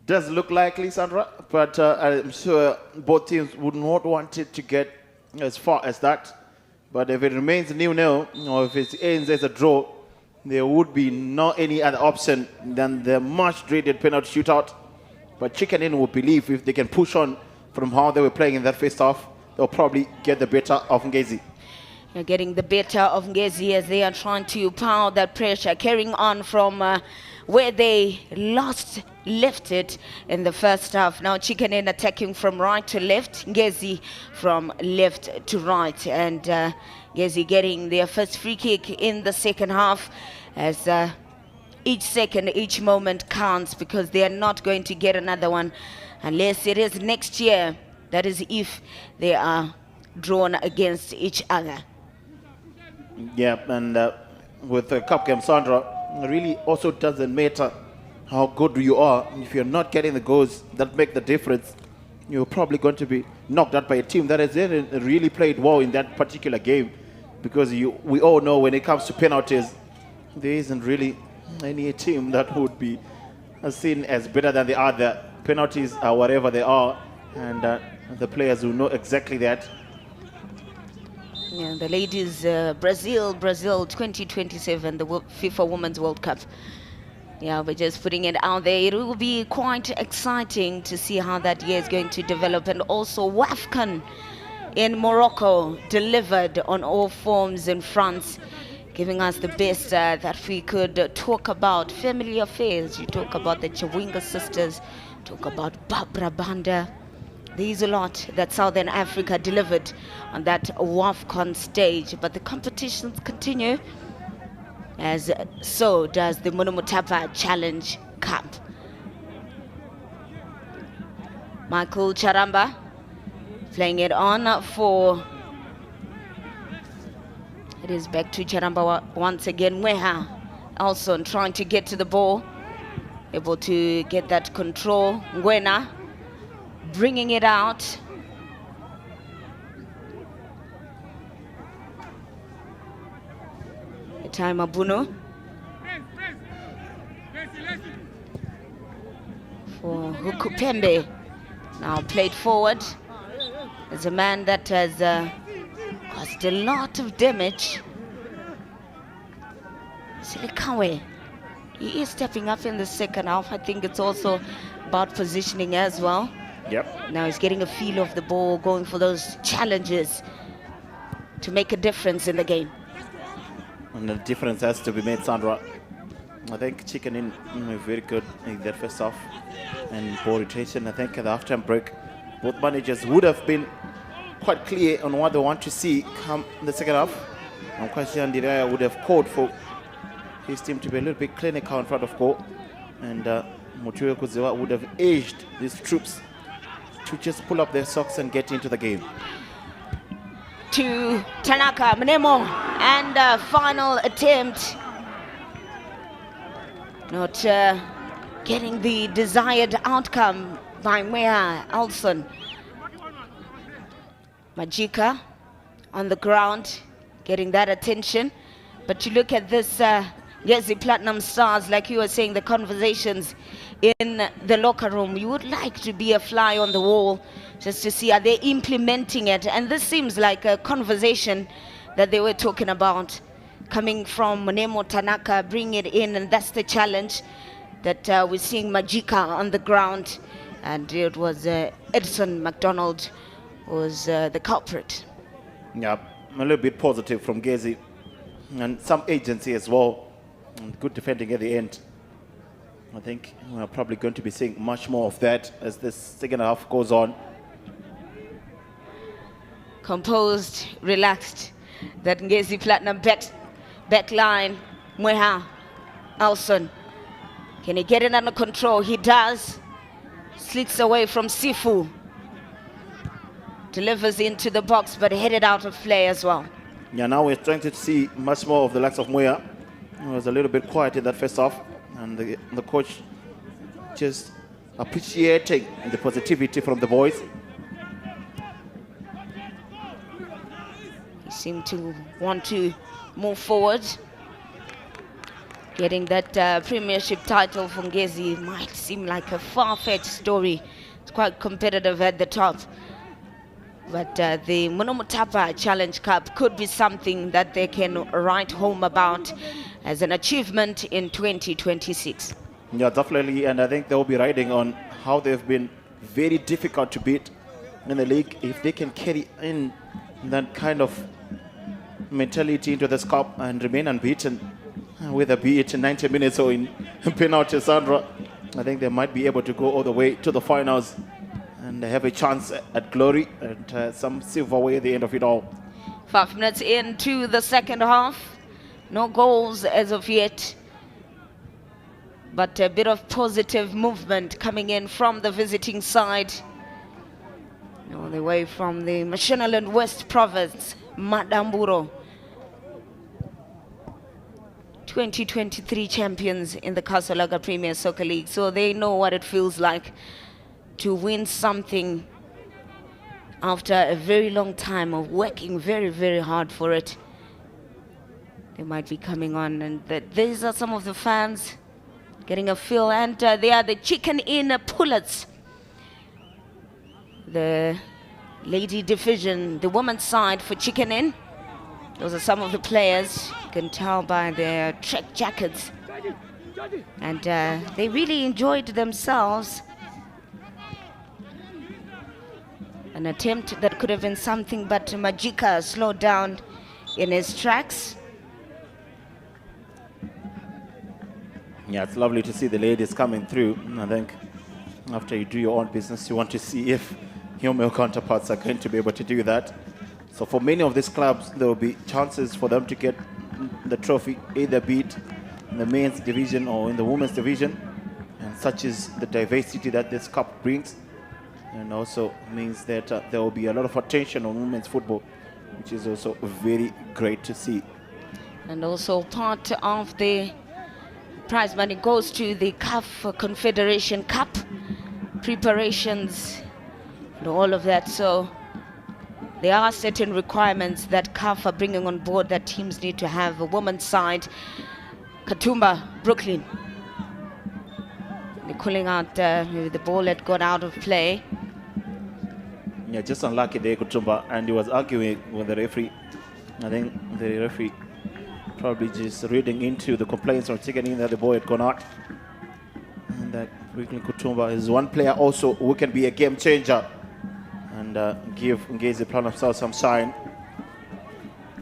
G: Does look likely, Sandra, but I'm sure both teams would not want it to get as far as that. But if it remains 0-0, or if it ends as a draw, there would be no any other option than the much-dreaded penalty shootout. But Chicken In will believe if they can push on from how they were playing in that first half, they'll probably get the better of Ngezi.
F: You're getting the better of Ngezi as they are trying to power that pressure, carrying on from where they left it in the first half. Now Chicken In attacking from right to left, Ngezi from left to right, and Ngezi getting their first free kick in the second half as each second, each moment counts, because they are not going to get another one unless it is next year. That is if they are drawn against each other.
G: Yeah, and with the cup game, Sandra, it really also doesn't matter how good you are. If you're not getting the goals that make the difference, you're probably going to be knocked out by a team that has really played well in that particular game. Because we all know when it comes to penalties, there isn't really any team that would be seen as better than the other. Penalties are whatever they are, and the players will know exactly that.
F: Yeah, the ladies, Brazil 2027, the FIFA Women's World Cup. Yeah, we're just putting it out there. It will be quite exciting to see how that year is going to develop. And also WAFCON in Morocco, delivered on all forms in France, giving us the best that we could talk about. Family affairs, you talk about the Chawinga sisters, talk about Barbara Banda. There's a lot that Southern Africa delivered on that WAFCON stage, but the competitions continue, as so does the Munhumutapa Challenge Cup. Michael Charamba playing it on for... It is back to Charamba once again. Weha also trying to get to the ball, able to get that control. Ngwena bringing it out. Time Abuno for Hukupembe, now played forward. As a man that has caused a lot of damage. Silikawe, he is stepping up in the second half. I think it's also about positioning as well.
G: Yep.
F: Now he's getting a feel of the ball, going for those challenges to make a difference in the game.
G: And the difference has to be made, Sandra. I think Chicken In very good in that first half. And ball rotation, I think at the halftime break, both managers would have been quite clear on what they want to see come in the second half. And Kwasian Diraya would have called for his team to be a little bit clinical in front of goal. And Motuyo Kuzewa would have urged these troops to just pull up their socks and get into the game.
F: To Tanaka Mnemo, and final attempt. Not getting the desired outcome by Mwea Alson. Majika on the ground, getting that attention. But you look at this Ngezi Platinum Stars, like you were saying, the conversations in the locker room, you would like to be a fly on the wall just to see are they implementing it. And this seems like a conversation that they were talking about, coming from Nemo Tanaka, bring it in, and that's the challenge that we're seeing Majika on the ground. And it was Edson McDonald who was the culprit.
G: Yeah, a little bit positive from Ngezi and some agency as well. And good defending at the end. I think we're probably going to be seeing much more of that as this second half goes on.
F: Composed, relaxed. That Ngezi Platinum back line. Mweha, Alson. Can he get it under control? He does. Slits away from Sifu. Delivers into the box, but headed out of play as well.
G: Yeah, now we're trying to see much more of the likes of Muya. He was a little bit quiet in that first half, and the coach just appreciating the positivity from the boys.
F: He seemed to want to move forward. Getting that premiership title for Ngezi might seem like a far-fetched story. It's quite competitive at the top. But the Munhumutapa Challenge Cup could be something that they can write home about as an achievement in 2026.
G: Yeah, definitely. And I think they'll be riding on how they've been very difficult to beat in the league. If they can carry in that kind of mentality into this cup and remain unbeaten, whether be it in 90 minutes or in penalty, Sandra, I think they might be able to go all the way to the finals and have a chance at glory and some silverware at the end of it all.
F: 5 minutes into the second half. No goals as of yet. But a bit of positive movement coming in from the visiting side. All the way from the Mashonaland West Province, Madamburo. 2023 champions in the Kasolaga Premier Soccer League. So they know what it feels like to win something after a very long time of working very, very hard for it. They might be coming on, and these are some of the fans getting a feel, and they are the Chicken Inn Pullets, the lady division, the women's side for Chicken Inn. Those are some of the players. You can tell by their track jackets, and they really enjoyed themselves. An attempt that could have been something, but Majika slowed down in his tracks.
G: Yeah, it's lovely to see the ladies coming through. I think after you do your own business, you want to see if your male counterparts are going to be able to do that. So for many of these clubs, there will be chances for them to get the trophy, either beat in the men's division or in the women's division. And such is the diversity that this cup brings. And also means that there will be a lot of attention on women's football, which is also very great to see.
F: And also part of the prize money goes to the CAF Confederation Cup preparations and all of that. So there are certain requirements that CAF are bringing on board that teams need to have. A women's side, Katumba, Brooklyn. They're calling out the ball had gone out of play.
G: Yeah, just unlucky there, Kutumba, and he was arguing with the referee. I think the referee probably just reading into the complaints or taking in that the ball had gone out. And that Brooklyn Kutumba is one player also who can be a game changer and give Ngezi Platinum Stars some shine.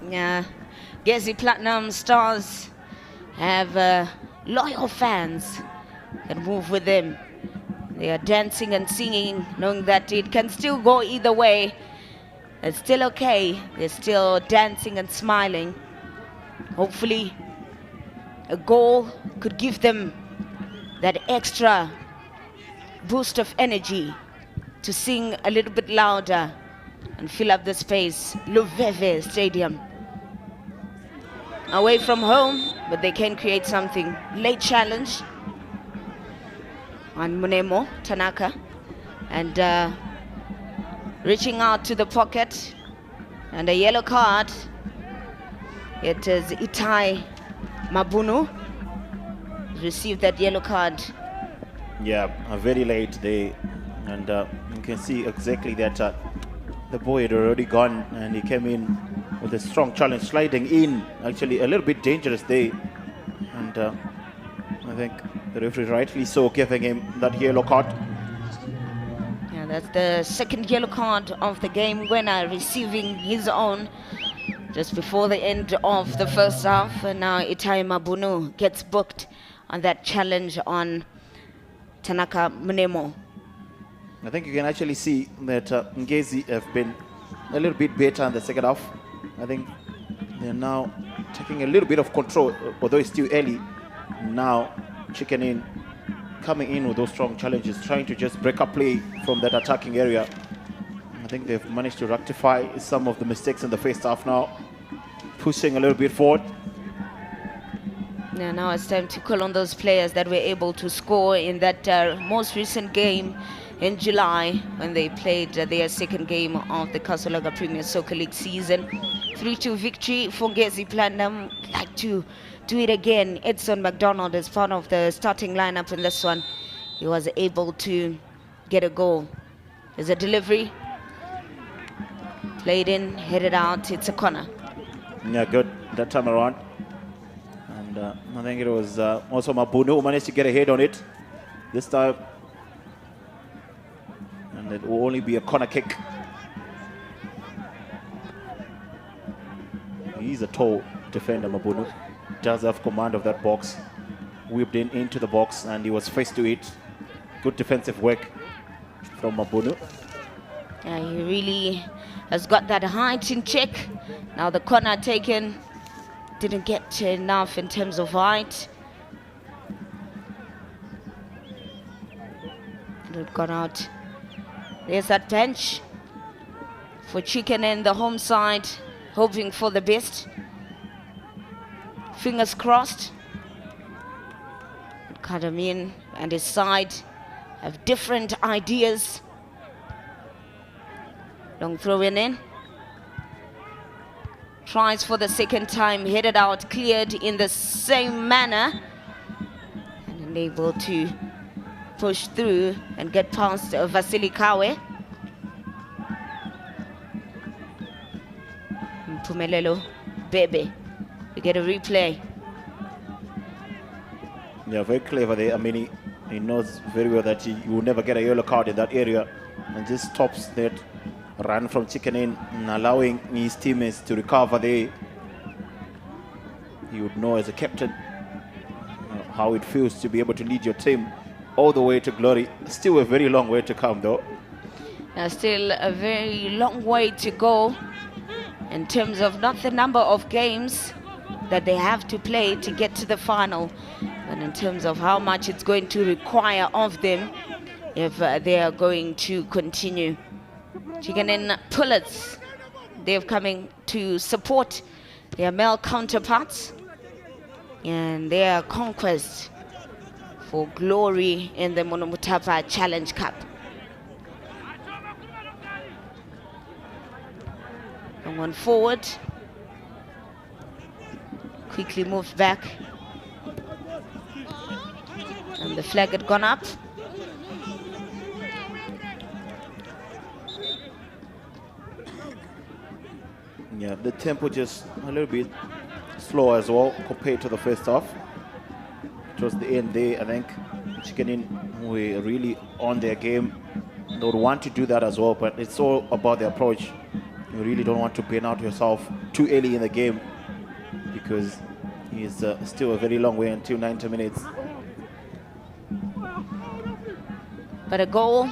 F: Yeah, Ngezi Platinum Stars have loyal fans that move with them. They are dancing and singing, knowing that it can still go either way. It's still okay. They're still dancing and smiling. Hopefully, a goal could give them that extra boost of energy to sing a little bit louder and fill up the space. Luveve Stadium. Away from home, but they can create something. Late challenge on Munemo Tanaka, and reaching out to the pocket, and a yellow card It is Itai Mabunu received that yellow card.
G: Yeah, very late there. And you can see exactly that the boy had already gone and he came in with a strong challenge, sliding in, actually a little bit dangerous there. And I think the referee rightly so giving him that yellow card.
F: Yeah, that's the second yellow card of the game winner, receiving his own just before the end of the first half. And now Itai Mabunu gets booked on that challenge on Tanaka Mnemo.
G: I think you can actually see that Ngezi have been a little bit better in the second half. I think they're now taking a little bit of control, although it's still early. Now Chicken In coming in with those strong challenges, trying to just break up play from that attacking area. I think they've managed to rectify some of the mistakes in the first half now, pushing a little bit forward.
F: Yeah, now it's time to call on those players that were able to score in that most recent game in July when they played their second game of the Kasolaga Premier Soccer League season. 3-2 victory for Ngezi Platinum. Like to do it again. Edson McDonald is part of the starting lineup in this one. He was able to get a goal. There's a delivery. Played in, headed out. It's a corner.
G: Yeah, good that time around. And I think it was also Mabunu who managed to get a head on it this time. And it will only be a corner kick. He's a tall defender, Mabunu. Does have command of that box. Whipped in into the box and he was faced to it. Good defensive work from Mabunu.
F: Yeah, he really has got that height in check. Now the corner taken didn't get enough in terms of height. It got out. There's that bench for Chicken in the home side, hoping for the best. Fingers crossed. Kadamin and his side have different ideas. Long throw in. Tries for the second time, headed out, cleared in the same manner. And unable to push through and get past Vasily Kawe. Mpumelelo Bebe. We get a replay.
G: Yeah, very clever there. I mean, he knows very well that he will never get a yellow card in that area and just stops that run from Chicken In and allowing his teammates to recover there. He would know as a captain how it feels to be able to lead your team all the way to glory. Still a very long way to come though.
F: Still a very long way to go in terms of not the number of games that they have to play to get to the final, but in terms of how much it's going to require of them if they are going to continue. Chicken In Pullets, they're coming to support their male counterparts and their conquest for glory in the Munhumutapa Challenge Cup. And one forward, quickly moved back, and the flag had gone up.
G: Yeah, the tempo just a little bit slow as well compared to the first half. Towards the end there, I think Chicken In were really on their game. They would want to do that as well, but it's all about the approach. You really don't want to burn out yourself too early in the game because it's still a very long way until 90 minutes.
F: But a goal,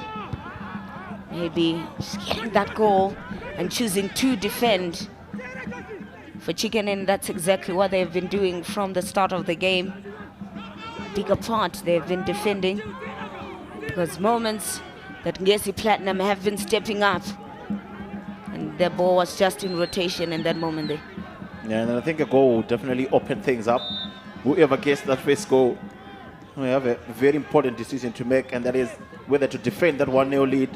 F: maybe just getting that goal and choosing to defend. For Chicken In, that's exactly what they've been doing from the start of the game. Bigger part they've been defending, because moments that Ngezi Platinum have been stepping up, and the ball was just in rotation in that moment there.
G: Yeah, and I think a goal will definitely open things up. Whoever gets that first goal will have a very important decision to make, and that is whether to defend that 1-0 lead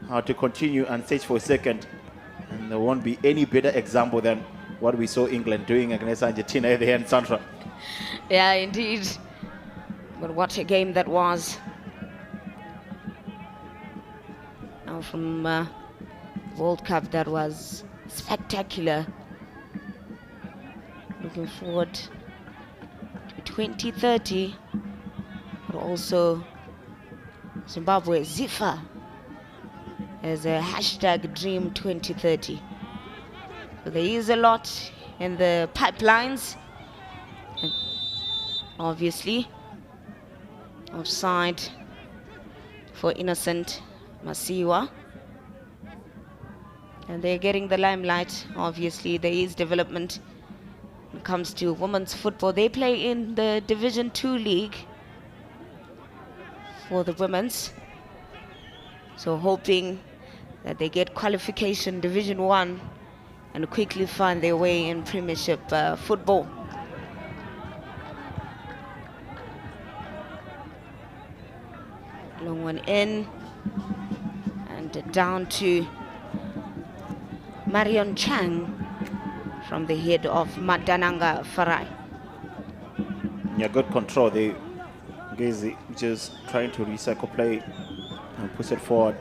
G: or to continue and search for a second. And there won't be any better example than what we saw England doing against Argentina at the end, Sandra.
F: Yeah, indeed. But what a game that was. Now from World Cup, that was spectacular. Looking forward to 2030, but also Zimbabwe ZIFA as a hashtag Dream 2030. So there is a lot in the pipelines. And obviously, offside for innocent Masiwa. And they're getting the limelight. Obviously, there is development when it comes to women's football. They play in the Division 2 league for the women's. So hoping that they get qualification Division 1 and quickly find their way in Premiership football. Long one in and down to Marion Chang from the head of Madananga Farai.
G: Yeah, good control. They Ngezi just trying to recycle play and push it forward.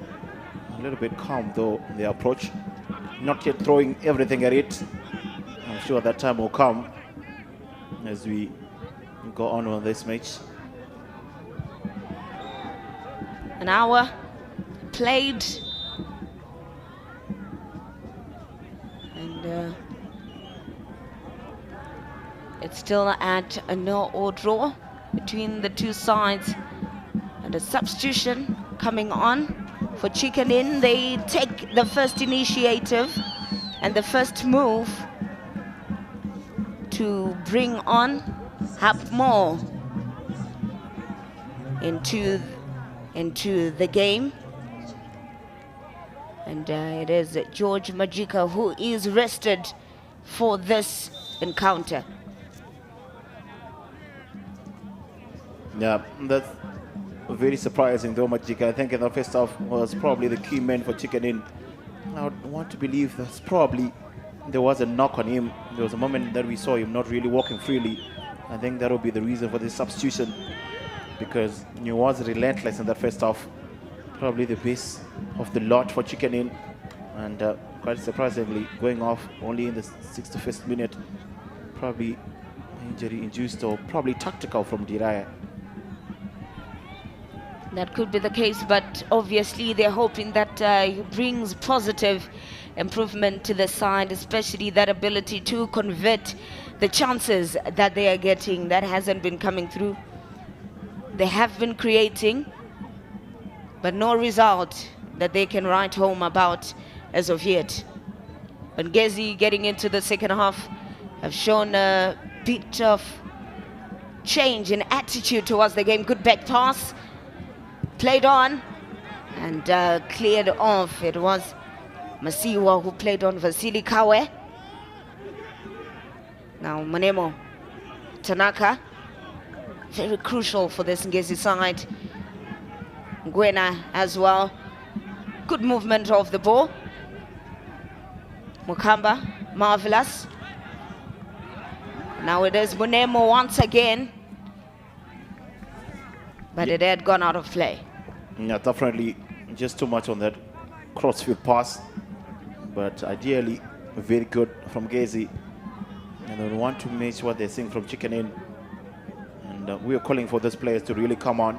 G: A little bit calm though in the approach. Not yet throwing everything at it. I'm sure that time will come as we go on with this match.
F: An hour played. And it's still at a no or draw between the two sides. And a substitution coming on for Chicken Inn. They take the first initiative and the first move to bring on Hapmo into the game. And it is George Majika who is rested for this encounter.
G: Yeah, that's very surprising though, Majika. I think in the first half was probably the key man for Chicken Inn. I would want to believe that's probably there was a knock on him. There was a moment that we saw him not really walking freely. I think that will be the reason for this substitution, because he was relentless in that first half. Probably the best of the lot for Chicken Inn, and quite surprisingly going off only in the 61st minute. Probably injury induced or probably tactical from Diraya.
F: That could be the case, but obviously they're hoping that he brings positive improvement to the side, especially that ability to convert the chances that they are getting. That hasn't been coming through. They have been creating, but no result that they can write home about as of yet. But Ngezi getting into the second half have shown a bit of change in attitude towards the game. Good back pass, played on and cleared off. It was Masiwa who played on Vasili Kawe. Now Manemo Tanaka, very crucial for this Ngezi side. Gwena as well. Good movement of the ball. Mukamba, marvelous. Now it is Munemo once again, but it had gone out of play.
G: Yeah, definitely just too much on that crossfield pass, but ideally very good from Ngezi. And they want to match what they're seeing from Chicken Inn. And we are calling for these players to really come on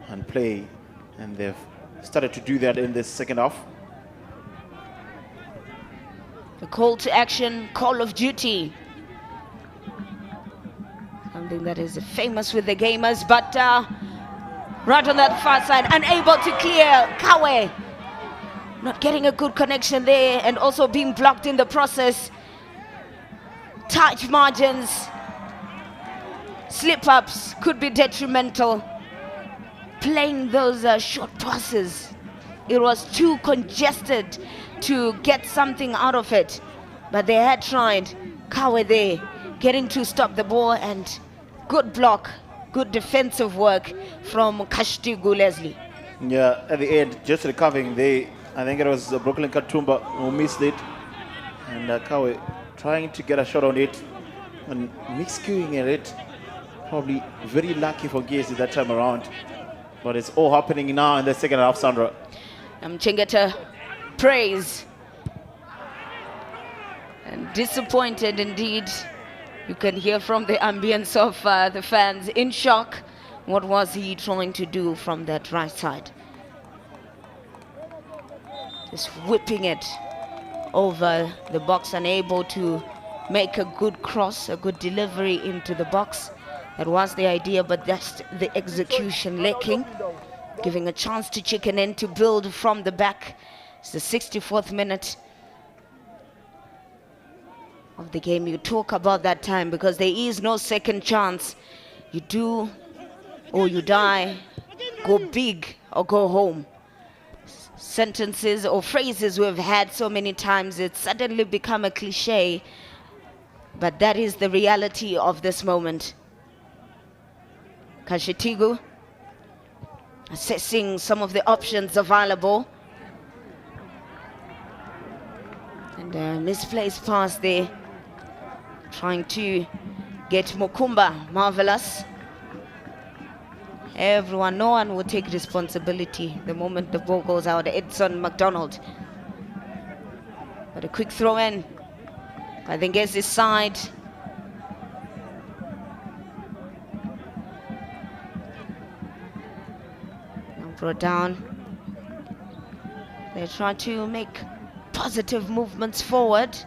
G: and play, and they've started to do that in this second half.
F: A call to action, call of duty. Something that is famous with the gamers, but right on that far side, unable to clear. Kawe not getting a good connection there, and also being blocked in the process. Tight margins, slip-ups could be detrimental. Playing those short passes, it was too congested to get something out of it, but they had tried. Kawe there getting to stop the ball, and good block, good defensive work from Kashtigu Leslie.
G: Yeah, at the end, just recovering there. I think it was Brooklyn Katumba who missed it, and Kawe trying to get a shot on it and miscuing at it. Probably very lucky for Ngezi that time around. But it's all happening now in the second half, Sandra.
F: Chingeta praise. And disappointed indeed. You can hear from the ambience of the fans in shock. What was he trying to do from that right side? Just whipping it over the box, unable to make a good cross, a good delivery into the box. That was the idea, but that's the execution lacking. Giving a chance to Chicken Inn to build from the back. It's the 64th minute of the game. You talk about that time because there is no second chance. You do or you die, go big or go home. Sentences or phrases we've had so many times, it's suddenly become a cliche, but that is the reality of this moment. Kashetigu assessing some of the options available. And a misplaced pass there. Trying to get Mukumba, marvelous. Everyone, no one will take responsibility the moment the ball goes out. Edson McDonald. But a quick throw in by the Ngezi side. Now brought down. They try to make positive movements forward,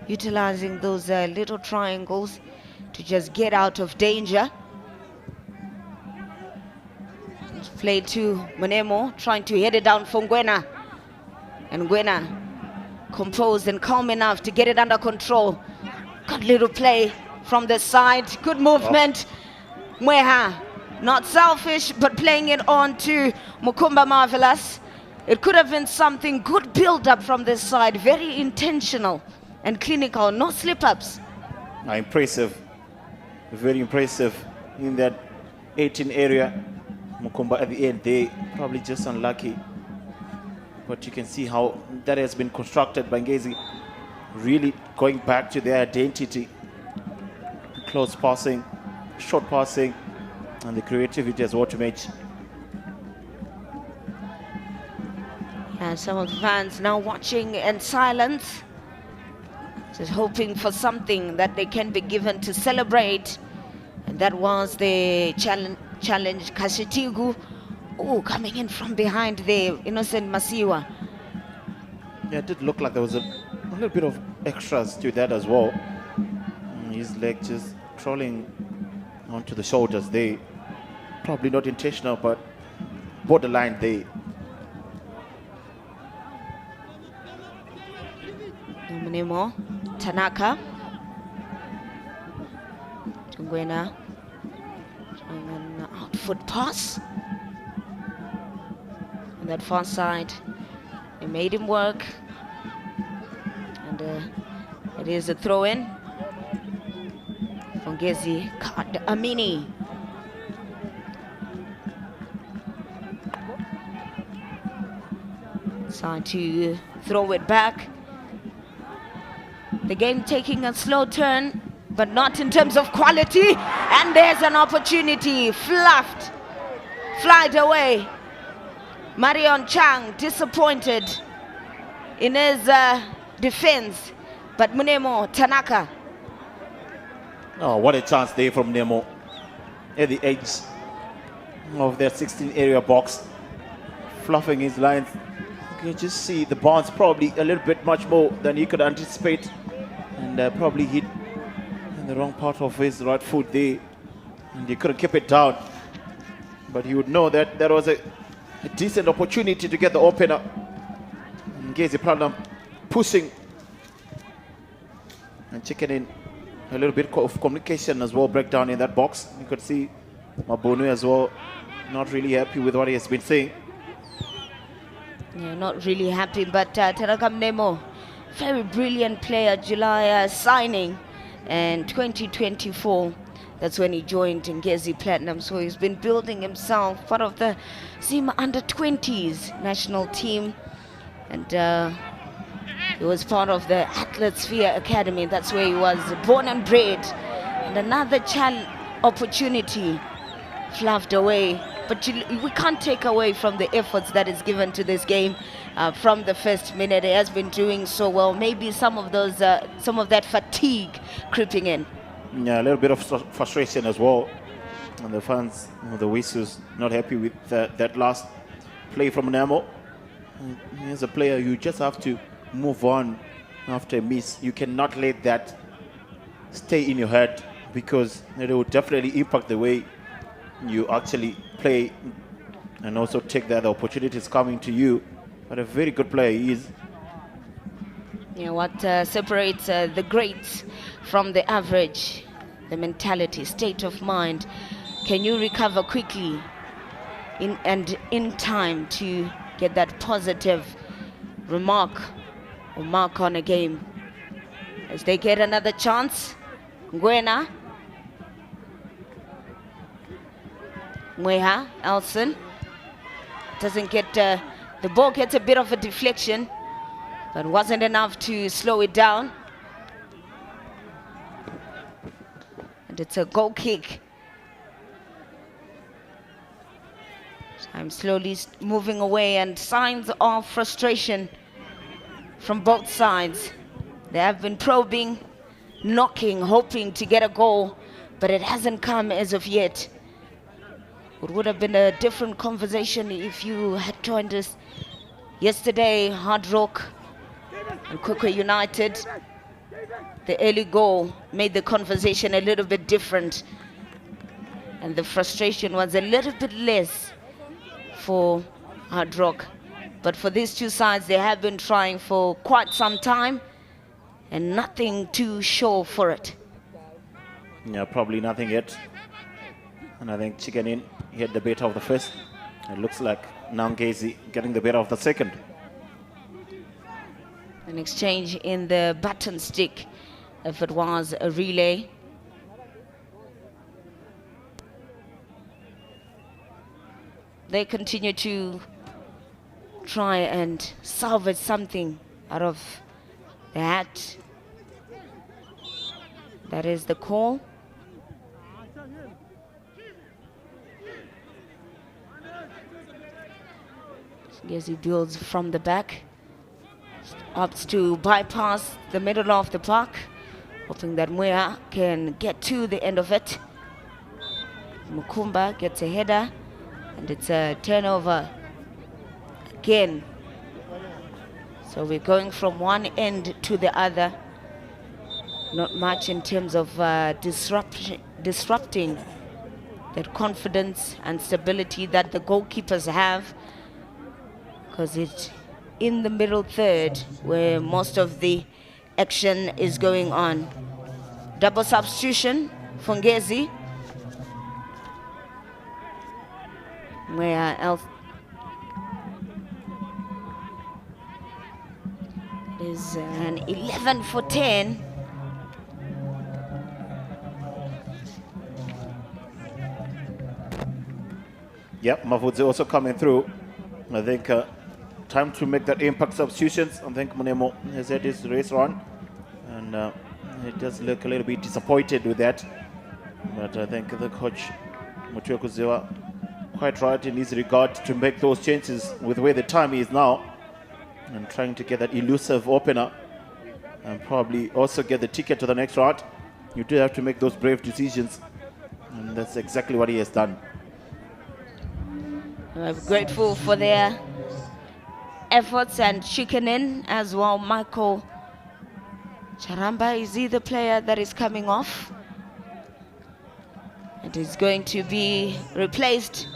F: utilizing those little triangles to just get out of danger. Play to Monemo, trying to head it down for Ngwena. And Ngwena composed and calm enough to get it under control. Good little play from the side. Good movement. Mweha, not selfish, but playing it on to Mukumba, marvelous. It could have been something. Good build-up from this side. Very intentional and clinical. No slip-ups.
G: Impressive. Very impressive in that 18 area. Mukumba at the end, they probably just unlucky. But you can see how that has been constructed by Ngezi. Really going back to their identity. Close passing, short passing, and the creativity as well to match.
F: And some of the fans now watching in silence, just hoping for something that they can be given to celebrate. And that was the challenge. Kashetigu, coming in from behind there, Innocent Masiwa.
G: Yeah, it did look like there was a little bit of extras to that as well. His leg just trolling onto the shoulders there. Probably not intentional, but borderline there.
F: Munemo, Tanaka, Ngwena, an outfoot pass. On that far side, they made him work, and it is a throw-in from Ngezi Amini. Trying to throw it back. The game taking a slow turn, but not in terms of quality. And there's an opportunity, fluffed, flied away. Marion Chang disappointed in his defense, but Munemo Tanaka.
G: Oh, what a chance there from Nemo at the edge of their 16 area box, fluffing his lines. You can just see the bounce probably a little bit much more than he could anticipate, and probably hit in the wrong part of his right foot there, and he couldn't keep it down. But he would know that there was a decent opportunity to get the opener. Ngezi Pradam pushing and checking in. A little bit of communication as well, breakdown in that box. You could see Mabunu as well, not really happy with what he has been saying.
F: Yeah, not really happy, but Tanaka Mnemo, very brilliant player, July signing, and 2024, that's when he joined Ngezi Platinum. So he's been building himself, part of the ZIFA under-20s national team, and He was part of the Athletosphere Academy. That's where he was born and bred. And another opportunity fluffed away. But we can't take away from the efforts that is given to this game from the first minute. He has been doing so well. Maybe some of that fatigue creeping in.
G: Yeah, a little bit of frustration as well. And the fans, the Wisu's, not happy with that last play from Namo. As a player, you just have to move on after a miss. You cannot let that stay in your head, because it will definitely impact the way you actually play and also take the other opportunities coming to you. But a very good player he is.
F: Yeah, what separates the greats from the average? The mentality, state of mind. Can you recover quickly in time to get that positive remark or mark on a game? As they get another chance, Ngwena, Mweha, Elson doesn't get, the ball gets a bit of a deflection, but wasn't enough to slow it down. And it's a goal kick. I'm slowly moving away, and signs of frustration from both sides. They have been probing, knocking, hoping to get a goal, but it hasn't come as of yet. It would have been a different conversation if you had joined us yesterday. Hard Rock and Kwekwe United, the early goal made the conversation a little bit different, and the frustration was a little bit less for Hard Rock. But for these two sides, they have been trying for quite some time, and nothing to show for it.
G: Yeah, probably nothing yet. And I think Chicken Inn had the better of the first. It looks like now Ngezi getting the better of the second.
F: An exchange in the button stick, if it was a relay. They continue to try and salvage something out of the hat. That is the call. Ngezi builds from the back, opts to bypass the middle of the park, hoping that Mwea can get to the end of it. Mukumba gets a header, and it's a turnover again. So we're going from one end to the other. Not much in terms of disrupting that confidence and stability that the goalkeepers have, because it's in the middle third where most of the action is going on. Double substitution for Ngezi, where else is an 11 for 10.
G: Yep, Mavudze also coming through. I think time to make that impact substitutions. I think Munemo has had his race run, and he does look a little bit disappointed with that. But I think the coach, Mutwe Kuziwa, quite right in his regard to make those changes with where the time is now, and trying to get that elusive opener and probably also get the ticket to the next round. You do have to make those brave decisions, and that's exactly what he has done.
F: I'm grateful for their efforts and chicken in as well. Michael Charamba, is he the player that is coming off? It is going to be replaced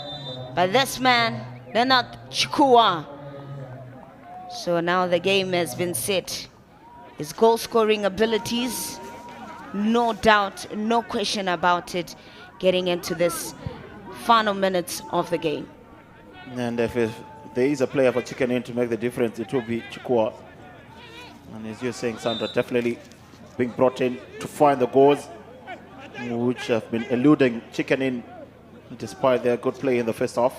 F: by this man, Leonard Chikua. So now the game has been set. His goal-scoring abilities, no doubt, no question about it, getting into this final minutes of the game.
G: And if there is a player for Chicken Inn to make the difference, it will be Chikua. And as you're saying, Sandra, definitely being brought in to find the goals, which have been eluding Chicken Inn despite their good play in the first half.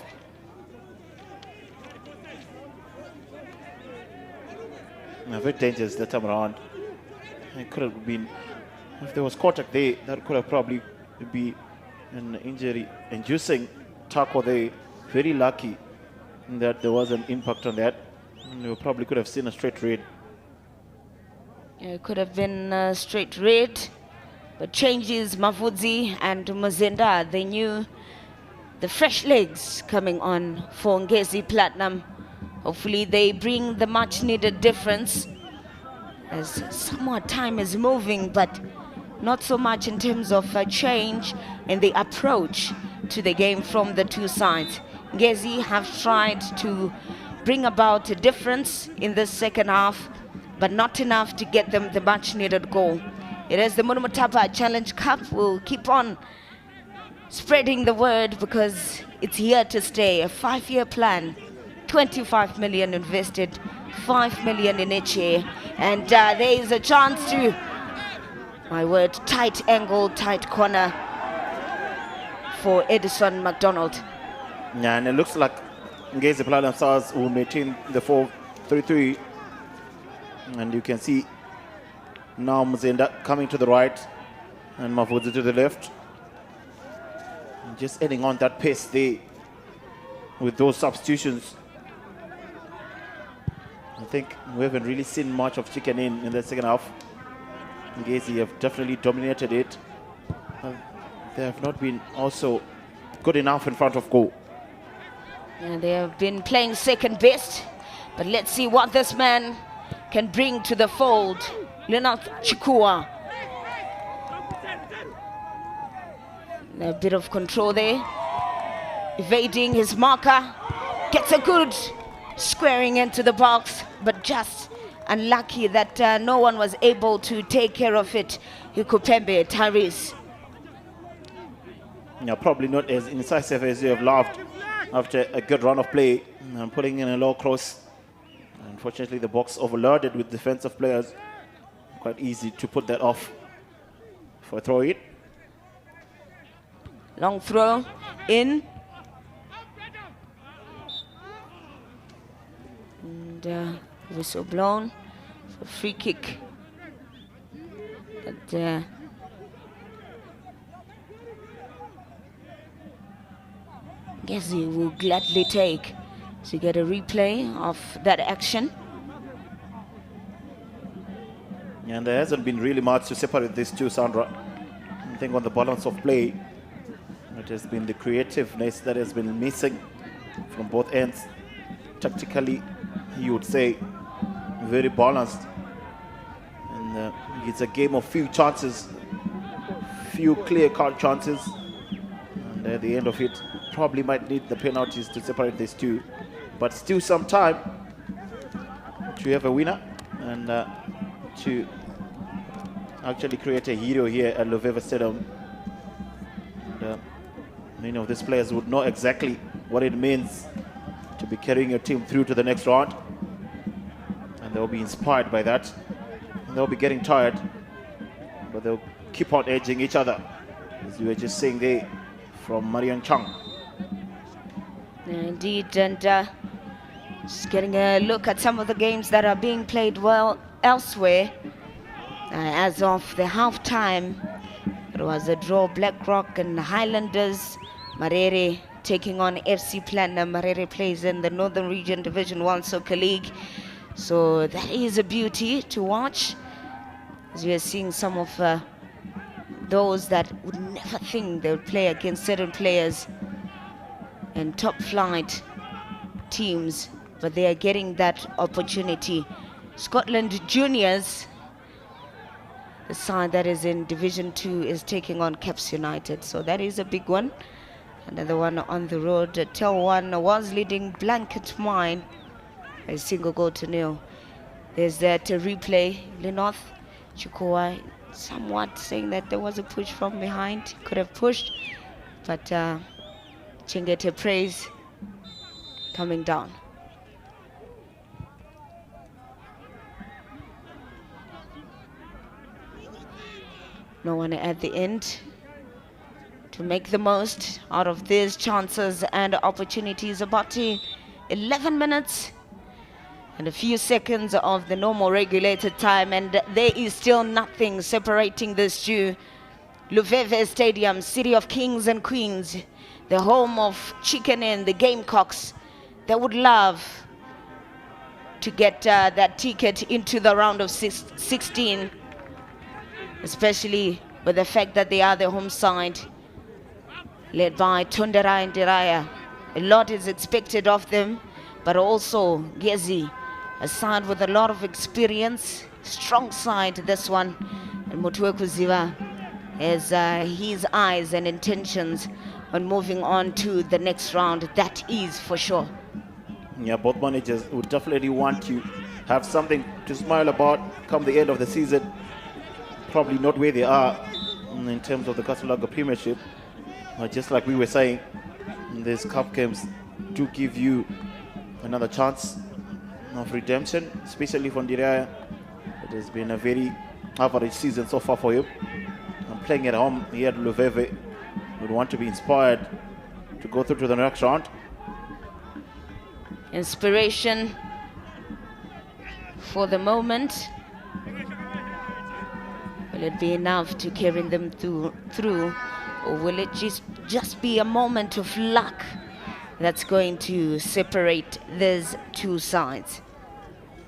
G: very dangerous that time around. It could have been, if there was contact there, that could have probably be an injury-inducing tackle there. Very lucky that there was an impact on that. You probably could have seen a straight red.
F: Yeah, it could have been a straight red, but changes Mavudzi and Mazenda, they knew the fresh legs coming on for Ngezi Platinum. Hopefully they bring the much needed difference, as somewhat time is moving, but not so much in terms of a change in the approach to the game from the two sides. Ngezi have tried to bring about a difference in the second half, but not enough to get them the much needed goal. It is the Munhumutapa Challenge Cup. We'll keep on spreading the word because it's here to stay. A 5-year plan, 25 million invested, 5 million in each year. And there is a chance to, my word, tight angle, tight corner for Edison McDonald.
G: Yeah, and it looks like Ngezi Platinum Stars will maintain the 4-3-3. And you can see now Mzenda coming to the right and Mavudzi to the left. And just adding on that pace there with those substitutions. I think we haven't really seen much of chicken in the second half. Ngezi have definitely dominated it. They have not been also good enough in front of goal.
F: And they have been playing second best, but let's see what this man can bring to the fold. Leonard Chikua. A bit of control there. Evading his marker. Gets a good squaring into the box, but just unlucky that no one was able to take care of it. Hikupembe Tyrese.
G: Yeah, probably not as incisive as you have loved after a good run of play and putting in a low cross. Unfortunately, the box overloaded with defensive players. Quite easy to put that off for a throw in.
F: Long throw in. And whistle blown for free kick. But Ngezi will gladly take to get a replay of that action.
G: And there hasn't been really much to separate these two, Sandra. I think on the balance of play, it has been the creativeness that has been missing from both ends. Tactically, you would say, very balanced. And it's a game of few chances, few clear-cut chances. And at the end of it, probably might need the penalties to separate these two. But still some time to have a winner and to actually create a hero here at Luveva Stadium. And, many of these players would know exactly what it means to be carrying your team through to the next round. And they'll be inspired by that. And they'll be getting tired, but they'll keep on edging each other, as you were just saying there from Marian Chang.
F: Indeed, and just getting a look at some of the games that are being played well elsewhere. As of the halftime, it was a draw. BlackRock and Highlanders. Marere taking on FC Platinum. Marere plays in the Northern Region Division 1 Soccer League. So that is a beauty to watch, as we are seeing some of those that would never think they would play against certain players and top flight teams, but they are getting that opportunity. Scotland Juniors, the side that is in Division 2, is taking on Caps United, so that is a big one. Another one on the road. Tel 1 was leading Blanket Mine a 1-0. There's that replay. Lenoth Chukua somewhat saying that there was a push from behind. Could have pushed, but Chingete Praise coming down. No one at the end to make the most out of these chances and opportunities. About 11 minutes And a few seconds of the normal regulated time, and there is still nothing separating this two. Luveve Stadium, City of Kings and Queens, the home of Chicken Inn, the Gamecocks. They would love to get that ticket into the round of 16, especially with the fact that they are the home side, led by Tundera and Diraya. A lot is expected of them, but also Ngezi, a side with a lot of experience, strong side this one. And Motueko Ziva has his eyes and intentions on moving on to the next round, that is for sure.
G: Yeah, both managers would definitely want to have something to smile about come the end of the season. Probably not where they are in terms of the Casablanca Premiership. But just like we were saying, these cup games do give you another chance of redemption, especially for Ndiraya. It has been a very average season so far for him. And playing at home here at Luveve, would want to be inspired to go through to the next round.
F: Inspiration for the moment. Will it be enough to carry them through, or will it just be a moment of luck that's going to separate these two sides?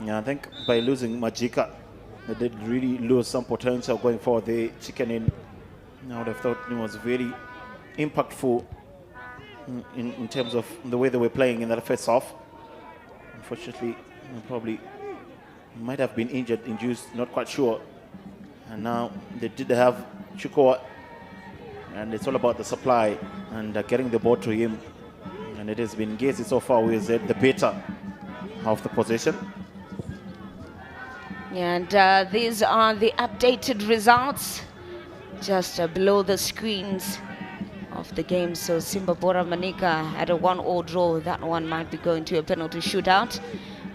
G: Yeah, I think by losing Majika, they did really lose some potential going forward. The Chicken Inn, I would have thought it was very impactful in terms of the way they were playing in that first half. Unfortunately, probably might have been injured, induced, not quite sure. And now they did have Chukua, and it's all about the supply and getting the ball to him. And it has been Ngezi so far who is the better of the possession.
F: And these are the updated results just below the screens of the game. So Simba Bora Manika had a 1-1 draw. That one might be going to a penalty shootout.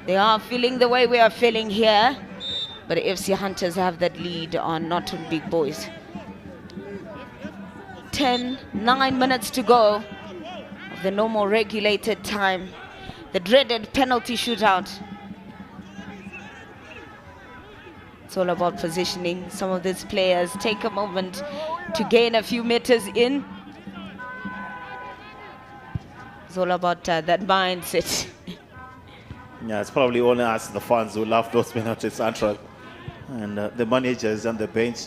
F: They are feeling the way we are feeling here, but FC Hunters have that lead on Norton Big Boys. 9 minutes to go of the normal regulated time. The dreaded penalty shootout. It's all about positioning. Some of these players take a moment to gain a few meters in. It's all about that mindset.
G: Yeah, it's probably only us, the fans, who love those penalties, Sandra. And the managers on the bench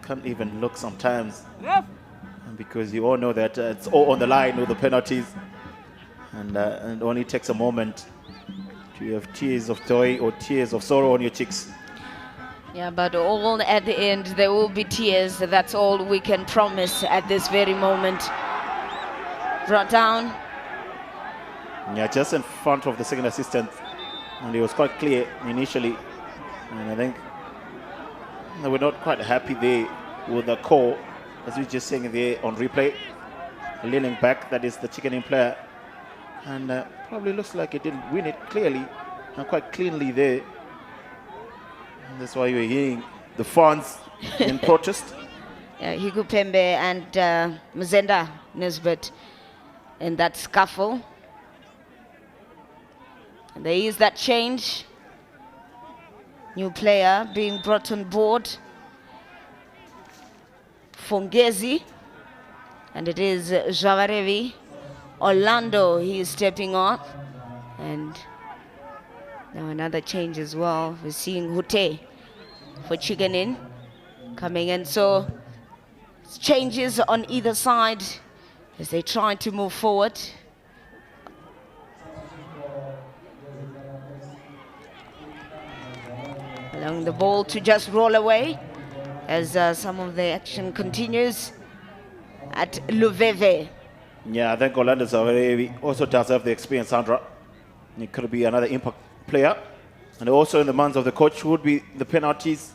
G: can't even look sometimes. Because you all know that it's all on the line with the penalties. And it only takes a moment to have tears of joy or tears of sorrow on your cheeks.
F: Yeah, but all at the end, there will be tears. That's all we can promise at this very moment. Brought down.
G: Yeah, just in front of the second assistant. And it was quite clear initially. And I think they were not quite happy there with the call, as we were just saying there on replay. Leaning back, that is the Chicken Inn player. And probably looks like he didn't win it clearly and quite cleanly there. And that's why you're hearing the fans in protest.
F: Yeah, Higu Pembe and Mzenda Nisbet in that scuffle. And there is that change. New player being brought on board for Ngezi. And it is Javarevi. Orlando, he is stepping off. And now another change as well. We're seeing Hute for Chicken Inn coming in. So changes on either side as they try to move forward. Allowing the ball to just roll away as some of the action continues at Luveve.
G: Yeah, I think Orlando Zawahiri also does have the experience, Sandra. He could be another impact player. And also in the minds of the coach would be the penalties.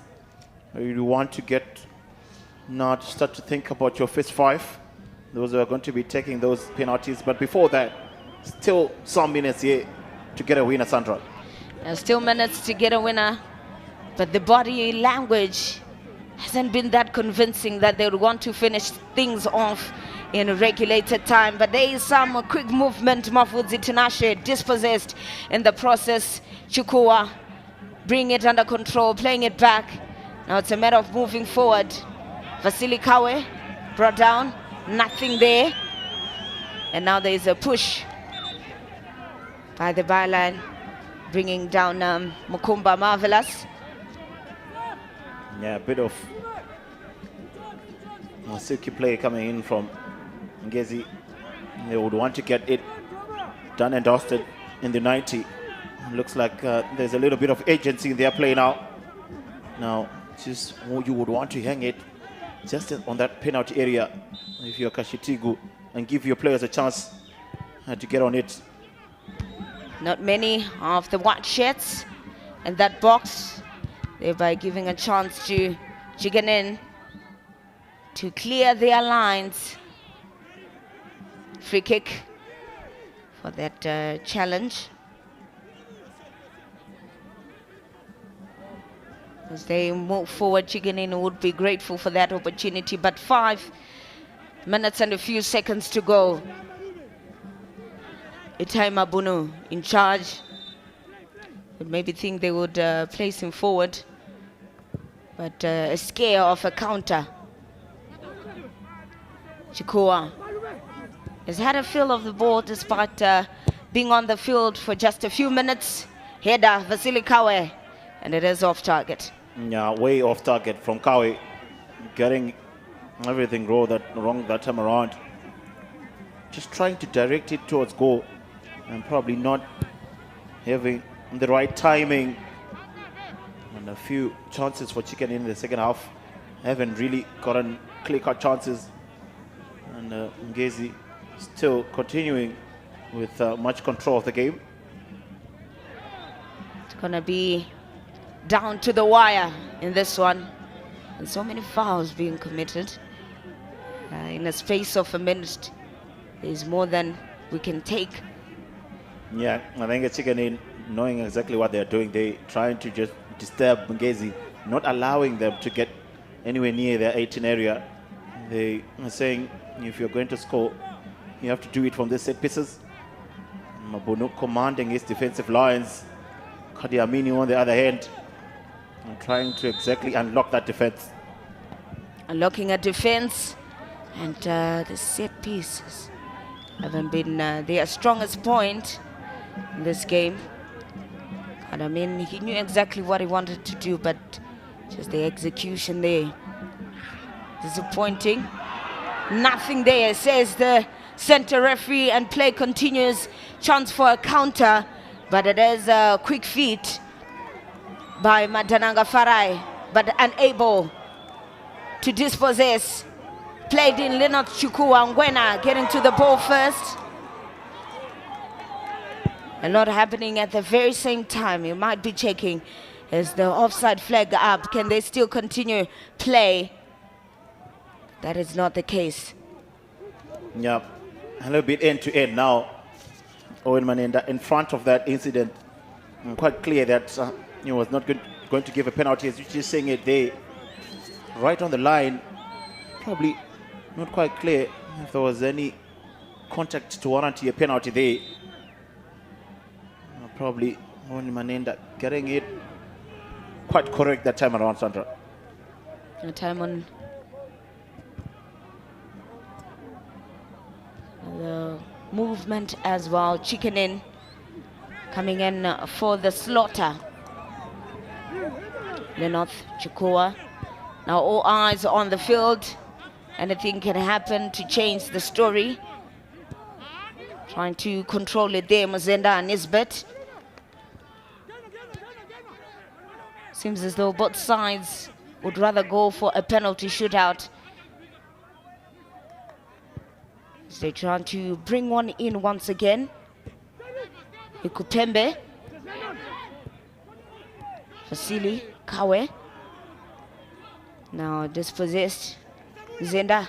G: You want to get, not start to think about your first five. Those are going to be taking those penalties. But before that, still some minutes here to get a winner, Sandra.
F: Still minutes to get a winner. But the body language hasn't been that convincing that they would want to finish things off in regulated time. But there is some quick movement. Mafudzi Tinashe dispossessed in the process. Chukua bring it under control, playing it back. Now it's a matter of moving forward. Vasily Kawe brought down, nothing there. And now there is a push by the byline, bringing down Mukumba Marvelous.
G: Yeah, a bit of silky play coming in from Ngezi. They would want to get it done and dusted in the 90. Looks like there's a little bit of agency in their play now. Now, just you would want to hang it just on that penalty area if you're Kashitigu and give your players a chance to get on it.
F: Not many of the white shirts in that box, thereby giving a chance to Jiganin to clear their lines. Free kick for that challenge. As they move forward, Jiganin would be grateful for that opportunity, but 5 minutes and a few seconds to go. Itai Mabunu in charge. Would maybe think they would place him forward, but a scare of a counter. Chikua has had a feel of the ball despite being on the field for just a few minutes. Header, Vasily Kawe, and it is off target.
G: Yeah, way off target from Kawe, getting everything wrong that time around. Just trying to direct it towards goal and probably not having the right timing. And a few chances for Chicken in the second half. Haven't really gotten clear-cut chances. And Ngezi still continuing with much control of the game.
F: It's going to be down to the wire in this one. And so many fouls being committed. In a space of a minute, there's more than we can take.
G: Yeah, I think it's Chicken in knowing exactly what they're doing. They're trying to just disturb Ngezi, not allowing them to get anywhere near their 18 area. They are saying, if you're going to score, you have to do it from the set pieces. Mabunu commanding his defensive lines. Kadi Amini on the other hand, and trying to exactly unlock that defense.
F: Unlocking a defense, and the set pieces haven't been their strongest point in this game. And I mean, he knew exactly what he wanted to do, but just the execution there, disappointing. Nothing there, says the center referee, and play continues. Chance for a counter, but it is a quick feat by Madananga Farai, but unable to dispossess. Played in Leonard Chukua Ngwena, getting to the ball first. A lot happening at the very same time. You might be checking, is the offside flag up? Can they still continue play? That is not the case.
G: Yeah, a little bit end to end now. Owen Manenda in front of that incident, quite clear that he was not going to give a penalty, as you're just saying it there, right on the line. Probably not quite clear if there was any contact to warrant a penalty there. Probably Owen Manenda getting it quite correct that time around, Sandra.
F: No time on the movement as well. Chicken in, coming in for the slaughter. Lenoth Chukua. Now all eyes on the field. Anything can happen to change the story. Trying to control it there, Mazenda and Nisbet. Seems as though both sides would rather go for a penalty shootout. They're trying to bring one in once again. Ikupembe. Vasily Kawe. Now dispossessed. Zenda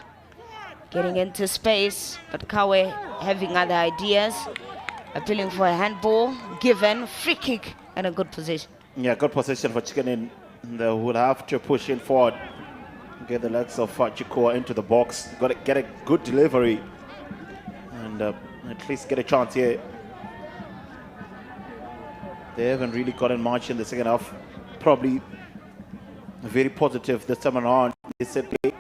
F: getting into space, but Kawe having other ideas. Appealing for a handball, given, free kick, and a good position.
G: Yeah, good position for Chicken in. They will have to push in forward, get the legs of Chikoa into the box. Got to get a good delivery and at least get a chance here. They haven't really gotten much in the second half. Probably very positive this time around. They said play.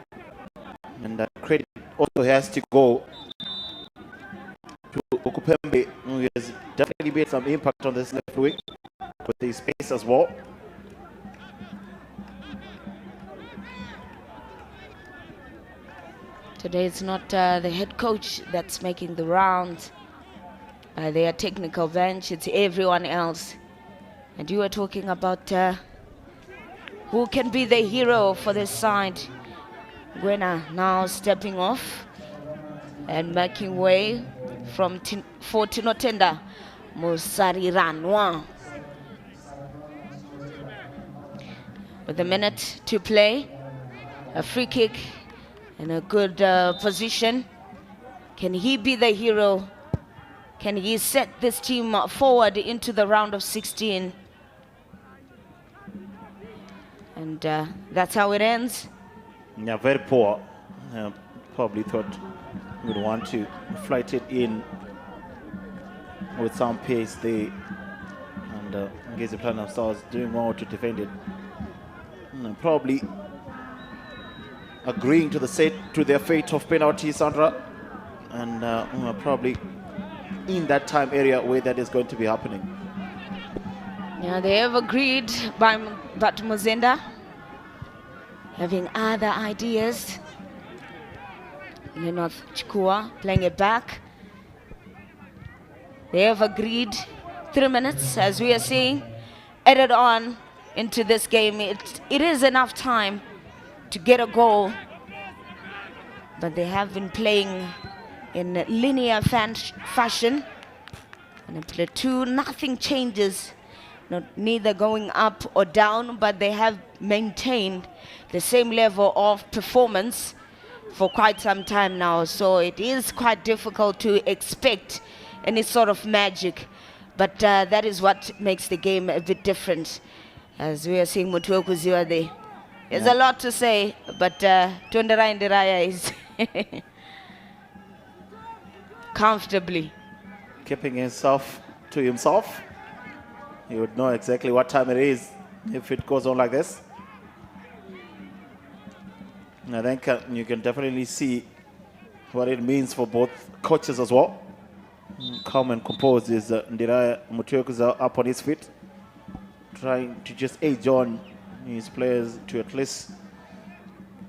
G: And credit also has to go to Okupembe, who has definitely made some impact on this left wing with his pace as well.
F: Today it's not the head coach that's making the rounds. Their technical bench, it's everyone else. And you were talking about who can be the hero for this side. Gwena now stepping off and making way for Tinotenda Musariranwa. With a minute to play, a free kick in a good position. Can he be the hero? Can he set this team forward into the round of 16? And that's how it ends.
G: Yeah, very poor. Probably thought we'd want to flight it in with some pace there. And Ngezi plan themselves doing well to defend it. Probably agreeing to their fate of penalty, Sandra. And probably in that time area where that is going to be happening.
F: Yeah, they have agreed, but Muzenda having other ideas. Leonard Chikua playing it back. They have agreed 3 minutes, as we are seeing, added on into this game. It is enough time to get a goal, but they have been playing in linear fashion. And in play 2, nothing changes. Neither going up or down, but they have maintained the same level of performance for quite some time now. So it is quite difficult to expect any sort of magic, but that is what makes the game a bit different. As we are seeing Mutuokuziwa there. There's a lot to say, but Tondera Indiraya is comfortably
G: keeping himself to himself. He would know exactly what time it is if it goes on like this. And I think you can definitely see what it means for both coaches as well. Calm and composed is Ndiraya Mutuokuza up on his feet, trying to just edge on his players to at least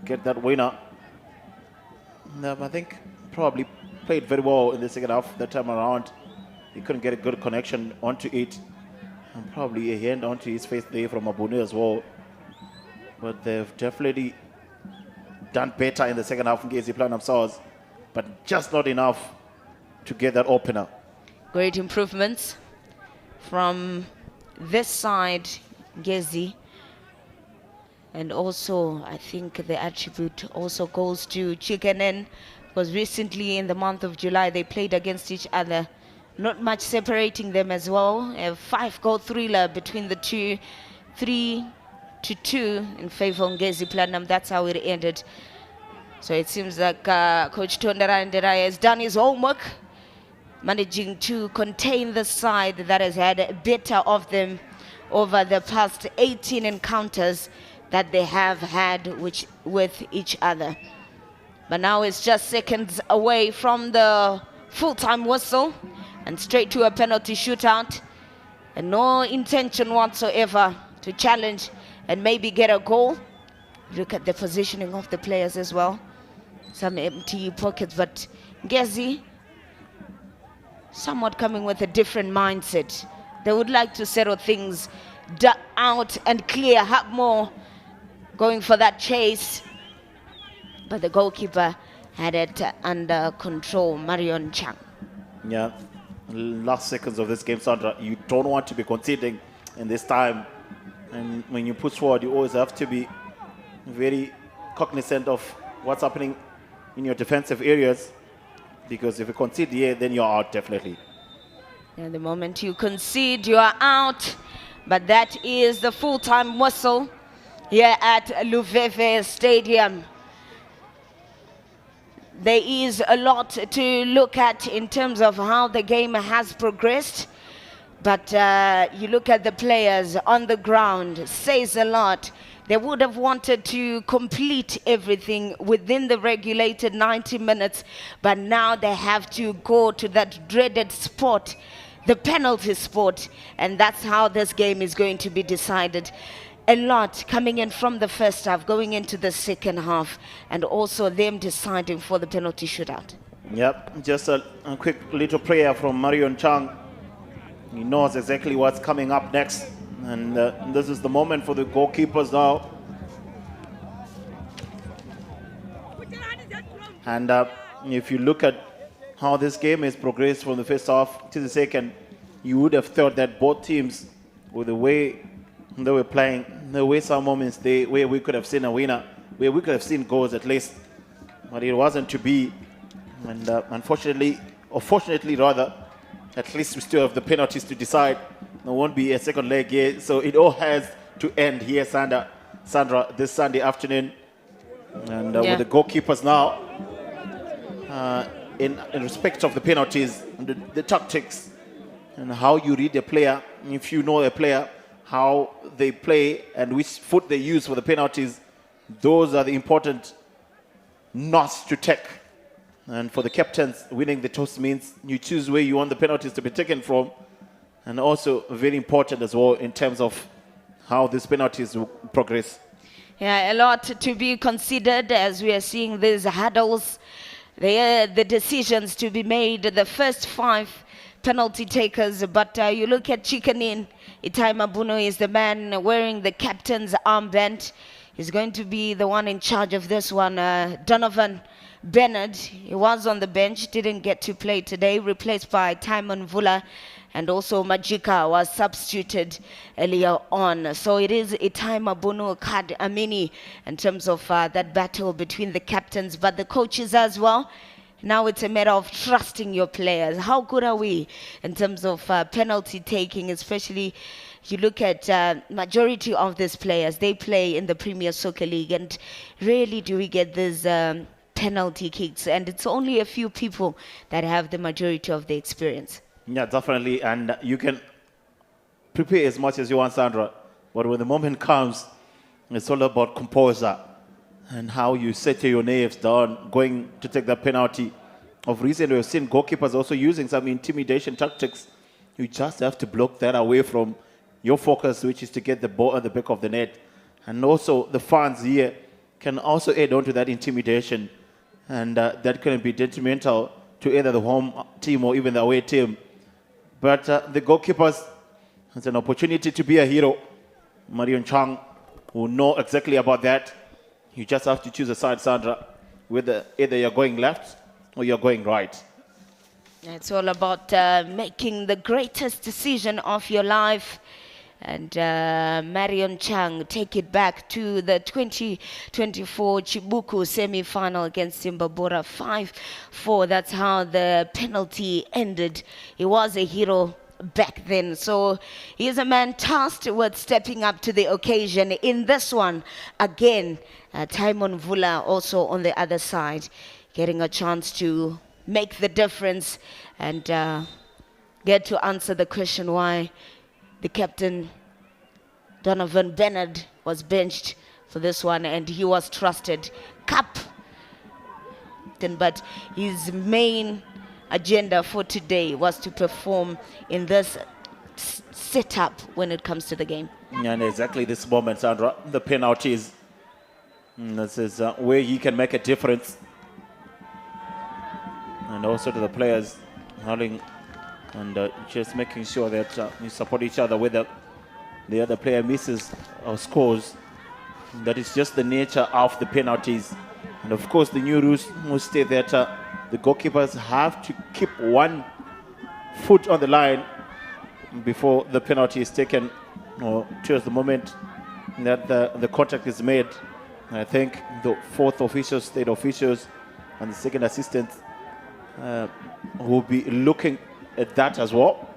G: get that winner. I think probably played very well in the second half that time around. He couldn't get a good connection onto it. And probably a hand onto his face there from Abune as well. But they've definitely done better in the second half. Ngezi plan themselves, but just not enough to get that opener.
F: Great improvements from this side, Ngezi. And also, I think the attribute also goes to Chikenen, because recently in the month of July, they played against each other. Not much separating them as well. A 5-goal thriller between the two. 3-2 in favor of Ngezi Platinum. That's how it ended. So it seems like Coach Tondera Ndiraya has done his homework, managing to contain the side that has had better of them over the past 18 encounters that they have had with each other. But now it's just seconds away from the full-time whistle and straight to a penalty shootout, and no intention whatsoever to challenge and maybe get a goal. Look at the positioning of the players as well. Some empty pockets, but Ngezi somewhat coming with a different mindset. They would like to settle things out and clear, have more going for that chase. But the goalkeeper had it under control, Marion Chang.
G: Yeah, last seconds of this game, Sandra, you don't want to be conceding in this time. And when you push forward, you always have to be very cognizant of what's happening in your defensive areas, because if you concede here, then you're out definitely.
F: And the moment you concede, you are out. But that is the full-time whistle here at Luveve Stadium. there is a lot to look at in terms of how the game has progressed. But you look at the players on the ground, says a lot. They would have wanted to complete everything within the regulated 90 minutes, but now they have to go to that dreaded spot, the penalty spot, and that's how this game is going to be decided. A lot coming in from the first half, going into the second half, and also them deciding for the penalty shootout.
G: Yep, just a quick little prayer from Marion Chang. He knows exactly what's coming up next. And this is the moment for the goalkeepers now. And if you look at how this game has progressed from the first half to the second, you would have thought that both teams, with the way they were playing, there were some moments where we could have seen a winner, where we could have seen goals at least. But it wasn't to be. And unfortunately, or fortunately rather, at least we still have the penalties to decide. There won't be a second leg here, so it all has to end here, Sandra, this Sunday afternoon. And with the goalkeepers now, in respect of the penalties, the tactics, and how you read a player, if you know a player, how they play and which foot they use for the penalties, those are the important knots to take. And for the captains, winning the toss means you choose where you want the penalties to be taken from. And also very important as well in terms of how these penalties will progress.
F: Yeah, a lot to be considered as we are seeing these hurdles. The decisions to be made, the first 5 penalty takers. But you look at Chikanin, Itai Mabuno is the man wearing the captain's armband. He's going to be the one in charge of this one. Donovan Bernard, he was on the bench, didn't get to play today, replaced by Timon Vula. And also Majika was substituted earlier on. So it is Itai Mabuno Kad Amini in terms of that battle between the captains, but the coaches as well. Now it's a matter of trusting your players. How good are we in terms of penalty taking, especially you look at majority of these players, they play in the Premier Soccer League, and rarely do we get these penalty kicks, and it's only a few people that have the majority of the experience.
G: Yeah, definitely. And you can prepare as much as you want, Sandra. But when the moment comes, it's all about composure and how you settle your nerves down, going to take that penalty. Of recent, we've seen goalkeepers also using some intimidation tactics. You just have to block that away from your focus, which is to get the ball at the back of the net. And also the fans here can also add on to that intimidation. And that can be detrimental to either the home team or even the away team. But the goalkeepers, it's an opportunity to be a hero. Marion Chang will know exactly about that. You just have to choose a side, Sandra, whether either you're going left or you're going right.
F: It's all about making the greatest decision of your life. And Marion Chang take it back to the 2024 Chibuku semi-final against Zimbabwe, 5-4. That's how the penalty ended. He was a hero back then. So he is a man tasked with stepping up to the occasion in this one. Again, Timon Vula also on the other side, getting a chance to make the difference and get to answer the question why the captain, Donovan Bernard, was benched for this one, and he was trusted. But his main agenda for today was to perform in this setup when it comes to the game.
G: Yeah, and exactly this moment, Sandra, the penalties. This is where he can make a difference. And also to the players, hurling and just making sure that we support each other, whether the other player misses or scores. That is just the nature of the penalties. And of course, the new rules will state that the goalkeepers have to keep one foot on the line before the penalty is taken, or towards the moment that the contact is made. And I think the fourth officials, state officials, and the second assistants will be looking at that as well.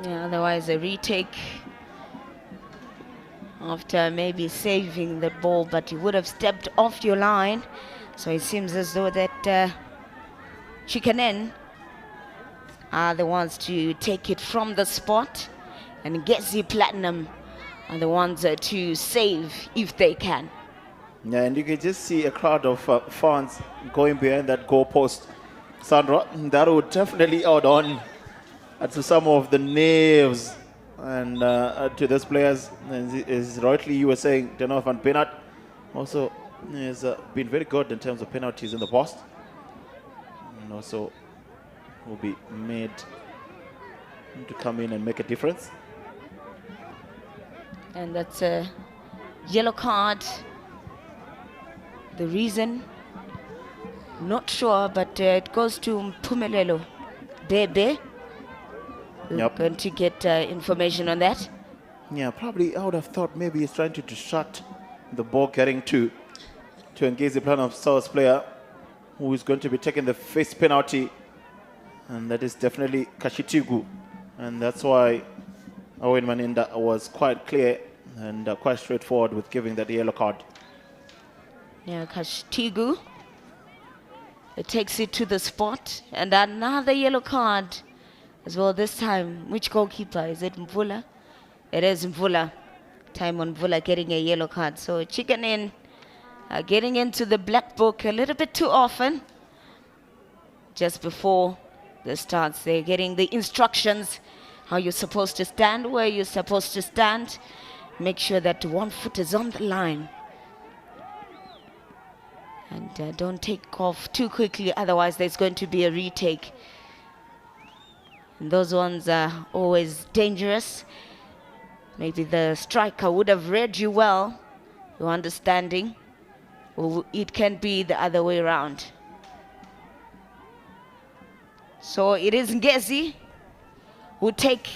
F: Yeah, otherwise a retake after maybe saving the ball, but you would have stepped off your line. So it seems as though that Chicken are the ones to take it from the spot, and Ngezi Platinum are the ones to save if they can.
G: Yeah, and you can just see a crowd of fans going behind that goalpost. Sandra, that would definitely add on to some of the nerves and to those players. As rightly you were saying, Denov and Penat also has been very good in terms of penalties in the past. And also will be made to come in and make a difference.
F: And that's a yellow card. The reason, not sure, but it goes to Mpumelelo Bebe. We're going to get information on that.
G: Yeah, probably I would have thought maybe he's trying to distract the ball getting to engage the plan of South player who is going to be taking the first penalty, and that is definitely Kashitigu. And that's why Owen Maninda was quite clear and quite straightforward with giving that yellow card.
F: Yeah, Kashitigu. It takes it to the spot, and another yellow card as well this time. Which goalkeeper? Is it Mvula? It is Mvula. Time on Mvula getting a yellow card. So Chicken getting into the black book a little bit too often. Just before the starts, they're getting the instructions, how you're supposed to stand, where you're supposed to stand. Make sure that one foot is on the line. And don't take off too quickly, otherwise there's going to be a retake. And those ones are always dangerous. Maybe the striker would have read you well, your understanding. Or it can be the other way around. So it is Ngezi who take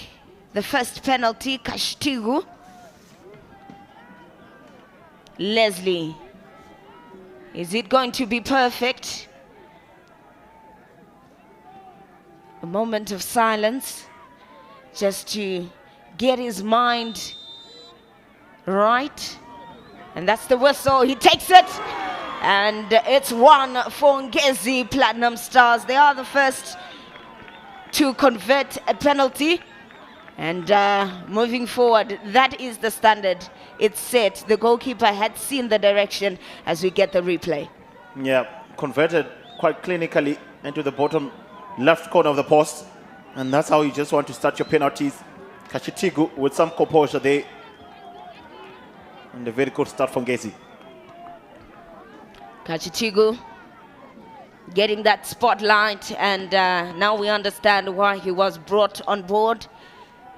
F: the first penalty. Kashitigu. Leslie. Is it going to be perfect? A moment of silence just to get his mind right. And that's the whistle. He takes it. And it's one for Ngezi Platinum Stars. They are the first to convert a penalty. And moving forward, that is the standard. It's set. The goalkeeper had seen the direction as we get the replay.
G: Yeah, converted quite clinically into the bottom left corner of the post. And that's how you just want to start your penalties. Kashitigu with some composure there. And a very good start from Ngezi.
F: Kashitigu getting that spotlight, and now we understand why he was brought on board.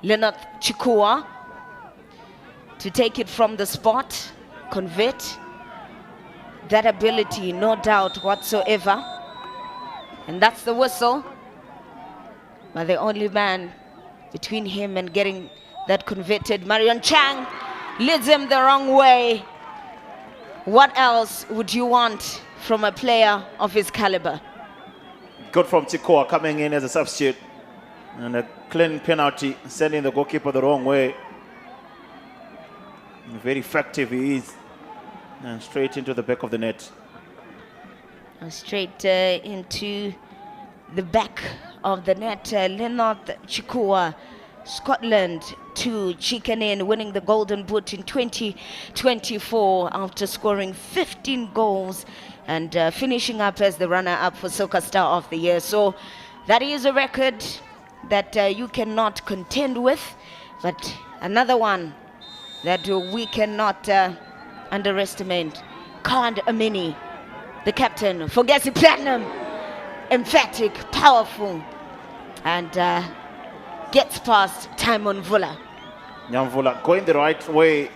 F: Leonard Chikua to take it from the spot, convert. That ability, no doubt whatsoever. And that's the whistle. But the only man between him and getting that converted, Marion Chang, leads him the wrong way. What else would you want from a player of his caliber?
G: Good from Chikoa coming in as a substitute. And a clean penalty, sending the goalkeeper the wrong way. Very effective he is. And straight into the back of the net.
F: Straight into the back of the net. Leonard Chikua, Scotland, to Chicken Inn, winning the Golden Boot in 2024 after scoring 15 goals and finishing up as the runner-up for Soccer Star of the Year. So that is a record that you cannot contend with, but another one that we cannot underestimate. Khan Amini, the captain for Ngezi Platinum, emphatic, powerful, and gets past Timon Vula.
G: Nyamvula going the right way,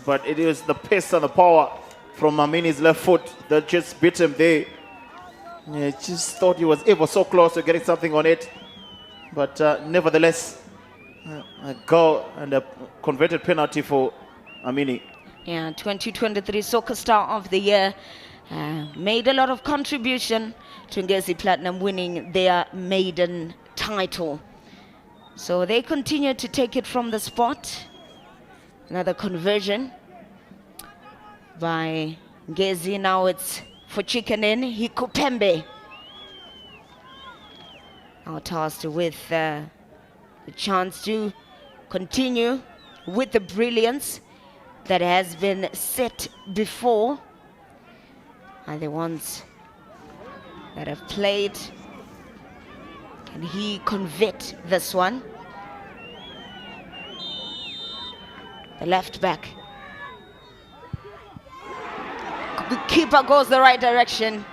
G: but it is the pace and the power from Amini's left foot that just beat him there. Yeah, just thought he was ever so close to getting something on it. But nevertheless, a goal and a converted penalty for Amini.
F: Yeah, 2023 Soccer Star of the Year. Made a lot of contribution to Ngezi Platinum winning their maiden title. So they continue to take it from the spot. Another conversion by Ngezi. Now it's for chicken in. Hikupembe now tasked with the chance to continue with the brilliance that has been set before. And the ones that have played, can he convert this one? The left back. The keeper goes the right direction,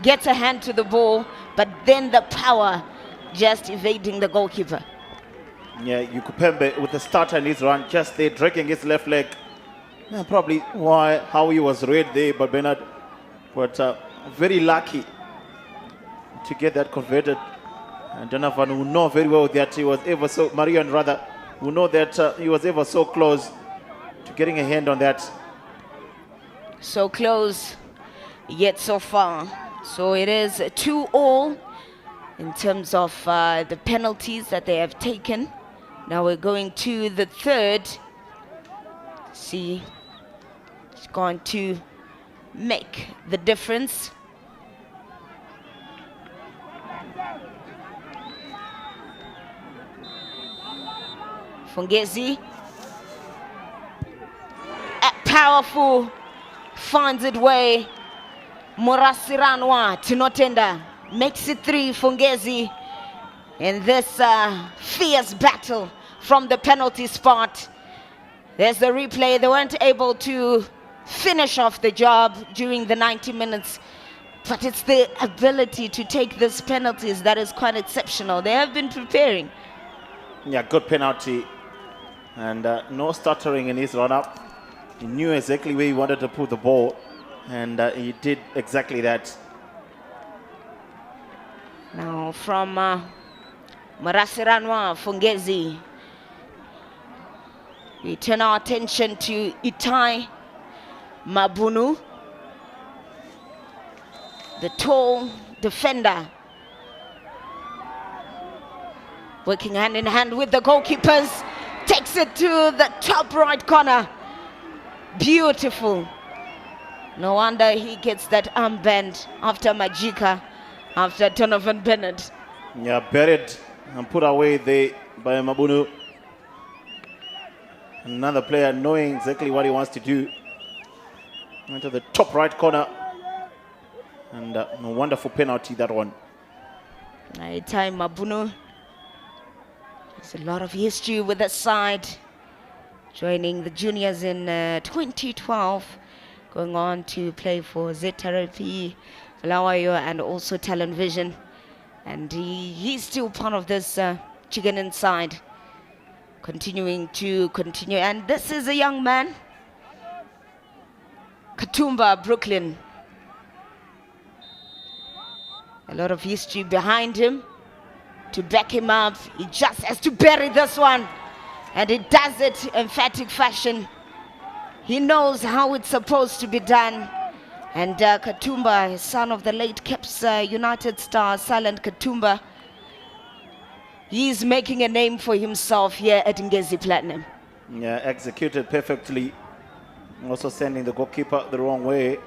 F: gets a hand to the ball, but then the power just evading the goalkeeper.
G: Yeah, Yukupembe with the starter in his run, just there dragging his left leg. Yeah, probably how he was read there, but Bernard, but very lucky to get that converted. And Donovan, who know very well that he was ever so, Marion rather, who know that he was ever so close to getting a hand on that.
F: So close, yet so far. So it is 2-2 in terms of the penalties that they have taken. Now we're going to the third. See, it's going to make the difference. Ngezi, powerful, finds it way. Murasiranwa Tinotenda makes it 3 for Ngezi in this fierce battle from the penalty spot. There's the replay. They weren't able to finish off the job during the 90 minutes, but it's the ability to take these penalties that is quite exceptional. They have been preparing.
G: Yeah, good penalty. And no stuttering in his run-up. He knew exactly where he wanted to put the ball, and he did exactly that.
F: Now from Marasiranwa Ngezi, we turn our attention to Itai Mabunu, the tall defender, working hand in hand with the goalkeepers. Takes it to the top right corner. Beautiful. No wonder he gets that armband after Majika, after Donovan Bennett.
G: Yeah, buried and put away there by Mabunu. Another player knowing exactly what he wants to do. Into the top right corner. And a wonderful penalty, that one.
F: Itai Mabunu. There's a lot of history with that side. Joining the juniors in 2012. Going on to play for ZIFA, Lawayo, and also Talent Vision. And he's still part of this chicken inside. Continuing. And this is a young man. Katumba, Brooklyn. A lot of history behind him to back him up. He just has to bury this one. And he does it in emphatic fashion. He knows how it's supposed to be done. And Katumba, son of the late Caps United star, Silent Katumba, he's making a name for himself here at Ngezi Platinum.
G: Yeah, executed perfectly. Also sending the goalkeeper the wrong way.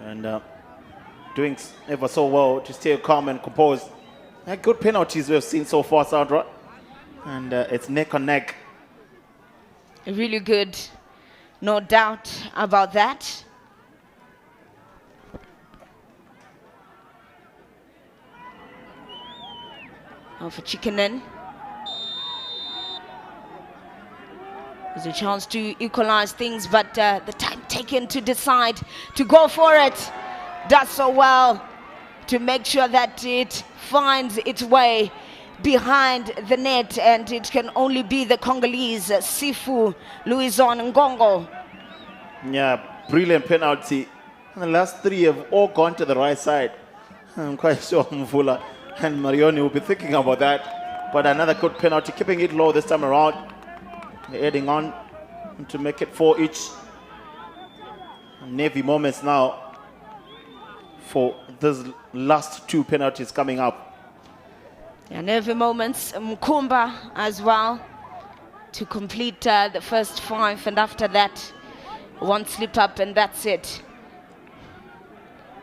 G: And doing ever so well to stay calm and composed. Good penalties we've seen so far, Sandra. And it's neck on neck.
F: Really good. No doubt about that. Now for Chickenen. There's a chance to equalize things, but the time taken to decide to go for it does so well to make sure that it finds its way behind the net, and it can only be the Congolese Sifu Louison Ngongo.
G: Yeah, brilliant penalty. And the last three have all gone to the right side. I'm quite sure Mvula and Marioni will be thinking about that. But another good penalty, keeping it low this time around. Adding on to make it 4 each. Navy moments now for these last 2 penalties coming up.
F: And every moments, Mkumba as well to complete the first 5, and after that, 1 slip up and that's it.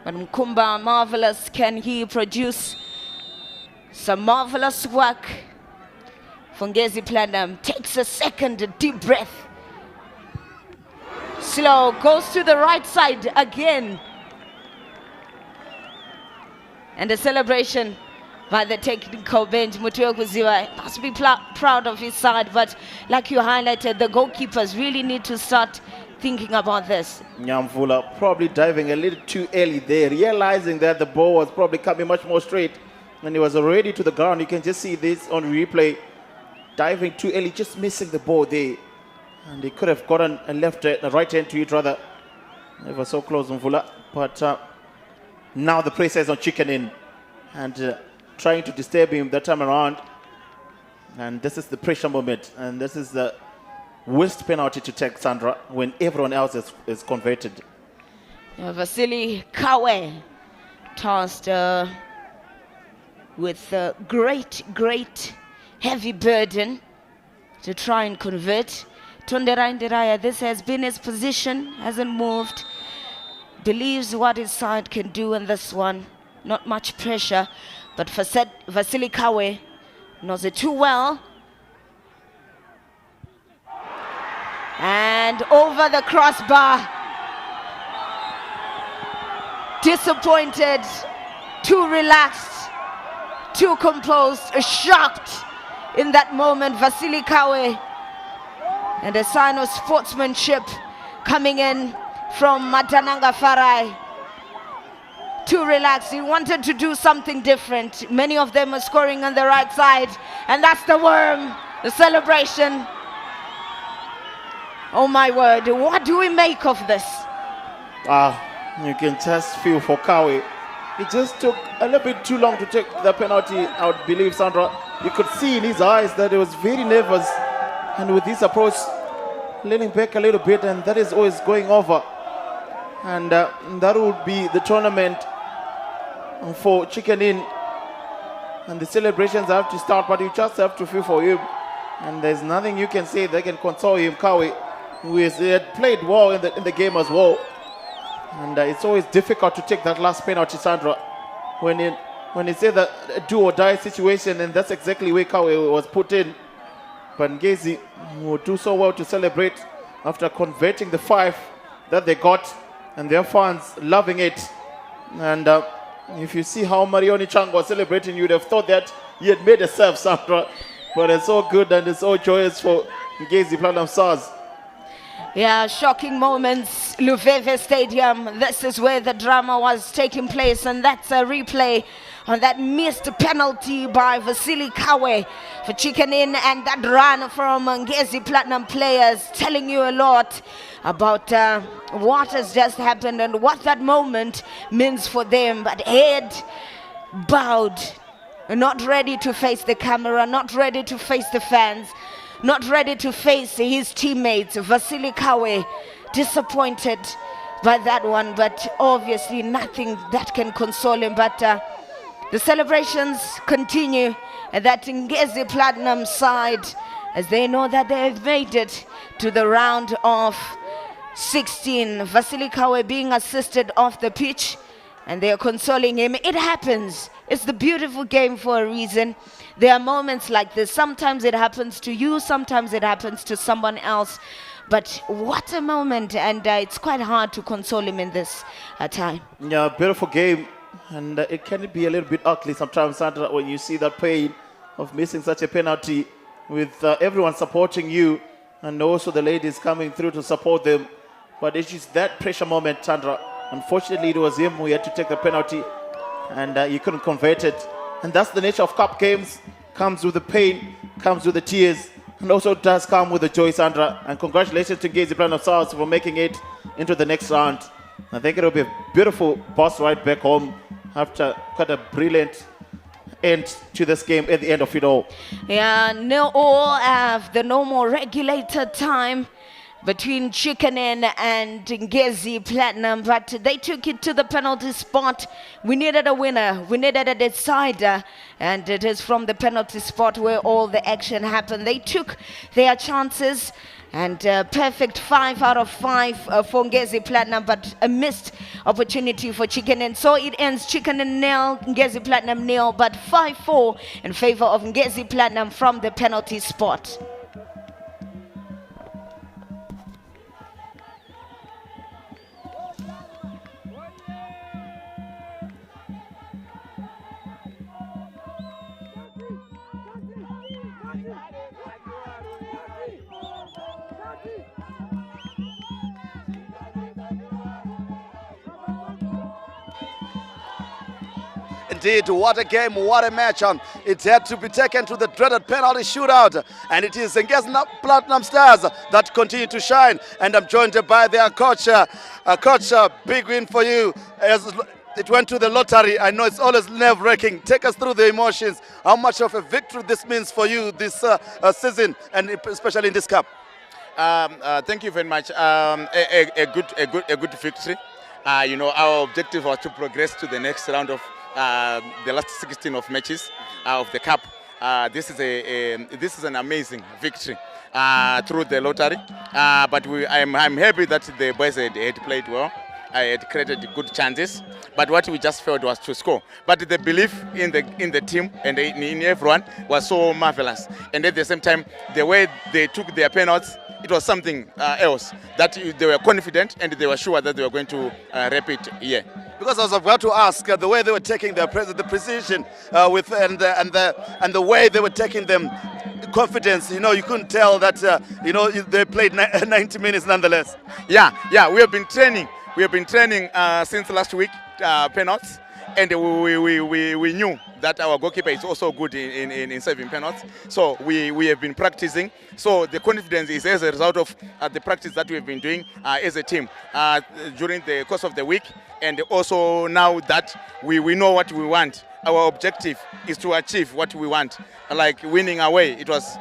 F: But Mkumba, marvelous. Can he produce some marvelous work? Ngezi Platinum takes a second deep breath. Slow, goes to the right side again. And a celebration by the technical bench. Mutiokuziwa must be proud of his side, but like you highlighted, the goalkeepers really need to start thinking about this.
G: Nyamvula probably diving a little too early there, realizing that the ball was probably coming much more straight and he was already to the ground. You can just see this on replay. Diving too early, just missing the ball there. And he could have gotten a right hand to it rather. Never so close, Mvula. But now the pressure is on Chicken in and trying to disturb him that time around. And this is the pressure moment. And this is the worst penalty to take, Sandra, when everyone else is converted.
F: Vasily Kawe tossed with a great heavy burden to try and convert. Tonderai Ndiraya, this has been his position, hasn't moved, believes what his side can do in this one. Not much pressure, but Vasily Kawe knows it too well. And over the crossbar. Disappointed, too relaxed, too composed, shocked in that moment, Vasily Kawe. And a sign of sportsmanship coming in from Matananga Farai. Too relaxed, he wanted to do something different. Many of them are scoring on the right side, and that's the worm, the celebration. Oh my word, what do we make of this?
G: You can just feel for Kawe. It just took a little bit too long to take the penalty, I would believe, Sandra. You could see in his eyes that he was very nervous. And with this approach, leaning back a little bit, and that is always going over. And that would be the tournament for Chicken In. And the celebrations have to start, but you just have to feel for him. And there's nothing you can say that can console him, Kawe, who had played well in the game as well. And it's always difficult to take that last penalty, Sandra. When it's either a do or die situation, and that's exactly where Kawe was put in. But Ngezi will do so well to celebrate after converting the 5 that they got, and their fans loving it. And if you see how Marioni Chang was celebrating, you'd have thought that he had made a serve, Sandra. But it's so good and it's so joyous for Ngezi Platinum Stars.
F: Yeah, shocking moments, Luveve Stadium. This is where the drama was taking place, and that's a replay on that missed penalty by Vasily Kawe for Chicken In, and that run from Ngezi Platinum players, telling you a lot about what has just happened and what that moment means for them. But head bowed, not ready to face the camera, not ready to face the fans, not ready to face his teammates. Vasily Kawe disappointed by that one, but obviously nothing that can console him. But the celebrations continue at that Ngezi Platinum side, as they know that they have made it to the round of 16. Vasily Kawe being assisted off the pitch, and they are consoling him. It happens. It's the beautiful game for a reason. There are moments like this. Sometimes it happens to you, sometimes it happens to someone else. But what a moment, and it's quite hard to console him in this time.
G: Yeah, beautiful game. And it can be a little bit ugly sometimes, Sandra, when you see that pain of missing such a penalty with everyone supporting you and also the ladies coming through to support them. But it's just that pressure moment, Sandra. Unfortunately, it was him who had to take the penalty, and he couldn't convert it. And that's the nature of cup games. Comes with the pain, comes with the tears, and also does come with the joy, Sandra. And congratulations to Ngezi Platinum Stars for making it into the next round. I think it'll be a beautiful bus ride back home after quite a brilliant end to this game at the end of it all.
F: Yeah, no all have the normal regulated time, between Chikanen and Ngezi Platinum, but they took it to the penalty spot. We needed a winner, we needed a decider, and it is from the penalty spot where all the action happened. They took their chances, and perfect 5 out of 5 for Ngezi Platinum, but a missed opportunity for Chikanen. So it ends Chikanen 0, Ngezi Platinum 0, but 5-4 in favor of Ngezi Platinum from the penalty spot.
A: Indeed, what a game, what a match. It had to be taken to the dreaded penalty shootout, and it is Ngezi Platinum Stars that continue to shine. And I'm joined by their coach. Coach, big win for you. As it went to the lottery, I know it's always nerve-wracking. Take us through the emotions. How much of a victory this means for you this season, and especially in this cup?
L: Thank you very much. A good victory. You know, our objective was to progress to the next round of the last 16 of matches of the cup. This is an amazing victory through the lottery. But I'm happy that the boys had played well. I had created good chances, but what we just failed was to score. But the belief in the team and in everyone was so marvelous. And at the same time, the way they took their penalties, it was something else, that they were confident and they were sure that they were going to repeat here.
A: Because I was about to ask, the way they were taking the precision with and the way they were taking them, confidence. You know, you couldn't tell that you know, they played 90 minutes nonetheless.
L: Yeah, we have been training. We have been training since last week, penalties, and we knew that our goalkeeper is also good in saving penalties. So we have been practicing. So the confidence is as a result of the practice that we have been doing as a team during the course of the week, and also now that we know what we want. Our objective is to achieve what we want, like winning away. It was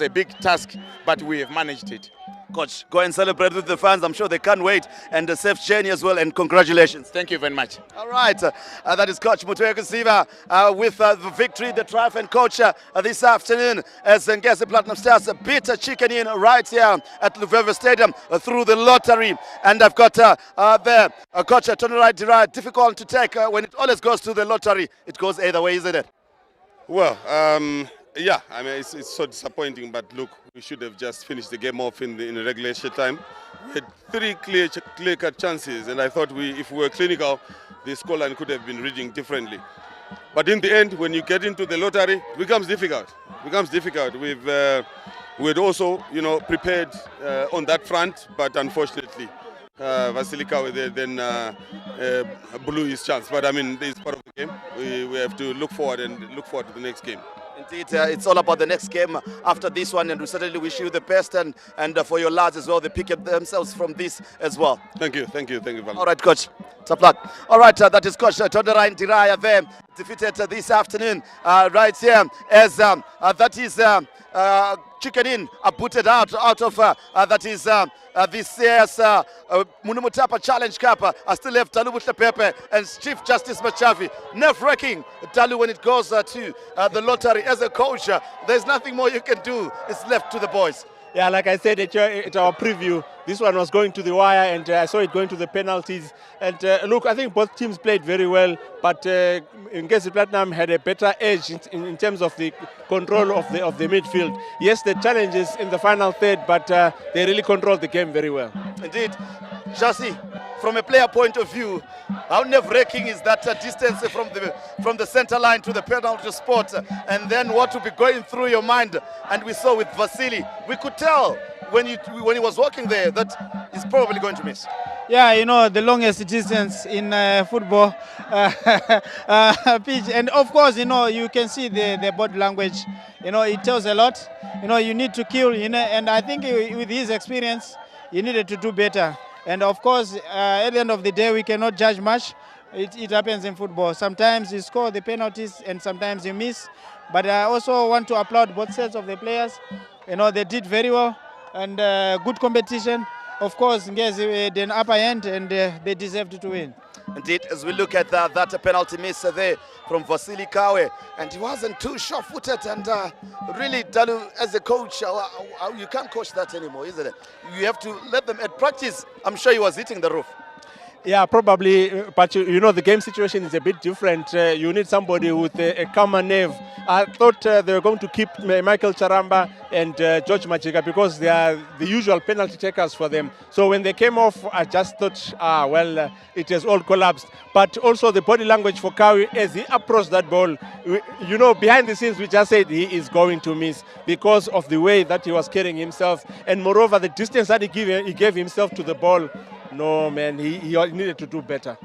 L: a big task, but we have managed it.
A: Coach, go and celebrate with the fans. I'm sure they can't wait. And a safe journey as well. And congratulations.
L: Thank you very much.
A: All right. That is Coach Mutweko with the victory, the triumph. And Coach, this afternoon, as Ngezi Platinum Stars beat Chikanen right here at Luveve Stadium through the lottery. And I've got there Coach Tony Right, difficult to take when it always goes to the lottery. It goes either way, isn't it?
D: Well, yeah, I mean, it's so disappointing, but look, we should have just finished the game off in the regulation time. We had 3 clear-cut chances, and I thought if we were clinical, the scoreline could have been reading differently. But in the end, when you get into the lottery, it becomes difficult. We had also, you know, prepared on that front, but unfortunately, Vasilika then blew his chance. But I mean, this is part of the game. We have to look forward to the next game.
A: Indeed, it's all about the next game after this one, and we certainly wish you the best, and for your lads as well, they pick up themselves from this as well.
D: Thank you, Valentin.
A: All right, Coach. Tough luck. All right, that is Coach Tonderai Ndiraya there, defeated this afternoon right here, as that is Chikanen booted out of that is this year's Munhumutapa Challenge Cup. I still have Talu Mutlepepe and Chief Justice Machavi. Nerve-wracking, Talu, when it goes to the lottery. As a coach, there's nothing more you can do. It's left to the boys.
B: Yeah, like I said at our preview, this one was going to the wire, and I saw it going to the penalties. And look, I think both teams played very well, but Ngezi Platinum had a better edge in terms of the control of the midfield. Yes, the challenges in the final third, but they really controlled the game very well.
A: Indeed. Jasi, from a player point of view, how nerve-wracking is that distance from the center line to the penalty spot, and then what will be going through your mind? And we saw with Vasily, we could tell when he was walking there that he's probably going to miss.
C: Yeah, you know, the longest distance in football pitch. And of course, you know, you can see the body language. You know, it tells a lot. You know, you need to kill, you know, and I think with his experience, he needed to do better. And of course, at the end of the day, we cannot judge much. It happens in football. Sometimes you score the penalties and sometimes you miss. But I also want to applaud both sets of the players. You know, they did very well. and good competition. Of course, Ngezi had an upper hand, and they deserved to win.
A: Indeed, as we look at that penalty miss there from Vasily Kawe, and he wasn't too sure-footed, and really, Dalu, as a coach, you can't coach that anymore, isn't it? You have to let them at practice. I'm sure he was hitting the roof.
B: Yeah, probably, but you know, the game situation is a bit different. You need somebody with a calmer nerve. I thought they were going to keep Michael Charamba and George Machiga because they are the usual penalty takers for them. So when they came off, I just thought, it has all collapsed. But also the body language for Kawi as he approached that ball, you know, behind the scenes we just said he is going to miss because of the way that he was carrying himself. And moreover, the distance that he gave himself to the ball. No, man, he needed to do better.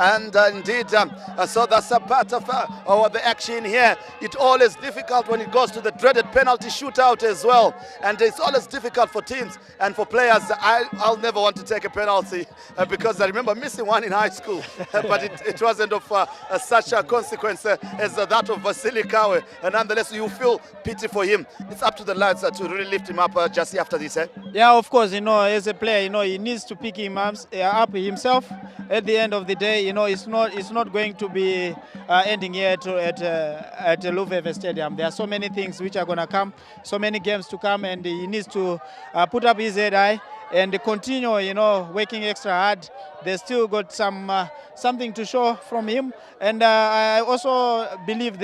A: And indeed, so that's a part of the action here. It's always difficult when it goes to the dreaded penalty shootout as well. And it's always difficult for teams and for players. I'll never want to take a penalty because I remember missing one in high school. But it wasn't of such a consequence as that of Vasily Kawe. And nonetheless, you feel pity for him. It's up to the lads to really lift him up just after this.
C: Yeah, of course, you know, as a player, you know, he needs to pick him up himself. At the end of the day, you know, it's not going to be ending here at Luveve Stadium. There are so many things which are going to come, so many games to come, and he needs to put up his head high and continue, you know, working extra hard. They still got something to show from him, and I also believe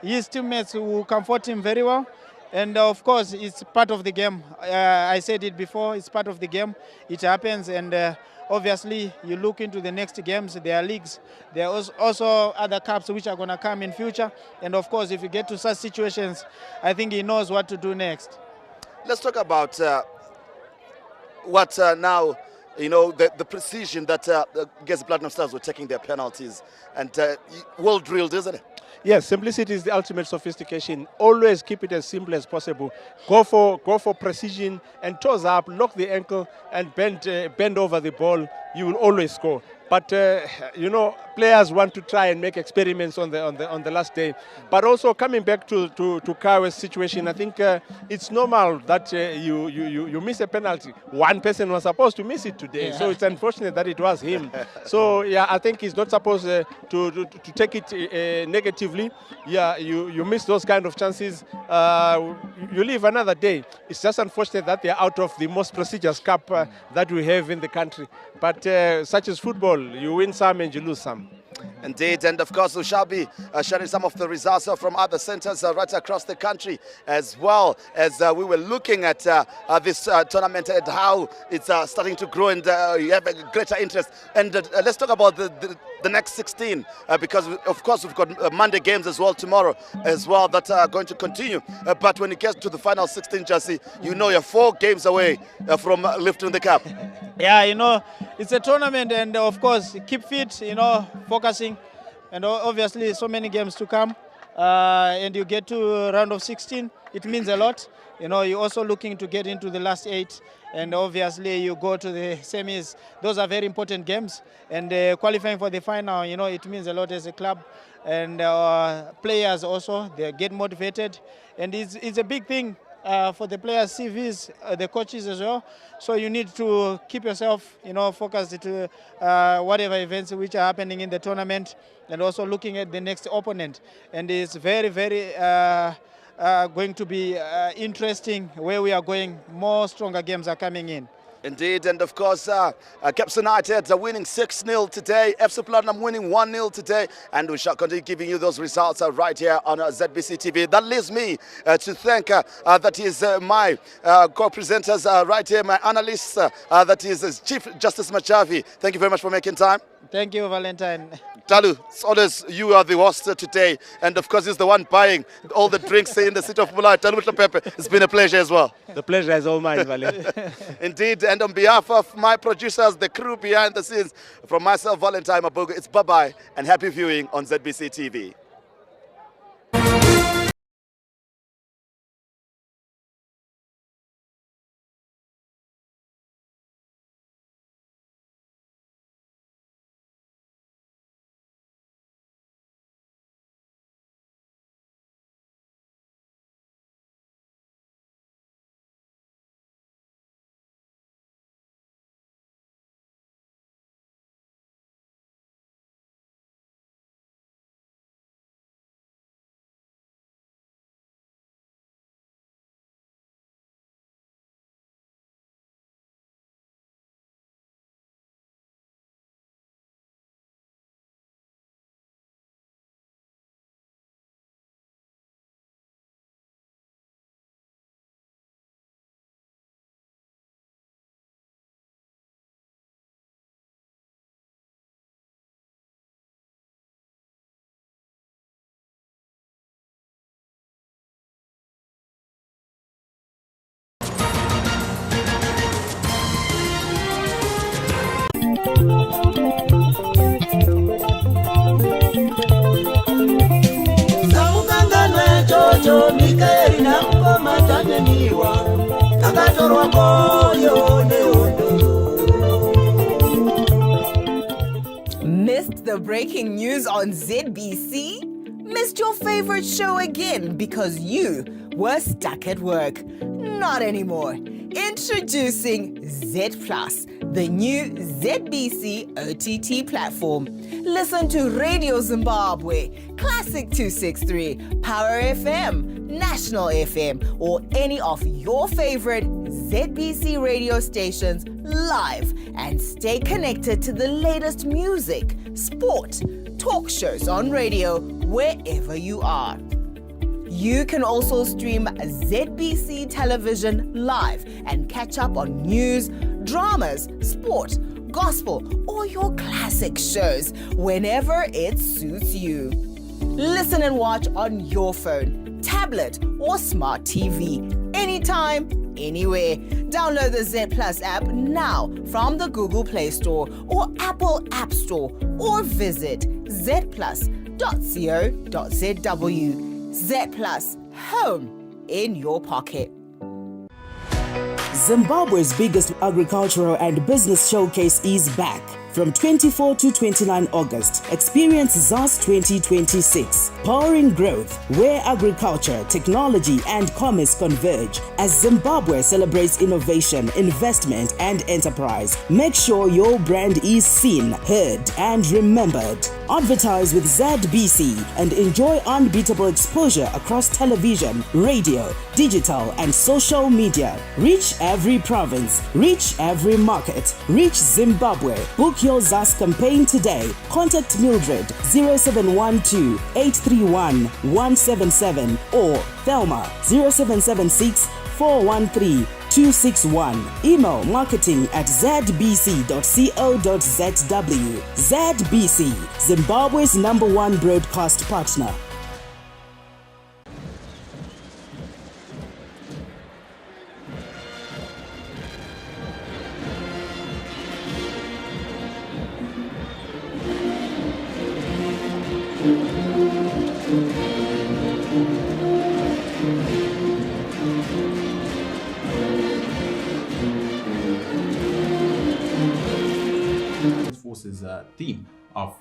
C: his teammates will comfort him very well. And of course, it's part of the game. I said it before, it's part of the game. It happens, and obviously, you look into the next games, there are leagues. There are also other cups which are going to come in future. And of course, if you get to such situations, I think he knows what to do next.
A: Let's talk about what now, you know, the precision that the Ngezi Platinum Stars were taking their penalties. And well drilled, isn't it?
B: Yes, simplicity is the ultimate sophistication. Always keep it as simple as possible. Go for precision and toes up, lock the ankle and bend over the ball. You will always score. But you know, players want to try and make experiments on the last day. But also coming back to Kawe's situation, I think it's normal that you miss a penalty. One person was supposed to miss it today, yeah. So it's unfortunate that it was him. So yeah, I think he's not supposed to take it negatively. Yeah, you miss those kind of chances. You live another day. It's just unfortunate that they're out of the most prestigious cup that we have in the country. But such as football, you win some and you lose some.
A: Indeed, and of course we shall be sharing some of the results from other centers right across the country, as well as we were looking at this tournament and how it's starting to grow, and you have a greater interest. And let's talk about the next 16, because of course we've got Monday games as well tomorrow as well that are going to continue. But when it gets to the final 16, Jesse, you know you're 4 games away from lifting the cup.
C: Yeah, you know, it's a tournament, and of course keep fit, you know, focusing, and obviously so many games to come, and you get to round of 16, it means a lot. You know, you're also looking to get into the last 8, and obviously you go to the semis. Those are very important games, and qualifying for the final, you know, it means a lot as a club, and players also, they get motivated, and it's a big thing for the players' CVs, the coaches as well. So you need to keep yourself, you know, focused to whatever events which are happening in the tournament, and also looking at the next opponent. And it's very, very going to be interesting where we are going. More stronger games are coming in.
A: Indeed, and of course, Caps United are winning 6-0 today. FC Platinum winning 1-0 today, and we shall continue giving you those results right here on ZBC TV. That leaves me to thank, that is my co-presenters right here, my analysts, that is Chief Justice Machavi. Thank you very much for making time.
C: Thank you, Valentine.
A: Talu, it's always you are the host today, and of course he's the one buying all the drinks in the city of Bulawayo. Talu Pepe, it's been a pleasure as well.
B: The pleasure is all mine, Valen.
A: Indeed, and on behalf of my producers, the crew behind the scenes, from myself, Valentine Mabuga, it's bye-bye and happy viewing on ZBC TV.
I: Missed the breaking news on ZBC? Missed your favorite show again because you were stuck at work? Not anymore. Introducing Z Plus, the new ZBC OTT platform. Listen to Radio Zimbabwe, Classic 263, Power FM, National FM, or any of your favorite ZBC radio stations live and stay connected to the latest music, sport, talk shows on radio wherever you are. You can also stream ZBC television live and catch up on news, dramas, sport, gospel, or your classic shows whenever it suits you. Listen and watch on your phone, tablet, or smart TV, anytime, anywhere. Download the Z Plus app now from the Google Play Store or Apple App Store, or visit zplus.co.zw. Z Plus, home in your pocket.
J: Zimbabwe's biggest agricultural and business showcase is back. From 24 to 29 August, experience ZAS 2026, powering growth where agriculture, technology and commerce converge as Zimbabwe celebrates innovation, investment and enterprise. Make sure your brand is seen, heard and remembered. Advertise with ZBC and enjoy unbeatable exposure across television, radio, digital and social media. Reach every province, reach every market, reach Zimbabwe. Book your ZAS campaign today. Contact Mildred 0712 831 177 or Thelma 0776 413 261. Email marketing@zbc.co.zw. ZBC, Zimbabwe's #1 broadcast partner.
M: Force's theme of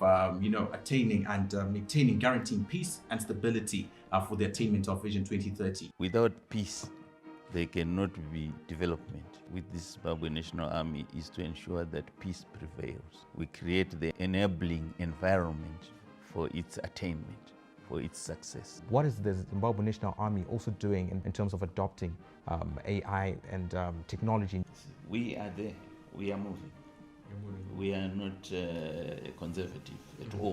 M: attaining and maintaining, guaranteeing peace and stability for the attainment of Vision 2030.
N: Without peace, there cannot be development. With this Zimbabwe National Army is to ensure that peace prevails. We create the enabling environment for its attainment, for its success.
O: What is the Zimbabwe National Army also doing in terms of adopting AI and technology?
N: We are there. We are moving. We are not conservative at all.